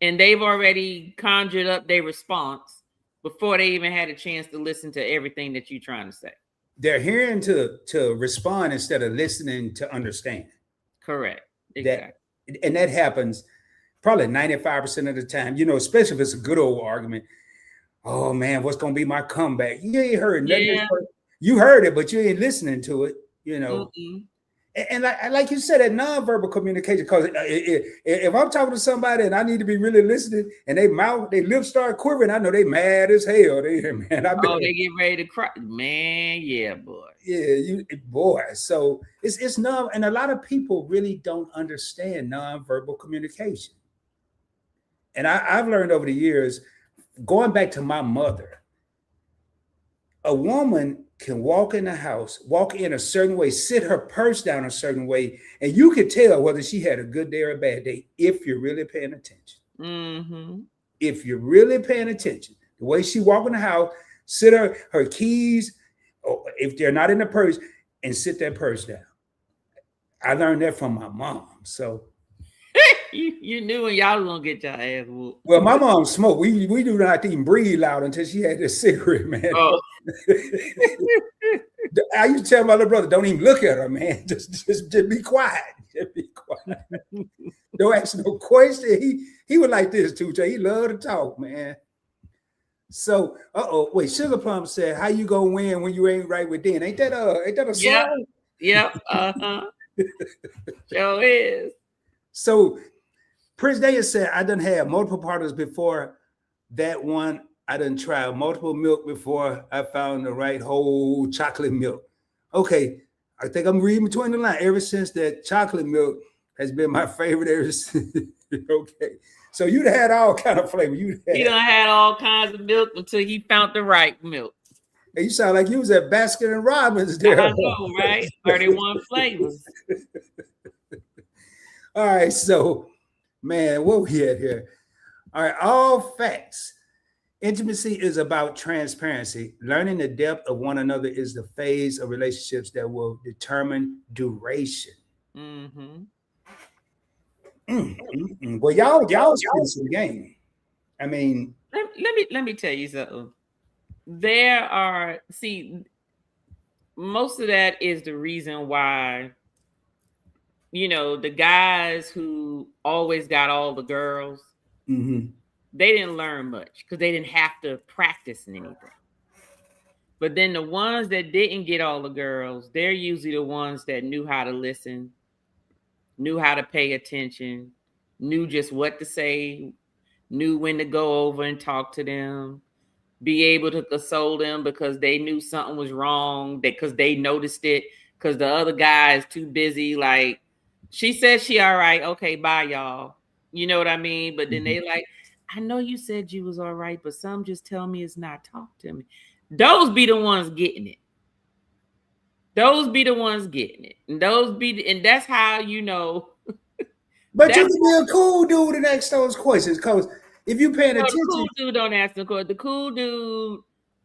And they've already conjured up their response before they even had a chance to listen to everything that you're trying to say. They're hearing to respond instead of listening to understand. Correct. Exactly. And that happens probably 95% of the time, especially if it's a good old argument. Oh man, what's gonna be my comeback? You ain't heard nothing. Yeah. You heard it, but you ain't listening to it, Mm-mm. And like you said, that nonverbal communication, because if I'm talking to somebody and I need to be really listening and they lips start quivering, I know they mad as hell. They get ready to cry. Man, yeah, boy. Yeah, So it's non, and a lot of people really don't understand nonverbal communication. And I've learned over the years, going back to my mother, a woman can walk in the house, walk in a certain way, sit her purse down a certain way, and you can tell whether she had a good day or a bad day if you're really paying attention. Mm-hmm. If you're really paying attention, the way she walk in the house, sit her keys, or if they're not in the purse, and sit that purse down. I learned that from my mom. So you knew when y'all was gonna get your ass whooped. Well, my mom smoked. We do not even breathe loud until she had this cigarette, man. Oh. I used to tell my little brother, don't even look at her, man. Just be quiet. Just be quiet. Don't ask no question. He was like this too, Jay. He loved to talk, man. So, wait, Sugar Plum said, "How you gonna win when you ain't right with Den?" Ain't that a song? Yep. Uh-huh. Sure is. So Prince Daya said, I done had multiple partners before that one. I done tried multiple milk before I found the right whole chocolate milk. Okay, I think I'm reading between the lines. Ever since that chocolate milk has been my favorite ever since. Okay, so you'd had all kind of flavor. He done had all kinds of milk until he found the right milk. Hey, you sound like you was at Baskin and Robbins there. I know, right? 31 flavors. All right, so man, what we at here? All right, all facts. Intimacy is about transparency. Learning the depth of one another is the phase of relationships that will determine duration. Mm-hmm. Well, y'all spend some game. I mean, let me tell you something. Most of that is the reason why, the guys who always got all the girls, they didn't learn much because they didn't have to practice anything. But then the ones that didn't get all the girls, they're usually the ones that knew how to listen, knew how to pay attention, knew just what to say, knew when to go over and talk to them, be able to console them because they knew something was wrong, because they noticed it, because the other guy is too busy. Like, she said she all right. Okay, bye, y'all. You know what I mean? But then they like, I know you said you was all right, but some just tell me it's not. Talk to me. Those be the ones getting it. Those be the ones getting it. And that's how you know. But you can be a cool dude and ask those questions, because if you paying attention, the cool dude don't ask the question. The cool dude,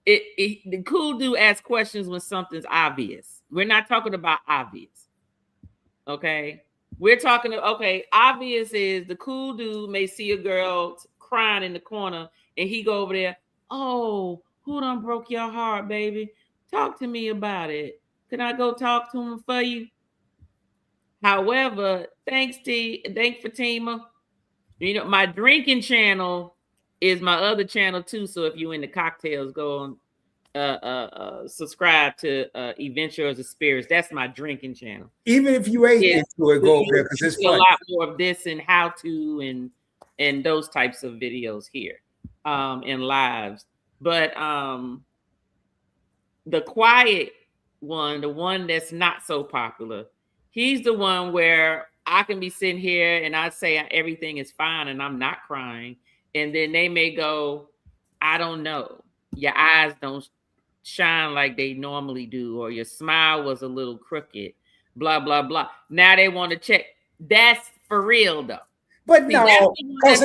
the cool dude asks questions when something's obvious. We're not talking about obvious. Okay, we're talking. Okay, obvious is the cool dude may see a girl crying in the corner, and he go over there. Oh, who done broke your heart, baby? Talk to me about it. Can I go talk to him for you? However, thanks Fatima. My drinking channel is my other channel too. So if you into cocktails, go on subscribe to Adventures of Spirits. That's my drinking channel. Even if you ain't into it, go over there because it's a lot more of this and how to and those types of videos here in lives. But the quiet one, the one that's not so popular, he's the one where I can be sitting here and I say everything is fine and I'm not crying. And then they may go, I don't know. Your eyes don't shine like they normally do, or your smile was a little crooked, blah, blah, blah. Now they want to check. That's for real though. But see, no, because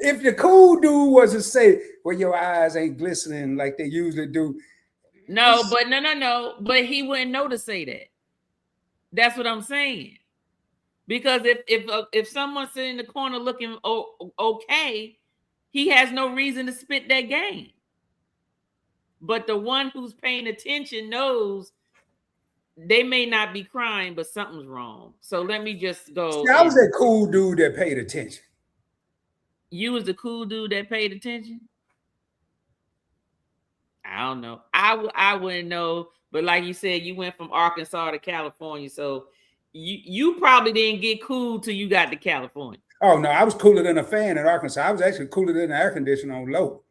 if the cool dude was to say, well, your eyes ain't glistening like they usually do. No, but no. But he wouldn't know to say that. That's what I'm saying. Because if someone's sitting in the corner looking okay, he has no reason to spit that game. But the one who's paying attention knows they may not be crying, but something's wrong. So let me just go. See, I was that cool dude that paid attention. You was the cool dude that paid attention? I don't know. I wouldn't know. But like you said, you went from Arkansas to California. So you probably didn't get cool till you got to California. Oh, no. I was cooler than a fan in Arkansas. I was actually cooler than the air conditioner on low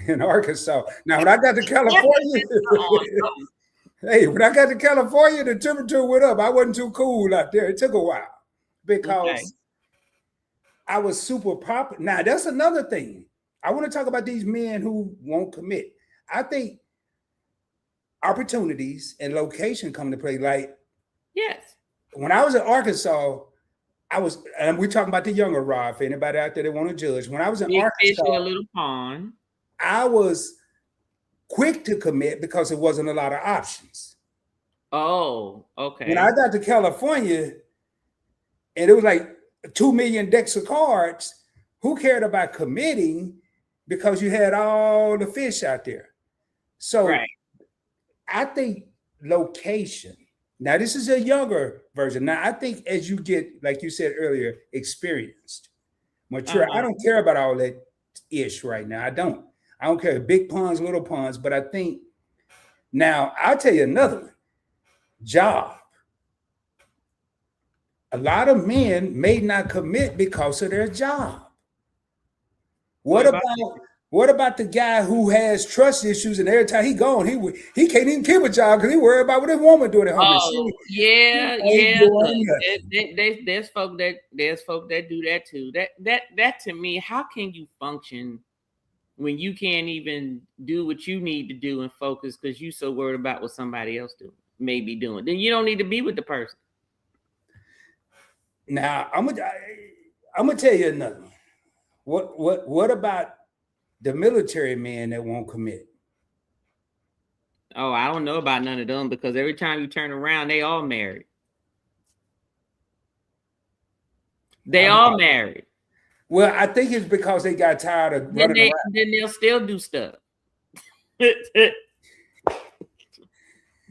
in Arkansas. Now, when I got to California, when I got to California, the temperature went up. I wasn't too cool out there. It took a while because I was super popular. Now, that's another thing. I want to talk about these men who won't commit. I think opportunities and location come into play. Like, yes. When I was in Arkansas, and we're talking about the younger Rob, for anybody out there that want to judge. When I was in Arkansas, a little pond, I was quick to commit because there wasn't a lot of options. Oh, okay. When I got to California, and it was like 2 million decks of cards, who cared about committing because you had all the fish out there? So I think location. Now, this is a younger version. Now, I think as you get, like you said earlier, experienced, mature, I don't care about all that ish right now. I don't care. Big ponds, little ponds. But I think now I'll tell you another one. Job. A lot of men may not commit because of their job. What about the guy who has trust issues and every time he gone, he can't even keep a job because he worried about what his woman doing at home? Oh, yeah. There's folk that do that too. That to me, how can you function when you can't even do what you need to do and focus because you so worried about what somebody else may be doing? Then you don't need to be with the person. Now I'm gonna tell you another one. What about the military men that won't commit? Oh, I don't know about none of them because every time you turn around, they all married. They all married. Well, I think it's because they got tired of running around. Then they'll still do stuff.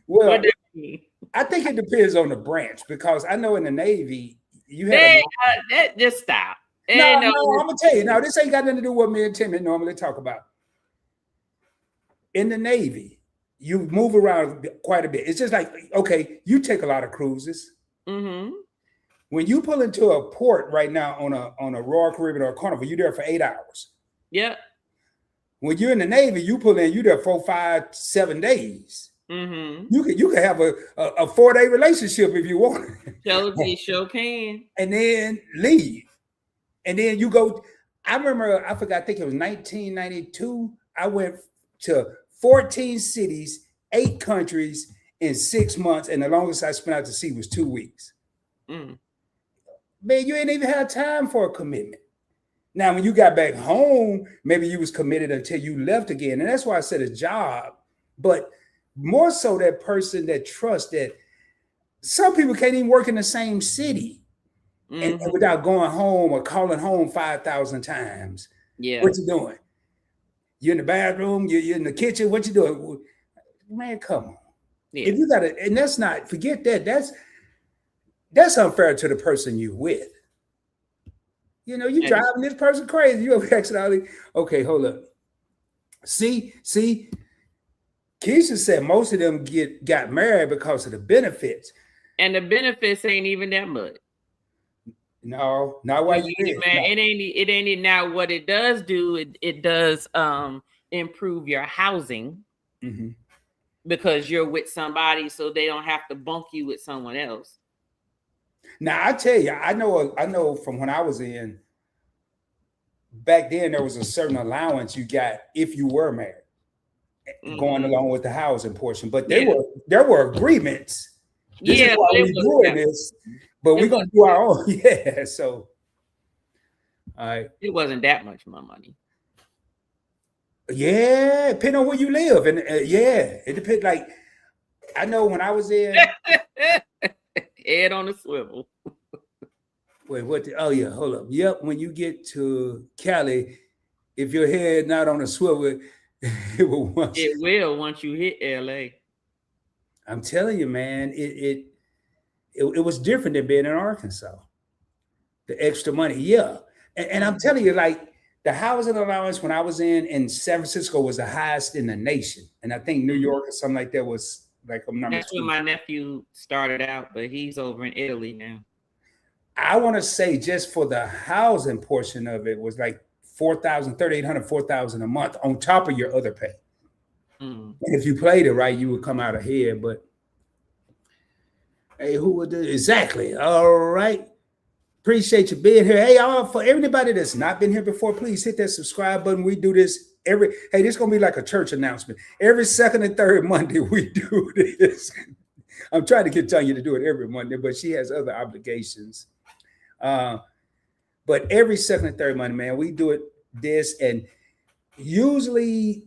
Well, I think it depends on the branch because I know in the Navy you have just stop. No, I'm gonna tell you. Now, this ain't got nothing to do with what me and Timmy normally talk about. In the Navy, you move around quite a bit. It's just like, okay, you take a lot of cruises. Mm-hmm. When you pull into a port right now on a Royal Caribbean or a Carnival, you're there for 8 hours. Yep. When you're in the Navy, you pull in, you're there 4, 5, 7 days. Mm-hmm. You can have a 4-day relationship if you want. Sure can. And then leave. And then you go. I remember, I think it was 1992. I went to 14 cities, 8 countries in 6 months. And the longest I spent out to sea was 2 weeks. Mm. Man, you ain't even had time for a commitment. Now, when you got back home, maybe you was committed until you left again. And that's why I said a job. But more so that person that trusts that some people can't even work in the same city. Mm-hmm. And without going home or calling home 5,000 times. Yeah. What you doing? You're in the bathroom, you're in the kitchen, what you doing? Man, come on. Yeah. If you gotta, and that's not, forget that. That's unfair to the person you with. You know, you driving this person crazy. You have accidentally. Okay, hold up. See, Keisha said most of them got married because of the benefits. And the benefits ain't even that much. No, not why you did. Man, it ain't now. What it does do, it does improve your housing because you're with somebody, so they don't have to bunk you with someone else. Now I tell you, I know from when I was in back then, there was a certain allowance you got if you were married, going along with the housing portion. But there were agreements. This is why we're doing this, but we're gonna do our own. Yeah, so all right. It wasn't that much more money. Yeah, depending on where you live, and it depends. Like I know when I was in head on a swivel. Wait, what? Oh yeah, hold up. Yep, when you get to Cali, if your head not on a swivel, it will once you hit LA. I'm telling you, man, it was different than being in Arkansas. The extra money, yeah, and I'm telling you, like the housing allowance when I was in San Francisco was the highest in the nation, and I think New York or something like that was like a number. That's where my nephew started out, but he's over in Italy now. I want to say just for the housing portion of it was like $4,000, $3,800, $4,000 a month on top of your other pay. And if you played it right, you would come out ahead. But hey, who would do exactly? All right. Appreciate you being here. Hey, for everybody that's not been here before, please hit that subscribe button. We do this this is gonna be like a church announcement. Every second and third Monday, we do this. I'm trying to get Tanya to do it every Monday, but she has other obligations. But every second and third Monday, man, we do this, and usually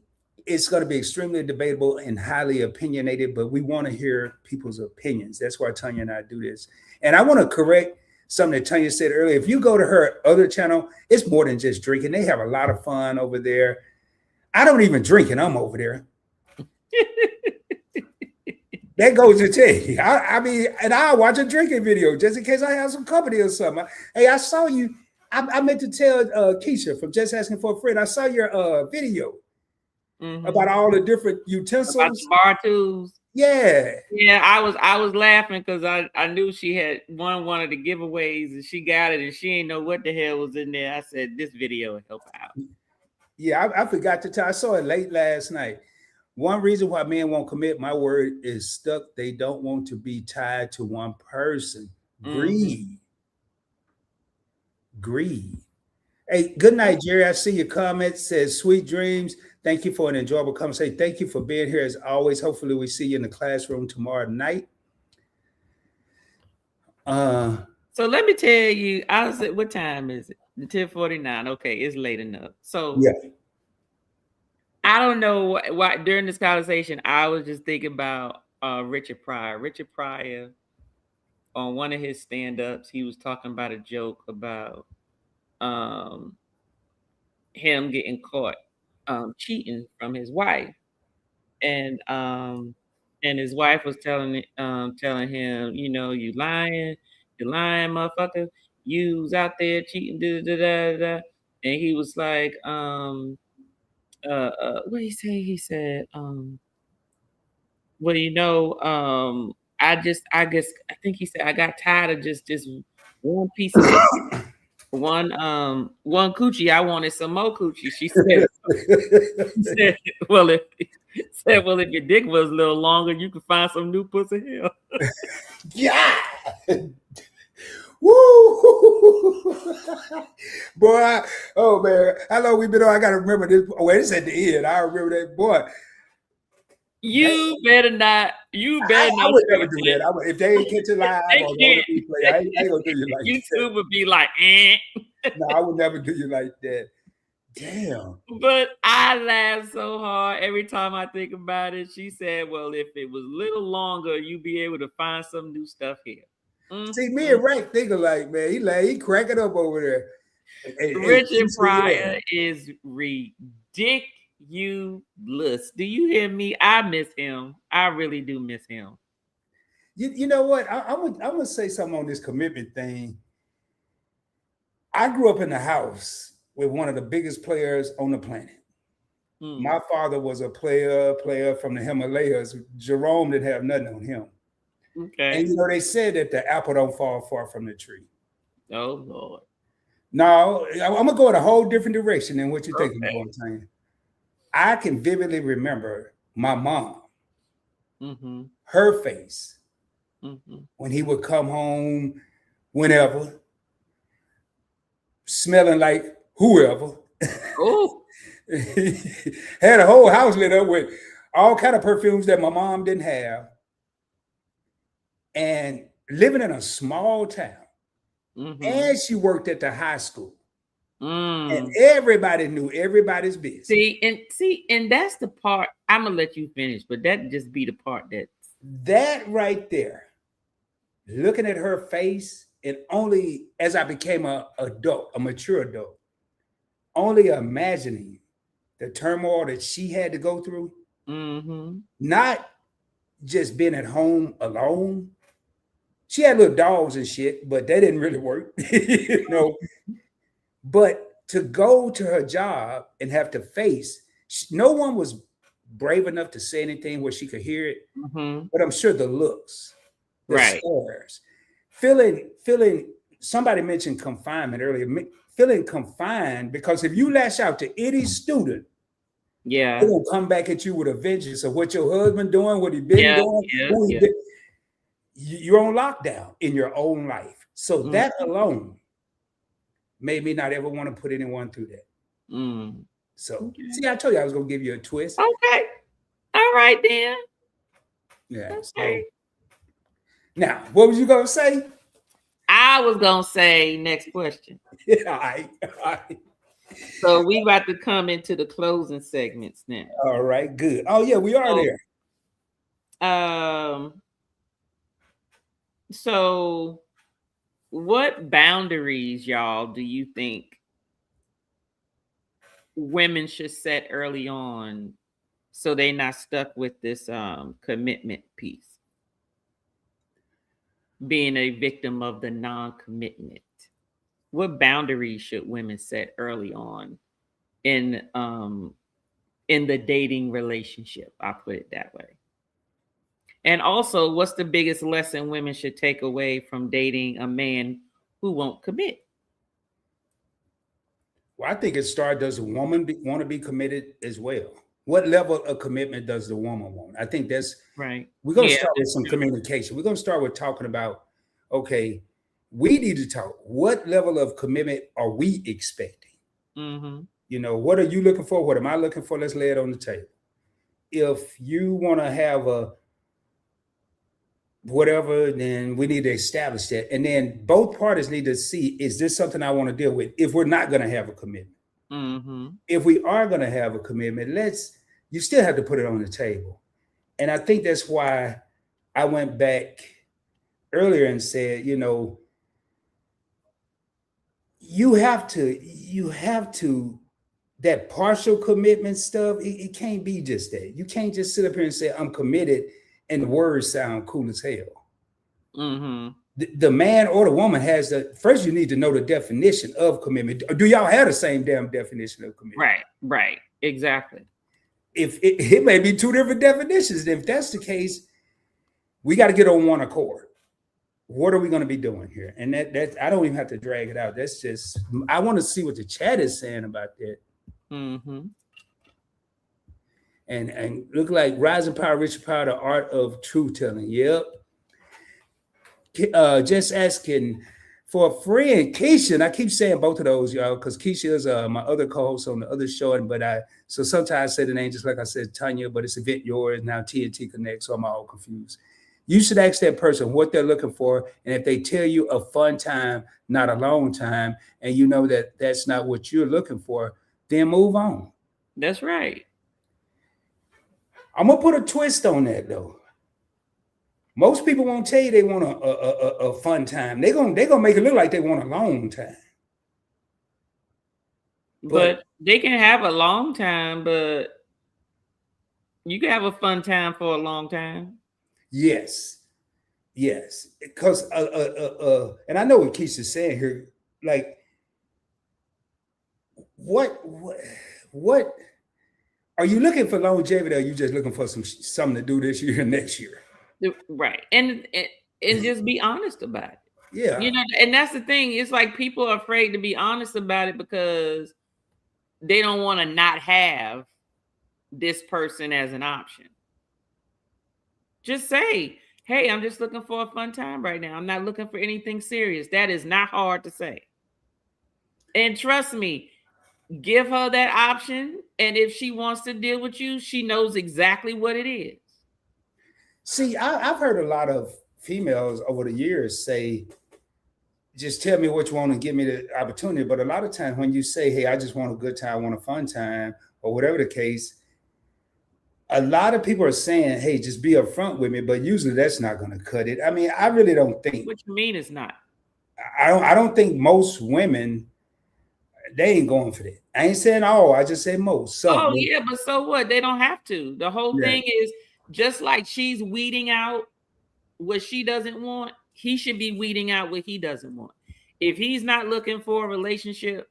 it's going to be extremely debatable and highly opinionated, but we want to hear people's opinions. That's why Tanya and I do this. And I want to correct something that Tanya said earlier. If you go to her other channel, it's more than just drinking. They have a lot of fun over there. I don't even drink, and I'm over there. That goes to tell you. I mean, and I'll watch a drinking video just in case I have some company or something. Hey, I saw you. I meant to tell Keisha from Just Asking for a Friend. I saw your video about all the different utensils. About the bar tools. Yeah. Yeah, I was laughing because I knew she had won one of the giveaways and she got it and she didn't know what the hell was in there. I said, this video will help out. Yeah, I forgot to tell. I saw it late last night. One reason why men won't commit, my word is stuck. They don't want to be tied to one person. Greed. Hey, good night, Jerry. I see your comment. Says sweet dreams. Thank you for an enjoyable conversation. Thank you for being here as always. Hopefully we see you in the classroom tomorrow night. So let me tell you, I was at, what time is it? 10:49. Okay, it's late enough. So yeah. I don't know why during this conversation, I was just thinking about Richard Pryor. Richard Pryor, on one of his stand-ups, he was talking about a joke about him getting caught cheating from his wife. And his wife was telling him, you know, you're lying, motherfucker. You was out there cheating, and he was like, what did he say? He said, well, you know, I think he said I got tired of just this one piece of one coochie. I wanted some more coochie. She said, well, if your dick was a little longer, you could find some new pussy here. Yeah. Woo! Boy, oh man, how long we been on? I gotta remember this. Oh, wait, it's at the end. I remember that. Boy, you better not. I would never do that. If they ain't catch it live on the replay, I ain't gonna do you like YouTube that. would be like, eh. No, I would never do you like that. Damn. But I laugh so hard every time I think about it. She said, well, if it was a little longer, you'd be able to find some new stuff here. See, me and Rank think alike, man. He cracking up over there. Richard Pryor is ridiculous. Do you hear me? I miss him. I really do miss him. You know what? I'm gonna say something on this commitment thing. I grew up in the house with one of the biggest players on the planet. My father was a player from the Himalayas. Jerome didn't have nothing on him. Okay. And you know, they said that the apple don't fall far from the tree. Oh Lord. No, I'm gonna go in a whole different direction than what you think Okay. I'm going to say. I can vividly remember my mom, her face when he would come home whenever, smelling like whoever. Oh. Had a whole house lit up with all kind of perfumes that my mom didn't have, and living in a small town. And she worked at the high school, and everybody knew everybody's business. And that's the part. I'm gonna let you finish, but that just be the part that right there. Looking at her face, and only as I became a mature adult, only imagining the turmoil that she had to go through, not just being at home alone. She had little dogs and shit, but that didn't really work, you know. But to go to her job and have to face, no one was brave enough to say anything where she could hear it. But I'm sure the looks, the stares, feeling. Somebody mentioned confinement earlier. Feeling confined, because if you lash out to any student, they're gonna come back at you with a vengeance of what your husband doing, what he been doing. You're on lockdown in your own life. So that alone made me not ever want to put anyone through that. So see, I told you I was gonna give you a twist. Okay. All right then. Yeah. Okay. So, now, what was you gonna say? I was gonna say next question. Yeah, all right. So we about to come into the closing segments now. All right, good. Oh yeah, we are there. So what boundaries, y'all, do you think women should set early on so they're not stuck with this commitment piece? Being a victim of the non-commitment. What boundaries should women set early on in the dating relationship? I'll put it that way. And also, what's the biggest lesson women should take away from dating a man who won't commit? Well, I think it starts, does the woman want to be committed as well? What level of commitment does the woman want? I think that's right. We're going to start with some communication. We're going to start with talking about, okay, we need to talk. What level of commitment are we expecting? You know, what are you looking for? What am I looking for? Let's lay it on the table. If you want to have a whatever, then we need to establish that. And then both parties need to see, is this something I want to deal with if we're not going to have a commitment? If we are going to have a commitment, you still have to put it on the table. And I think that's why I went back earlier and said, you know, you have to, that partial commitment stuff, it can't be just that. You can't just sit up here and say, I'm committed, and the words sound cool as hell. The man or the woman has first you need to know the definition of commitment. Do y'all have the same damn definition of commitment? Right, exactly. If it may be two different definitions. If that's the case, we got to get on one accord. What are we going to be doing here? And that I don't even have to drag it out. That's just, I want to see what the chat is saying about that. And look like Rising Power, Richard Power, the art of truth telling. Yep. Just asking for a friend, Keisha. And I keep saying both of those, y'all, because Keisha is my other co-host on the other show. So sometimes I say the name just like I said, Tanya, but it's Event Yours, now TNT Connect, so I'm all confused. You should ask that person what they're looking for. And if they tell you a fun time, not a long time, and you know that that's not what you're looking for, then move on. That's right. I'm going to put a twist on that, though. Most people won't tell you they want a fun time. They're gonna make it look like they want a long time. But they can have a long time, but you can have a fun time for a long time. Yes. Because and I know what Keisha's saying here. Like, what are you looking for longevity? Or are you just looking for something to do this year and next year? Right. And just be honest about it. Yeah. You know, and that's the thing. It's like people are afraid to be honest about it because they don't want to not have this person as an option. Just say, hey, I'm just looking for a fun time right now. I'm not looking for anything serious. That is not hard to say. And trust me, give her that option. And if she wants to deal with you, she knows exactly what it is. See, I've heard a lot of females over the years say, just tell me what you want and give me the opportunity. But a lot of times when you say, hey, I just want a good time, I want a fun time, or whatever the case, a lot of people are saying, hey, just be upfront with me. But usually that's not going to cut it. I mean, I really don't think. What you mean it's not? I don't think most women, they ain't going for that. I ain't saying all, I just say most. Oh, yeah, but so what? They don't have to. The whole thing is just like she's weeding out what she doesn't want, he should be weeding out what he doesn't want. If he's not looking for a relationship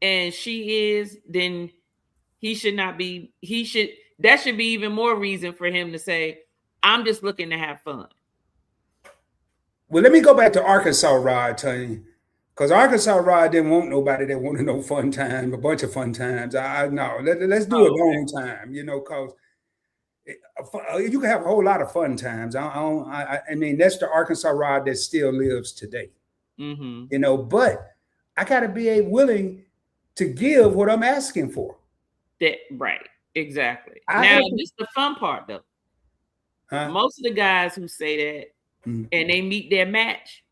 and she is, then he should not be. That should be even more reason for him to say, I'm just looking to have fun. Well, let me go back to Arkansas Rod, Tony, because Arkansas Rod didn't want nobody that wanted no fun time, a bunch of fun times. I know. Let's do a long time, you know, because you can have a whole lot of fun times. I mean, that's the Arkansas Rod that still lives today. Mm-hmm. You know, but I got to be willing to give what I'm asking for. Right, exactly. Now, this is the fun part, though. Most of the guys who say that and they meet their match,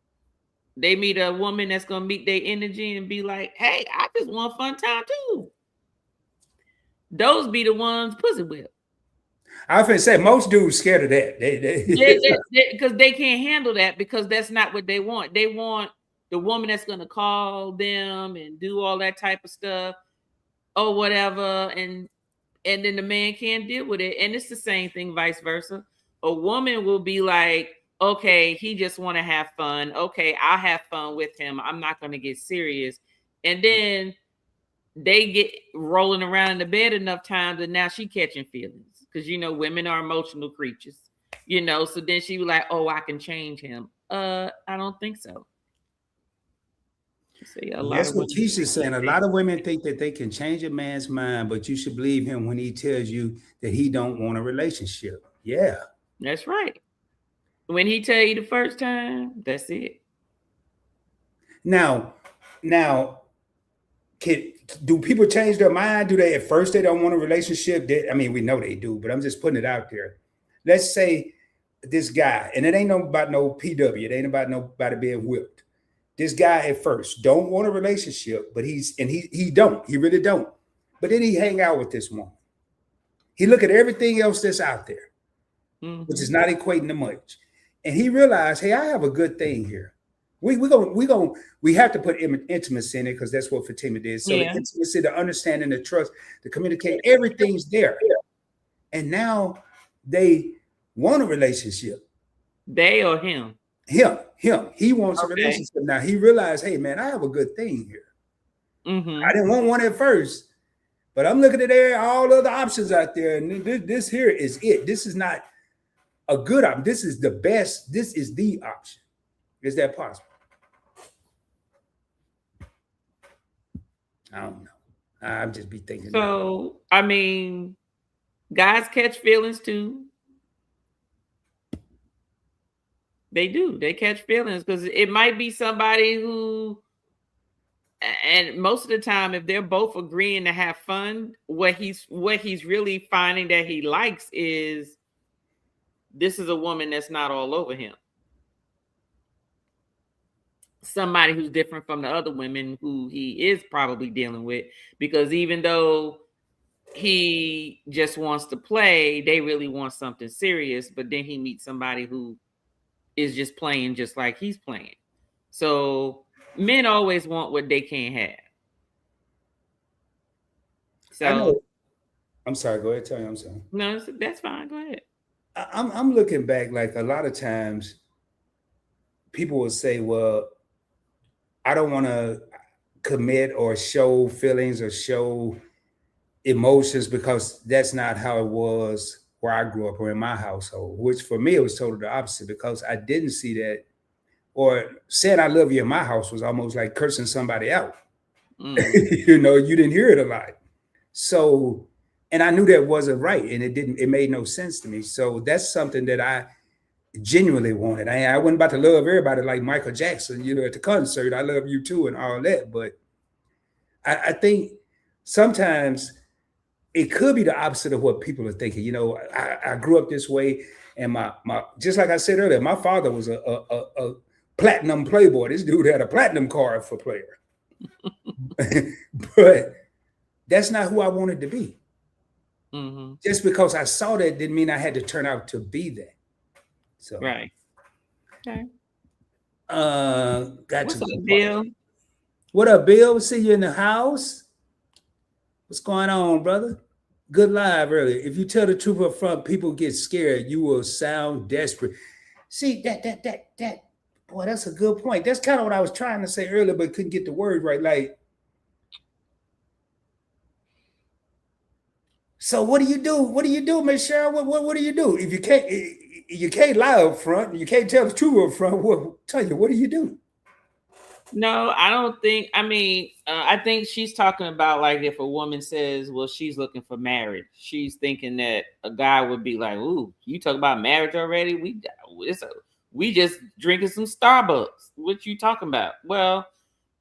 they meet a woman that's going to meet their energy and be like, hey, I just want fun time too. Those be the ones pussy whip. I was going to say, most dudes scared of that. Because they can't handle that because that's not what they want. They want the woman that's going to call them and do all that type of stuff or whatever. And then the man can't deal with it. And it's the same thing, vice versa. A woman will be like, okay, he just want to have fun. Okay, I'll have fun with him. I'm not going to get serious. And then they get rolling around in the bed enough times and now she catching feelings. Because, you know, women are emotional creatures, you know, so then she was like, oh, I can change him. I don't think so. That's what Keisha's saying. A lot of women think that they can change a man's mind, but you should believe him when he tells you that he don't want a relationship. Yeah. That's right. When he tell you the first time, that's it. Now, do people change their mind? Do they at first they don't want a relationship? I mean, we know they do, but I'm just putting it out there. Let's say this guy, and it ain't about no PW, it ain't about nobody being whipped. This guy at first don't want a relationship, but he really don't. But then he hang out with this woman. He look at everything else that's out there, which is not equating to much. And he realized, hey, I have a good thing here. We have to put intimacy in it because that's what Fatima did. So the intimacy, the understanding, the trust, the communicate, everything's there. And now they want a relationship. They or him? Him. He wants a relationship. Now he realized, hey man, I have a good thing here. I didn't want one at first, but I'm looking at all other options out there. And this here is it. This is not a good option. This is the best. This is the option. Is that possible? I don't know. I'm just be thinking. So, I mean, guys catch feelings too. They do. They catch feelings because it might be somebody who, and most of the time, if they're both agreeing to have fun, what he's really finding that he likes is this is a woman that's not all over him. Somebody who's different from the other women who he is probably dealing with, because even though he just wants to play, they really want something serious, but then he meets somebody who is just playing just like he's playing. So men always want what they can't have. So I'm sorry, go ahead, tell me. I'm sorry. No, that's fine. Go ahead. I'm looking back, like a lot of times people will say, well, I don't want to, commit or show feelings or show emotions, because that's not how it was where I grew up or in my household, which for me, it was totally the opposite, because I didn't see that, or saying I love you in my house was almost like cursing somebody out. You know, you didn't hear it a lot. So, and I knew that wasn't right, and it made no sense to me. So that's something that I genuinely wanted. I wasn't about to love everybody like Michael Jackson, you know, at the concert, I love you too and all that. But I think sometimes it could be the opposite of what people are thinking. You know, I grew up this way, and my just like I said earlier, my father was a platinum playboy. This dude had a platinum card for player. But that's not who I wanted to be. Just because I saw that didn't mean I had to turn out to be that. So Right. Okay. Got What's to up, Bill? What up, Bill? See you in the house. What's going on, brother? Good live earlier. If you tell the truth up front, people get scared. You will sound desperate. See, that boy, that's a good point. That's kind of what I was trying to say earlier, but couldn't get the word right. Like, so what do you do? What do you do, Miss Cheryl? What do you do? If you can't lie up front, you can't tell the truth up front, what do you do? No, I don't think. I mean, I think she's talking about like if a woman says, "Well, she's looking for marriage," she's thinking that a guy would be like, "Ooh, you talk about marriage already? We just drinking some Starbucks. What you talking about?" Well,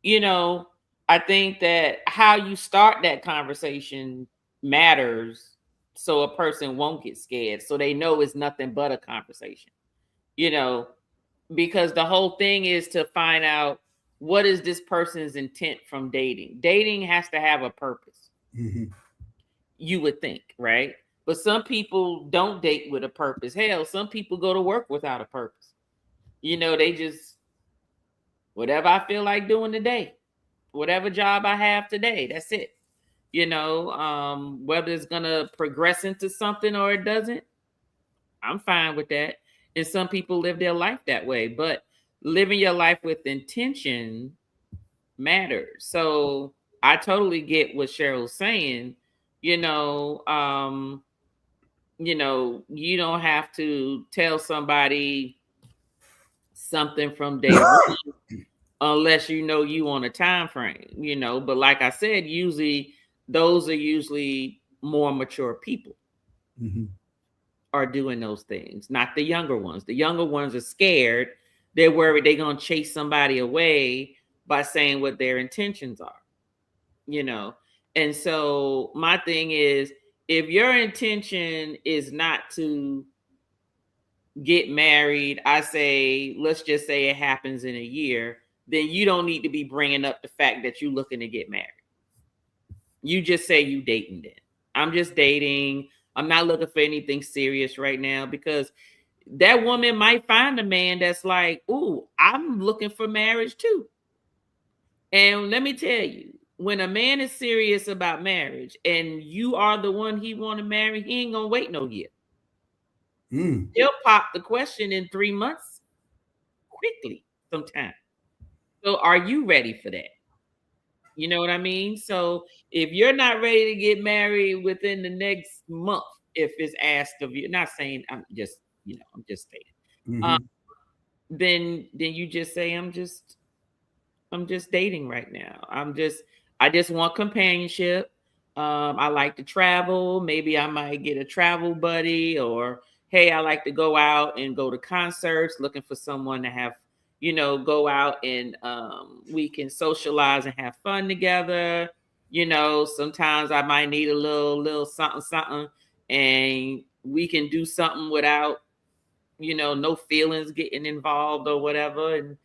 you know, I think that how you start that conversation matters, so a person won't get scared, so they know it's nothing but a conversation. You know, because the whole thing is to find out, what is this person's intent from dating? Dating has to have a purpose. You would think, right? But some people don't date with a purpose. Hell, some people go to work without a purpose. You know, they just, whatever I feel like doing today, whatever job I have today, that's it. You know, whether it's going to progress into something or it doesn't, I'm fine with that. And some people live their life that way. But living your life with intention matters. So I totally get what Cheryl's saying. You know, you don't have to tell somebody something from day one unless you know you on a time frame, you know. But like I said, usually those are usually more mature people are doing those things, not the younger ones. The younger ones are scared. They're worried they're going to chase somebody away by saying what their intentions are, you know? And so my thing is, if your intention is not to get married, I say, let's just say it happens in a year, then you don't need to be bringing up the fact that you're looking to get married. You just say you dating then. I'm just dating. I'm not looking for anything serious right now, because that woman might find a man that's like, ooh, I'm looking for marriage too. And let me tell you, when a man is serious about marriage and you are the one he want to marry, he ain't gonna wait no year. He'll pop the question in 3 months quickly sometime. So are you ready for that? You know what I mean? So if you're not ready to get married within the next month, if it's asked of you, not saying, I'm just stating, then you just say, I'm just dating right now. I just want companionship. I like to travel. Maybe I might get a travel buddy, or hey, I like to go out and go to concerts, looking for someone to have, you know, go out and we can socialize and have fun together. You know, sometimes I might need a little something, and we can do something without, you know, no feelings getting involved or whatever,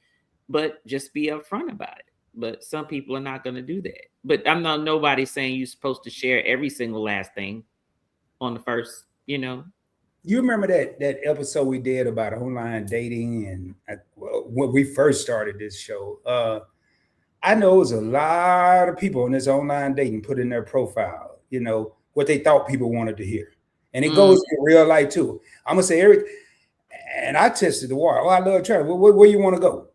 but just be upfront about it. But some people are not going to do that. But I'm not nobody saying you're supposed to share every single last thing on the first, you know. You remember that episode we did about online dating, and when we first started this show, I know it was a lot of people on this online dating put in their profile, you know, what they thought people wanted to hear. And it goes in real life too. I'm gonna say, Eric, and I tested the water. Oh, I love travel. Where you want to go?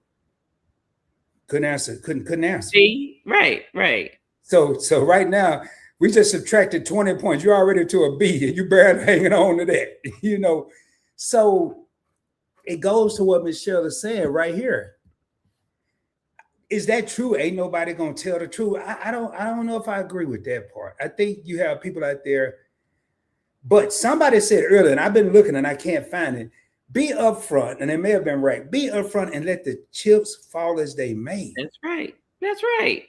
Couldn't answer. Couldn't answer. See? Right. So right now we just subtracted 20 points. You're already to a B, and you barely hanging on to that. You know, so it goes to what Michelle is saying right here. Is that true? Ain't nobody gonna tell the truth. I don't know if I agree with that part. I think you have people out there, but somebody said earlier, and I've been looking and I can't find it. Be upfront, and it may have been right. Be upfront and let the chips fall as they may. That's right. That's right.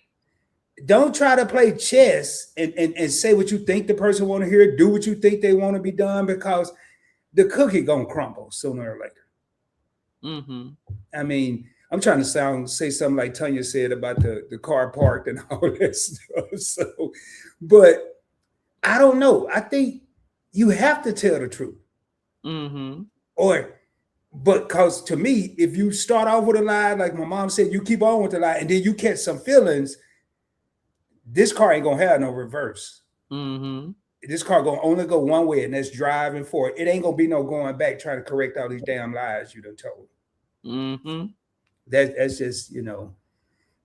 Don't try to play chess and say what you think the person want to hear, do what you think they want to be done, because the cookie gonna crumble sooner or later. Mm-hmm. I mean, I'm trying to say something like Tanya said about the car parked and all that stuff. So, but I don't know. I think you have to tell the truth. Mm-hmm. But because to me, if you start off with a lie, like my mom said, you keep on with the lie, and then you catch some feelings, this car ain't gonna have no reverse. Mm-hmm. This car gonna only go one way, and that's driving forward. It ain't gonna be no going back trying to correct all these damn lies you done told. Mm-hmm. That's just, you know.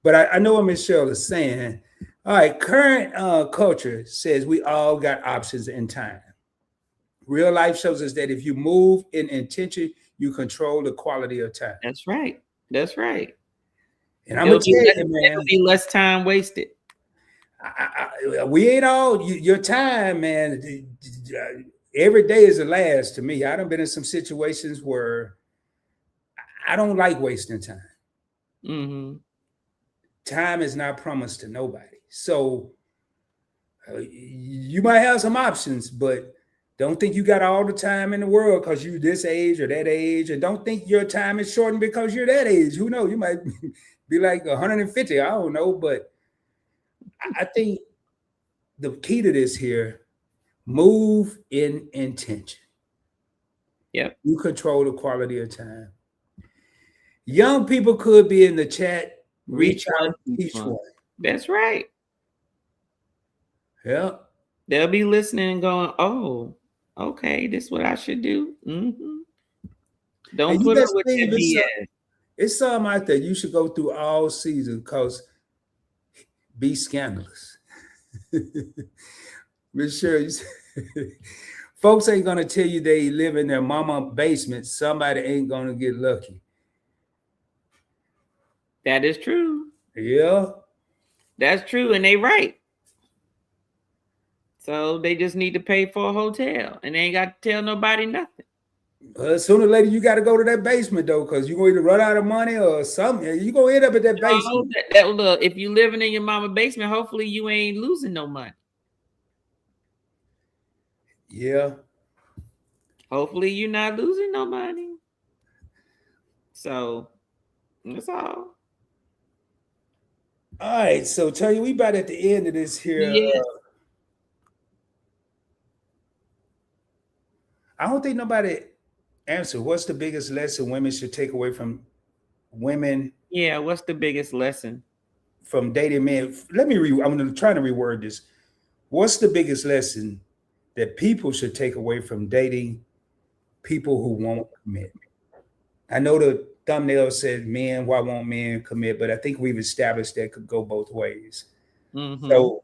But I know what Michelle is saying. All right, current culture says we all got options in time. Real life shows us that if you move in intention, you control the quality of time. That's right. That's right. And I'm gonna tell you, man, it'll be less time wasted. We ain't all your time, man. Every day is the last to me. I done been in some situations where I don't like wasting time. Mm-hmm. Time is not promised to nobody. So you might have some options, but don't think you got all the time in the world because you this age or that age, and don't think your time is shortened because you're that age. Who knows? You might be like 150. I don't know, but I think the key to this here: move in intention. Yep. You control the quality of time. Young people could be in the chat. Reach out, teach one. That's right. Yeah. They'll be listening and going, "Oh, okay, this is what I should do." Mm-hmm. Don't put up with that BS. It's something out there you should go through all season, because be scandalous. Sure, folks ain't gonna tell you they live in their mama basement. Somebody ain't gonna get lucky. That is true. Yeah. That's true, and they right. So they just need to pay for a hotel, and they ain't got to tell nobody nothing. Sooner or later, you got to go to that basement, though, because you're going to run out of money or something. You're going to end up at that basement. Look, if you living in your mama basement, hopefully you ain't losing no money. Yeah. Hopefully you're not losing no money. So that's all. All right. So, Tanya, we about at the end of this here. Yes. I don't think nobody answered. What's the biggest lesson women should take away from women? Yeah, what's the biggest lesson from dating men? I'm trying to reword this. What's the biggest lesson that people should take away from dating people who won't commit? I know the thumbnail said men, why won't men commit? But I think we've established that could go both ways. Mm-hmm. So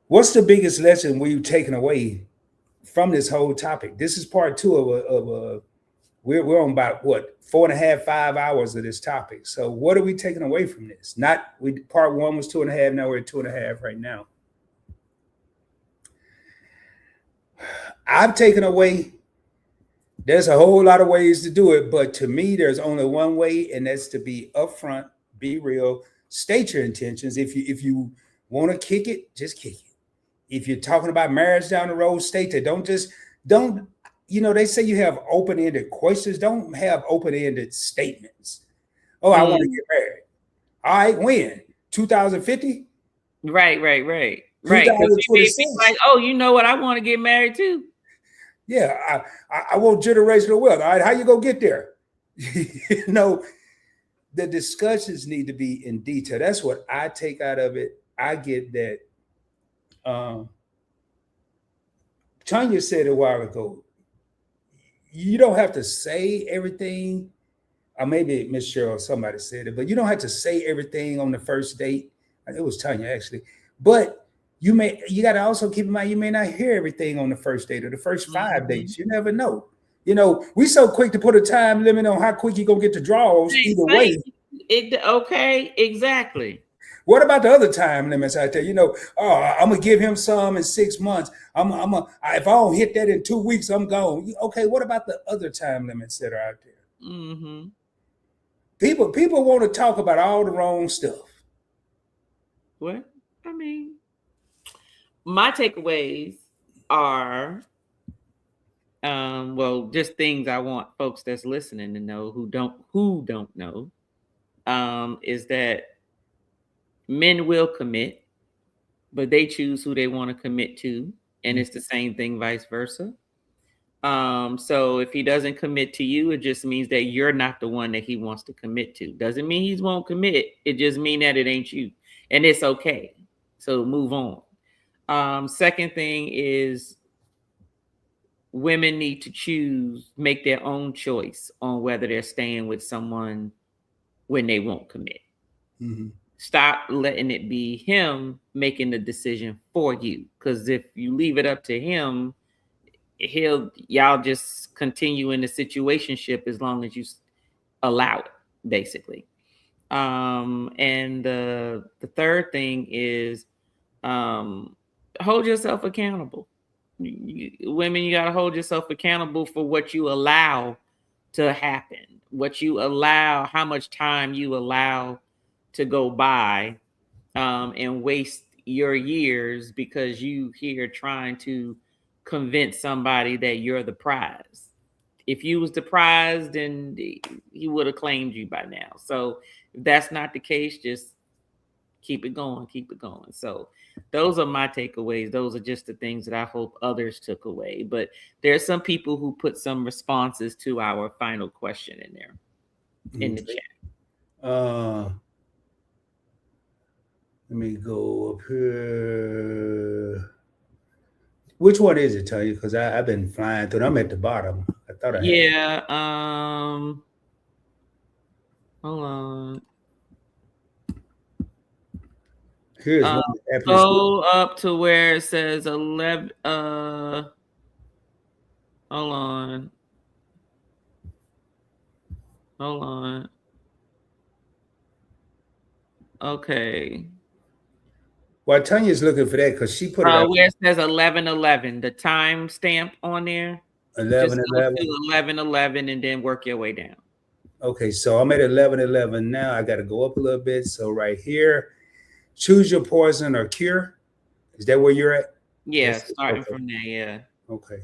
what's the biggest lesson we've taken away from this whole topic? This is part 2 of we're on about 4.5, 5 hours of this topic. So what are we taking away from this? Part 1 was 2.5. Now we're at 2.5 right now. I've taken away, there's a whole lot of ways to do it, but to me, there's only one way, and that's to be upfront, be real, state your intentions. If you want to kick it, just kick it. If you're talking about marriage down the road, state that. Don't, they say you have open-ended questions. Don't have open-ended statements. Oh, I want to get married. All right, when? 2050? Right. Right. Like, oh, you know what? I want to get married too. Yeah, I want generational wealth. All right, how you gonna get there? The discussions need to be in detail. That's what I take out of it. I get that. Tanya said a while ago, you don't have to say everything or maybe Miss Cheryl, somebody said it, but you don't have to say everything on the first date. It was Tanya actually, but you got to also keep in mind you may not hear everything on the first date or the first 5 dates. You never know. You know, we so quick to put a time limit on how quick you gonna get the draws either way. Okay, exactly. What about the other time limits out there? You know, oh, I'm gonna give him some in 6 months. If I don't hit that in 2 weeks, I'm gone. Okay, what about the other time limits that are out there? Mm-hmm. People want to talk about all the wrong stuff. What? I mean, my takeaways are, well, just things I want folks that's listening to know who don't know, is that men will commit, but they choose who they want to commit to, and it's the same thing vice versa. So if he doesn't commit to you, it just means that you're not the one that he wants to commit to. Doesn't mean he won't commit. It just means that it ain't you, and it's okay. So move on. Second thing is women need to make their own choice on whether they're staying with someone when they won't commit. Mm-hmm. Stop letting it be him making the decision for you. Because if you leave it up to him, y'all just continue in the situationship as long as you allow it, basically. And the third thing is hold yourself accountable. Women, you got to hold yourself accountable for what you allow to happen, what you allow, how much time you allow to go by, and waste your years because you here trying to convince somebody that you're the prize. If you was the prize, then he would have claimed you by now. So if that's not the case, just keep it going. So those are my takeaways. Those are just the things that I hope others took away. But there's some people who put some responses to our final question in there in the chat. Let me go up here. Which one is it, Tanya? Because I've been flying through. I'm at the bottom. I thought I had. Yeah. Hold on. Here's one. Go up to where it says 11. Hold on. Okay. Well, Tanya's looking for that because she put it out. Where it says 11:11, the time stamp on there. 11:11. 11:11, and then work your way down. Okay, so I'm at 11:11 now. I got to go up a little bit. So right here, choose your poison or cure. Is that where you're at? Yeah, starting from there. Yeah. Okay.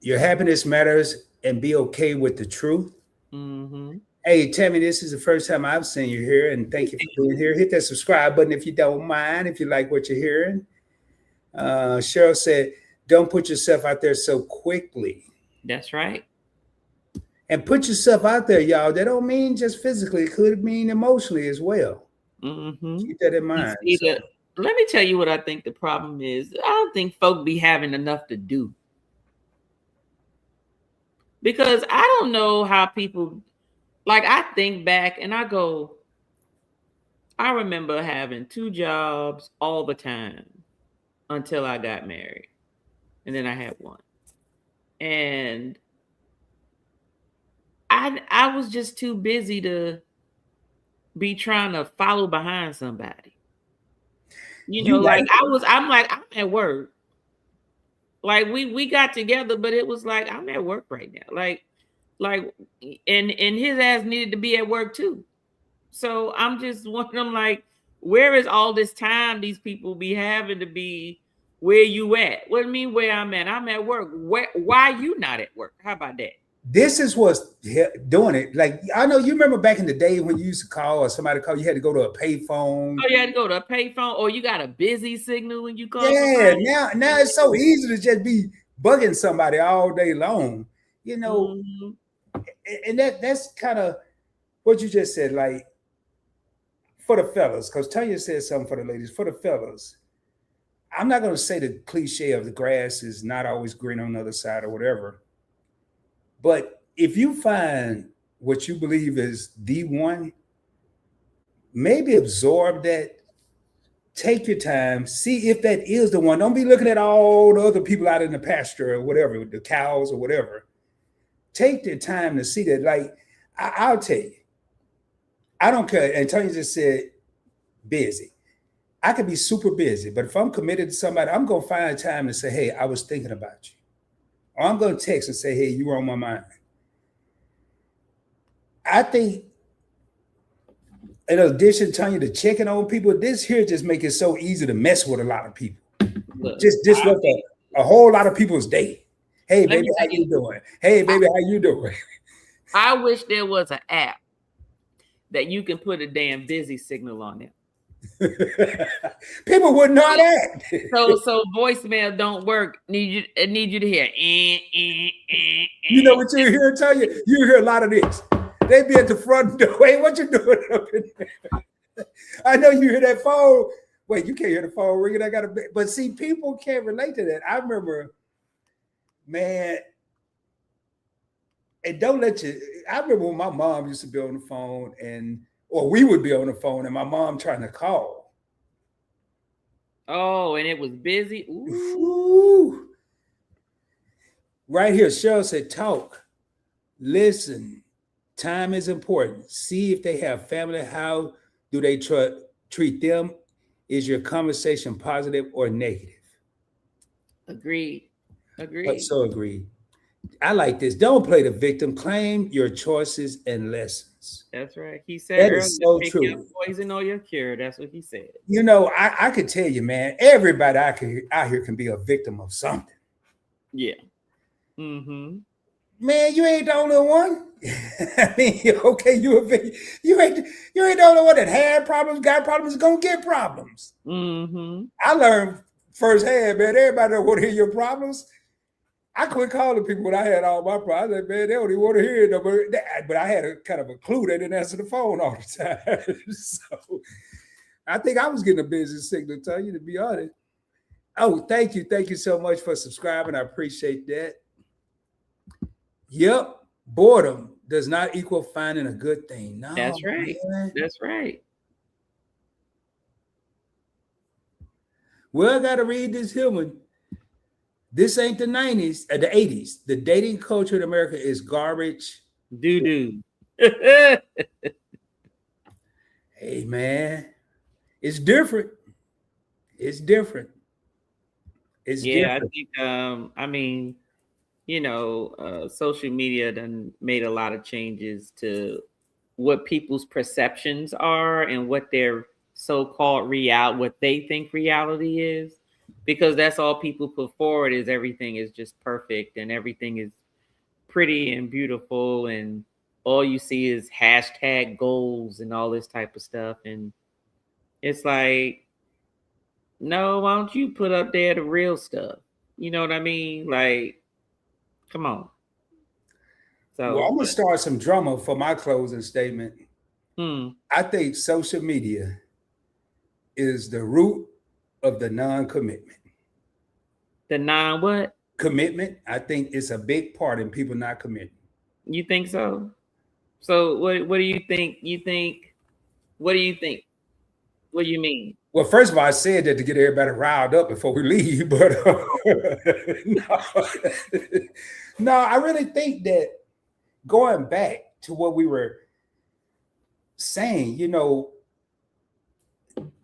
Your happiness matters, and be okay with the truth. Mm-hmm. Hey, Tammy, this is the first time I've seen you here, and thank you for being here. Hit that subscribe button if you don't mind, if you like what you're hearing. Cheryl said, don't put yourself out there so quickly. That's right. And put yourself out there, y'all. That don't mean just physically. It could mean emotionally as well. Mm-hmm. Keep that in mind. Let me tell you what I think the problem is. I don't think folk be having enough to do. Because I don't know how people... Like, I think back and I go, I remember having 2 jobs all the time until I got married. And then I had 1. And I was just too busy to be trying to follow behind somebody. I'm at work. Like we got together, but it was like, I'm at work right now. And his ass needed to be at work too. So I'm just wondering, like, where is all this time these people be having to be? Where you at? What do you mean where I'm at? I'm at work. Why you not at work? How about that? This is what's doing it. Like, I know you remember back in the day when you used to call or somebody call, you had to go to a payphone. Oh, you had to go to a payphone, or you got a busy signal when you call. Yeah, now it's so easy to just be bugging somebody all day long. You know. Mm-hmm. And that's kind of what you just said, like, for the fellas, because Tanya said something for the ladies. For the fellas, I'm not going to say the cliche of the grass is not always green on the other side or whatever, but if you find what you believe is the one, maybe absorb that. Take your time, see if that is the one. Don't be looking at all the other people out in the pasture or whatever, the cows or whatever. Take the time to see that. Like, I'll tell you, I don't care. Antonio just said busy. I could be super busy, but if I'm committed to somebody, I'm going to find time to say, hey, I was thinking about you. Or I'm going to text and say, hey, you were on my mind. I think, in addition, Tanya, to checking on people, this here just make it so easy to mess with a lot of people. Look, Just disrupt a whole lot of people's day. Hey, Let baby, me how tell you doing? Hey, baby, how you doing? I wish there was an app that you can put a damn busy signal on it. People wouldn't know that. So voicemail don't work. Need you to hear. You know what you hear, Tanya? You hear a lot of this. They be at the front door. Hey, what you doing up in there? I know you hear that phone. Wait, you can't hear the phone ringing. I got to, but see, people can't relate to that. I remember, man, and don't let you. I remember when my mom used to be on the phone, or we would be on the phone, and my mom trying to call. Oh, and it was busy. Ooh. Ooh. Right here, Cheryl said, talk, listen. Time is important. See if they have family. How do they treat them? Is your conversation positive or negative? Agreed. So agreed. I like this. Don't play the victim. Claim your choices and lessons. That's right. He said That earlier, is so pick true. your poison or your cure. That's what he said. You know, I could tell you, man, everybody out here can be a victim of something. Yeah. Mm-hmm. Man, you ain't the only one. I mean, okay, you ain't the only one that had problems, got problems, gonna get problems. Mm-hmm. I learned firsthand, man. Everybody don't want to hear your problems. I quit calling people when I had all my problems. I said, man, they don't even want to hear it. But I had a kind of a clue. They didn't answer the phone all the time. So I think I was getting a busy signal, tell you, to be honest. Oh, thank you. Thank you so much for subscribing. I appreciate that. Yep. Boredom does not equal finding a good thing. No, That's right. Man. That's right. Well, I got to read this here one. This ain't the 90s, the 80s. The dating culture in America is garbage. Doo-doo. Hey, man. It's different. It's different. It's different. I think, I mean, you know, social media done made a lot of changes to what people's perceptions are and what their so-called what they think reality is, because that's all people put forward is everything is just perfect and everything is pretty and beautiful, and all you see is hashtag goals and all this type of stuff. And it's like, no, why don't you put up there the real stuff? You know what I mean? Like, come on. So Well, I'm gonna start some drama for my closing statement. I think social media is the root of the non-commitment. The non-what? Commitment. I think it's a big part in people not committing. You think so? So what do you think? What do you think? What do you mean? Well, first of all, I said that to get everybody riled up before we leave, but no, I really think that going back to what we were saying, you know,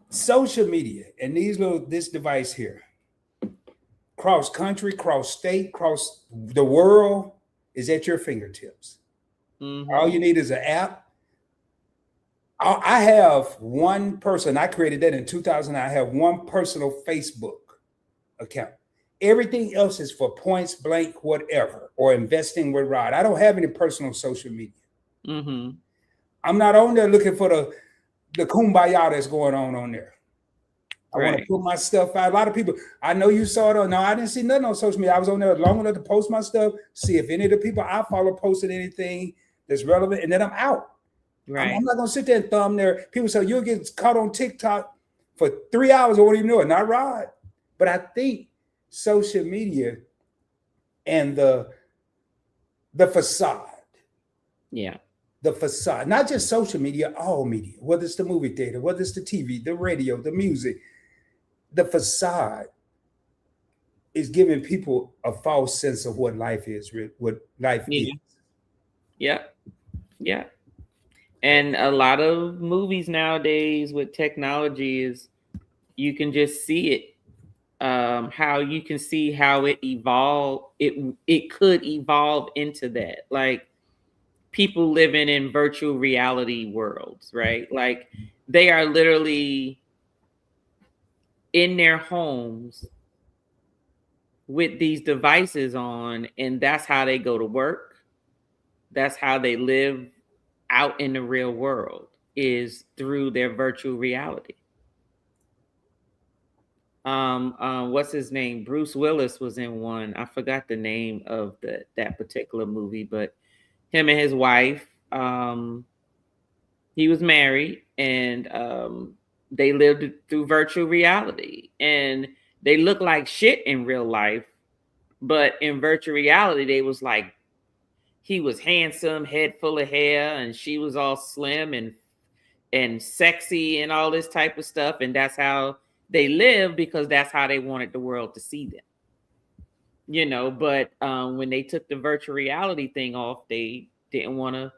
social media and this device here, cross country, cross state, cross the world, is at your fingertips. Mm-hmm. All you need is an app. I have one person, I created that in 2000. I have one personal Facebook account. Everything else is for points blank, whatever, or investing with Rod. I don't have any personal social media. Mm-hmm. I'm not on there looking for the kumbaya that's going on there. I want to put my stuff out. A lot of people, I know you saw it. No, I didn't see nothing on social media. I was on there long enough to post my stuff, see if any of the people I follow posted anything that's relevant, and then I'm out. Right. I'm not going to sit there and thumb there. People say, you'll get caught on TikTok for 3 hours or what do you know it? Not Rod. But I think social media and the facade, Yeah. The facade, not just social media, all media, whether it's the movie theater, whether it's the TV, the radio, the music, the facade is giving people a false sense of what life is, what life is. Yeah. Yeah. And a lot of movies nowadays with technology is you can just see it. How you can see how it evolved. It could evolve into that. Like people living in virtual reality worlds, right? Like they are literally in their homes with these devices on, and that's how they go to work. That's how they live out in the real world, is through their virtual reality. What's his name? Bruce Willis was in one. I forgot the name of that particular movie, but him and his wife, he was married, and they lived through virtual reality, and they look like shit in real life, but in virtual reality, they was like, he was handsome, head full of hair, and she was all slim and sexy and all this type of stuff, and that's how they live because that's how they wanted the world to see them. But when they took the virtual reality thing off, they didn't want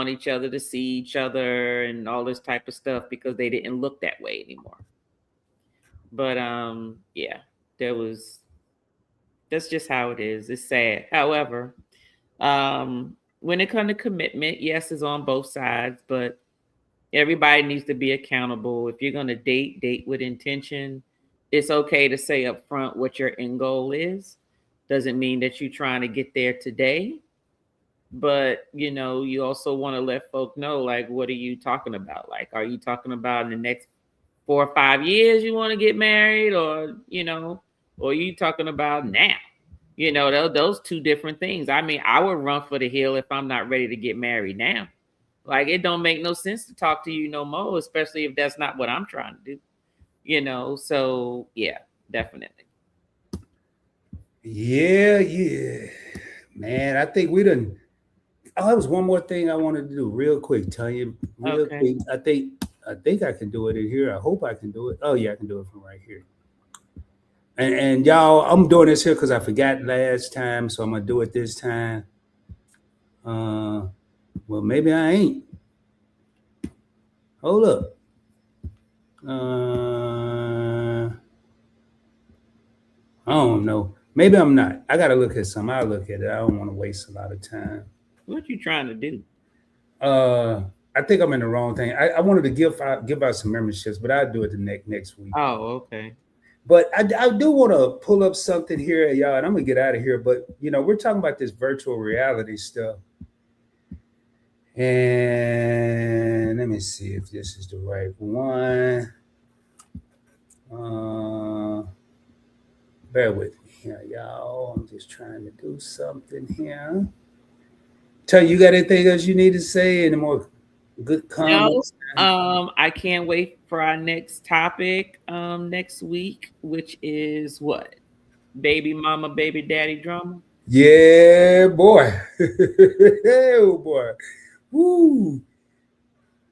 each other to see each other and all this type of stuff because they didn't look that way anymore. But yeah, that's just how it is. It's sad. However, when it comes to commitment, yes, it's on both sides, but everybody needs to be accountable. If you're going to date with intention. It's okay to say up front what your end goal is. Doesn't mean that you're trying to get there today, but you also want to let folk know, like, what are you talking about? Like, are you talking about in the next 4 or 5 years you want to get married, or or are you talking about now? Those two different things. I mean, I would run for the hill if I'm not ready to get married now. Like, it don't make no sense to talk to you no more, especially if that's not what I'm trying to do. So yeah, definitely. Yeah, man. I think we done. Oh, that was one more thing I wanted to do real quick, Tanya. Real quick. I think I can do it in here. I hope I can do it. Oh yeah, I can do it from right here. And y'all, I'm doing this here because I forgot last time, so I'm gonna do it this time. Well, maybe I ain't. Hold up. I don't know. Maybe I'm not. I gotta look at some. I'll look at it. I don't want to waste a lot of time. What you trying to do? I think I'm in the wrong thing. I wanted to give out some memberships, but I'll do it the next week. Oh, okay. But I do want to pull up something here, y'all, and I'm gonna get out of here. But we're talking about this virtual reality stuff. And let me see if this is the right one. Bear with me here, y'all. I'm just trying to do something here. Tell you got anything else you need to say? Any more good comments? No, I can't wait for our next topic next week, which is what? Baby mama, baby daddy drama? Yeah, boy. Oh boy. Woo.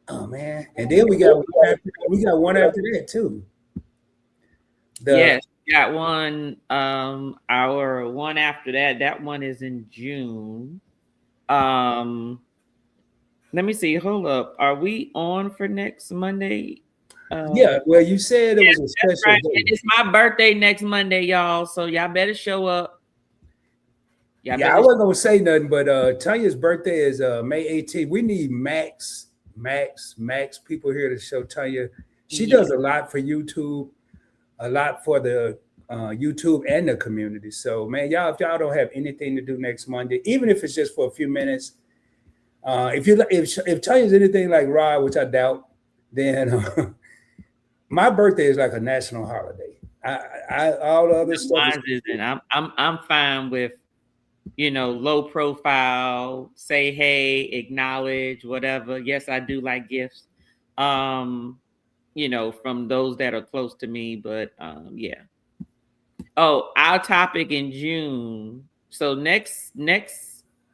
Oh man. And then we got one after that too. Yes, we got one. Our one after that. That one is in June. Let me see. Hold up. Are we on for next Monday? Yeah. Well, you said it was a special right. day. It's my birthday next Monday, y'all. So y'all better show up. I wasn't gonna say nothing, but Tanya's birthday is May 18th. We need max people here to show Tanya. She does a lot for YouTube, a lot for the YouTube and the community. So man, y'all, if y'all don't have anything to do next Monday, even if it's just for a few minutes, if Tanya's anything like Rod, which I doubt, then my birthday is like a national holiday. I all the other stuff. I'm fine with low profile, say hey, acknowledge, whatever. Yes, I do like gifts. From those that are close to me, but yeah. Oh, our topic in June. So next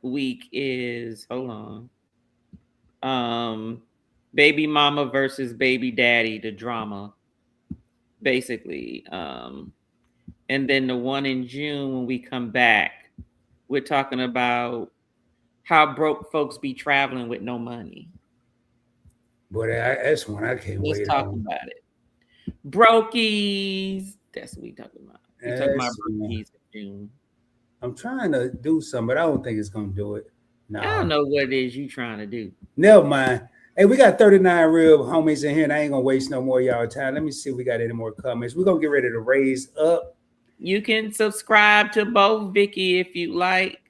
week is baby mama versus baby daddy, the drama, basically. And then the one in June when we come back, we're talking about how broke folks be traveling with no money. Boy, that's one I can't Let's wait talk on. about it. Brokies. That's what we talking about. We talking about That's one. brokies in June. I'm trying to do something, but I don't think it's gonna do it. No. I don't know what it is you trying to do. Never mind. Hey, we got 39 real homies in here, and I ain't gonna waste no more of y'all time. Let me see if we got any more comments. We're gonna get ready to raise up. You can subscribe to both, Vicky, if you like.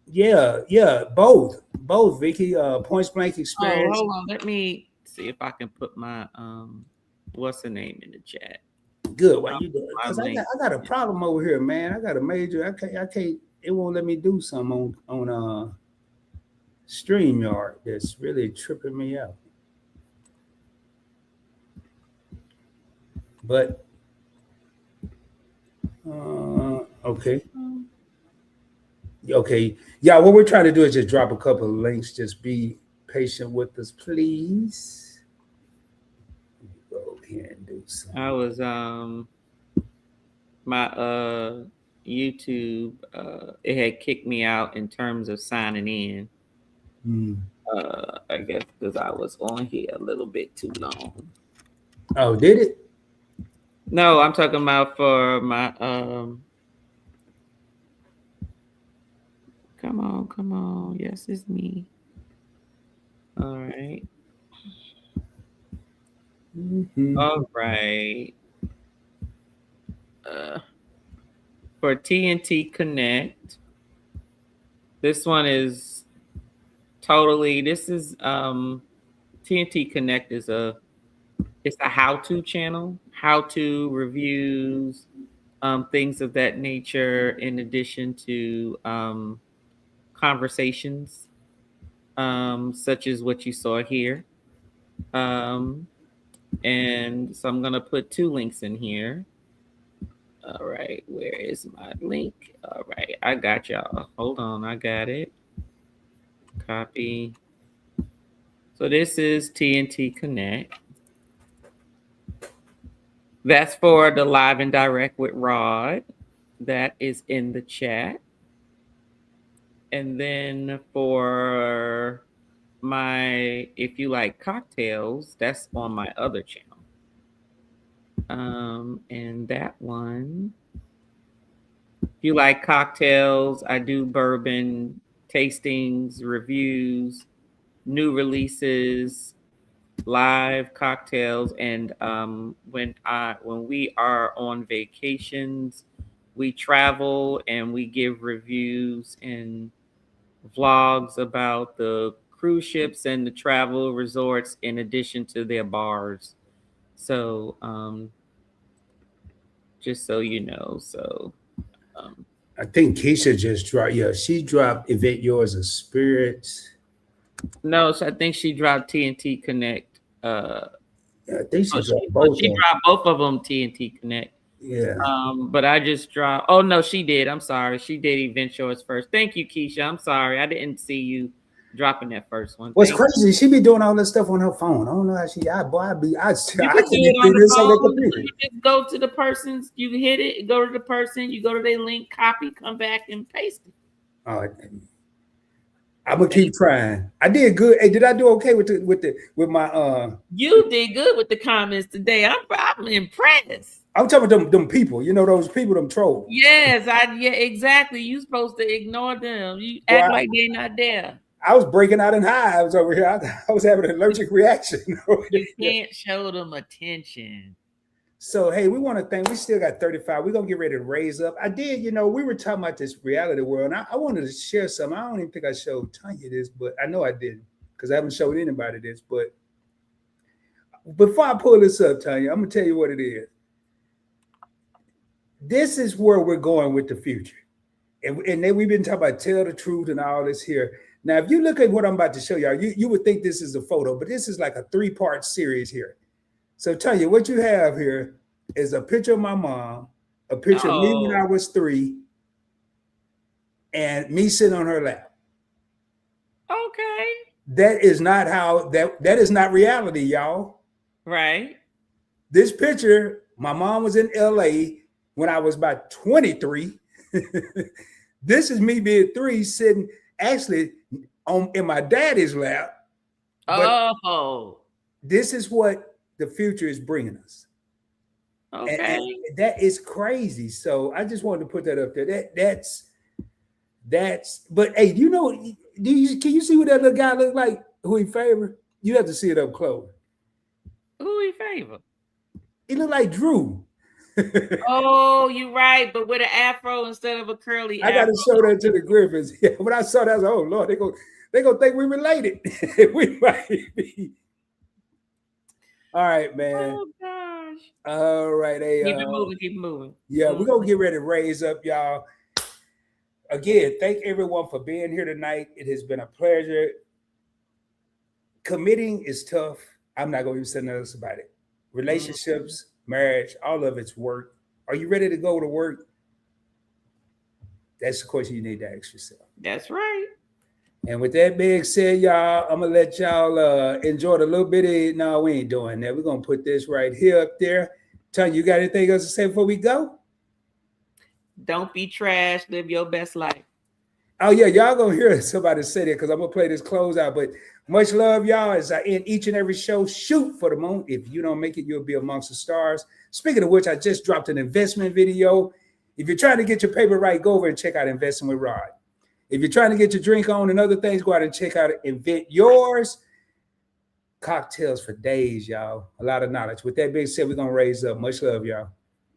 Yeah, both, Vicky. Points Blank Experience. Oh, hold on. Let me see if I can put my what's the name in the chat. Good. Why you doing? Because I got a problem over here, man. I got a major. I can't. It won't let me do something on StreamYard. That's really tripping me out. But okay. Yeah, what we're trying to do is just drop a couple of links. Just be patient with us, please. Go here and do something. I was my YouTube it had kicked me out in terms of signing in. I guess because I was on here a little bit too long. Oh, did it? No, I'm talking about for my come on. Yes, it's me. All right. All right. For TNT Connect, this one is totally. This is TNT Connect is it's a how-to channel, how-to reviews, things of that nature. In addition to conversations, such as what you saw here. And so I'm going to put 2 links in here. All right. Where is my link? All right. I got y'all. Hold on. I got it. Copy. So this is TNT Connect. That's for the live and direct with Rod. That is in the chat. And then for my If You Like Cocktails, that's on my other channel. And that one, if you like cocktails, I do bourbon tastings, reviews, new releases, live cocktails, and when we are on vacations, we travel and we give reviews and vlogs about the cruise ships and the travel resorts in addition to their bars. So just so you know. So I think Keisha just dropped. Yeah, she dropped Event Yours of Spirits. No, so I think she dropped TNT Connect. Yeah, I think she dropped both. She dropped both of them TNT Connect. Yeah. But I just dropped. Oh no, she did. I'm sorry. She did Event Yours first. Thank you, Keisha. I'm sorry. I didn't see you dropping that first one. What's crazy? She be doing all this stuff on her phone. I don't know how she. I can't do this on the computer. You just go to the person's. You hit it. Go to the person. You go to their link. Copy. Come back and paste it. All right. I'm gonna keep trying. I did good. Hey, did I do okay with my? You did good with the comments today. I'm impressed. I'm talking about them people. You know those people, them trolls. Yes, yeah, exactly. You supposed to ignore them. You act like they're not there. I was breaking out in hives over here. I was having an allergic reaction. You can't show them attention. So, hey, we want to thank, we still got 35. We're going to get ready to raise up. I did, we were talking about this reality world. And I wanted to share something. I don't even think I showed Tanya this, but I know I didn't because I haven't showed anybody this. But before I pull this up, Tanya, I'm going to tell you what it is. This is where we're going with the future. And then we've been talking about tell the truth and all this here. Now, if you look at what I'm about to show y'all, you would think this is a photo, but this is like a 3-part series here. So Tanya, what you have here is a picture of my mom, a picture of me when I was 3, and me sitting on her lap. Okay. That is not how that is not reality, y'all. Right. This picture, my mom was in LA when I was about 23. This is me being 3 sitting actually in my daddy's lap. But Oh. this is what the future is bringing us. Okay. And that is crazy. So I just wanted to put that up there. That's but hey, you know, can you see what that little guy look like who he favor? You have to see it up close. Who he favor? He look like Drew. Oh, you're right, but with an afro instead of a curly I got to show that to the Griffins. Yeah, when I saw that, I was like, oh Lord, they gonna think we related. We might be. All right, man. Oh gosh. All right, hey, Keep it moving, keep it moving. Yeah, we're gonna get ready to raise up, y'all. Again, thank everyone for being here tonight. It has been a pleasure. Committing is tough. I'm not gonna even say nothing else about it. Relationships, marriage, all of it's work. Are you ready to go to work? That's the question you need to ask yourself. That's right. And with that being said, y'all, I'm gonna let y'all enjoy the little bit of. No, we ain't doing that. We're gonna put this right here up there. Tanya, you got anything else to say before we go? Don't be trash. Live your best life. Oh yeah, y'all gonna hear somebody say that because I'm gonna play this close out. But much love, y'all. As I end each and every show, shoot for the moon. If you don't make it, you'll be amongst the stars. Speaking of which, I just dropped an investment video. If you're trying to get your paper right, go over and check out Investing with Rod. If you're trying to get your drink on and other things, go out and check out Invent Yours. Cocktails for days, y'all. A lot of knowledge. With that being said, we're gonna raise up. Much love, y'all.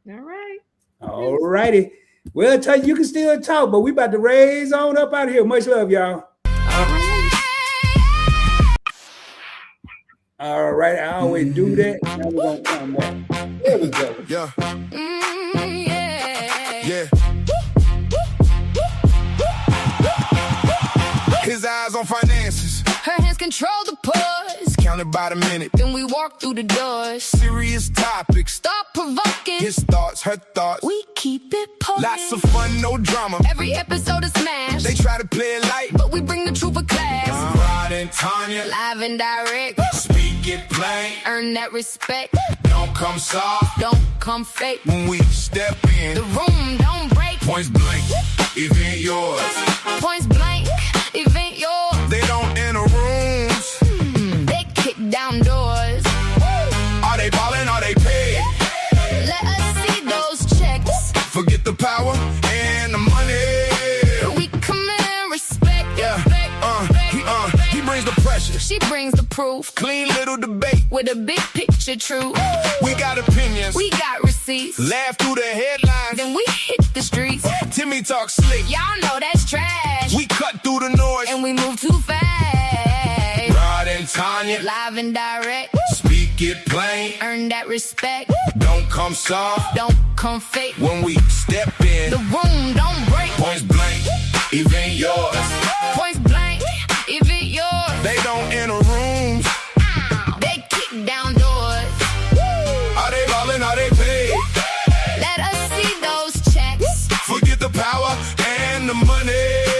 All right. All righty. Well, tell you can still talk, but we about to raise on up out of here. Much love, y'all. All right. I always do that. Now we're gonna come back. There we go. Yeah. Yeah. His eyes on finances, Her hands control the pause. counted by the minute. Then we walk through the doors. Serious topics, Stop provoking. his thoughts, her thoughts. We keep it poking. Lots of fun, no drama. Every episode is smashed. They try to play it light. But we bring the truth of class. Rod and Tanya, Live and direct. speak it plain. Earn that respect. Don't come soft Don't come fake. when we step in. The room don't break. Points blank, event yours. Points blank. Event yours. They don't enter rooms. They kick down doors. Are they ballin'? Are they paid? Let us see those checks. Forget the power and the money. We come in respect. Yeah, he brings the pressure. She brings the proof. Clean little debate. With a big picture truth. We got opinions. We got receipts. Laugh through the headlines. Then we hit the streets. Timmy talk slick. Y'all know that's trash. We cut through the noise. And we move too fast. Rod and Tanya, Live and direct. speak it plain. Earn that respect. Don't come soft Don't come fake. when we step in. The room don't break. Points blank, event yours. Points blank. Event yours. They don't enter rooms. They kick down doors. Are they ballin'? Are they paid? Let us see those checks. Forget the power and the money.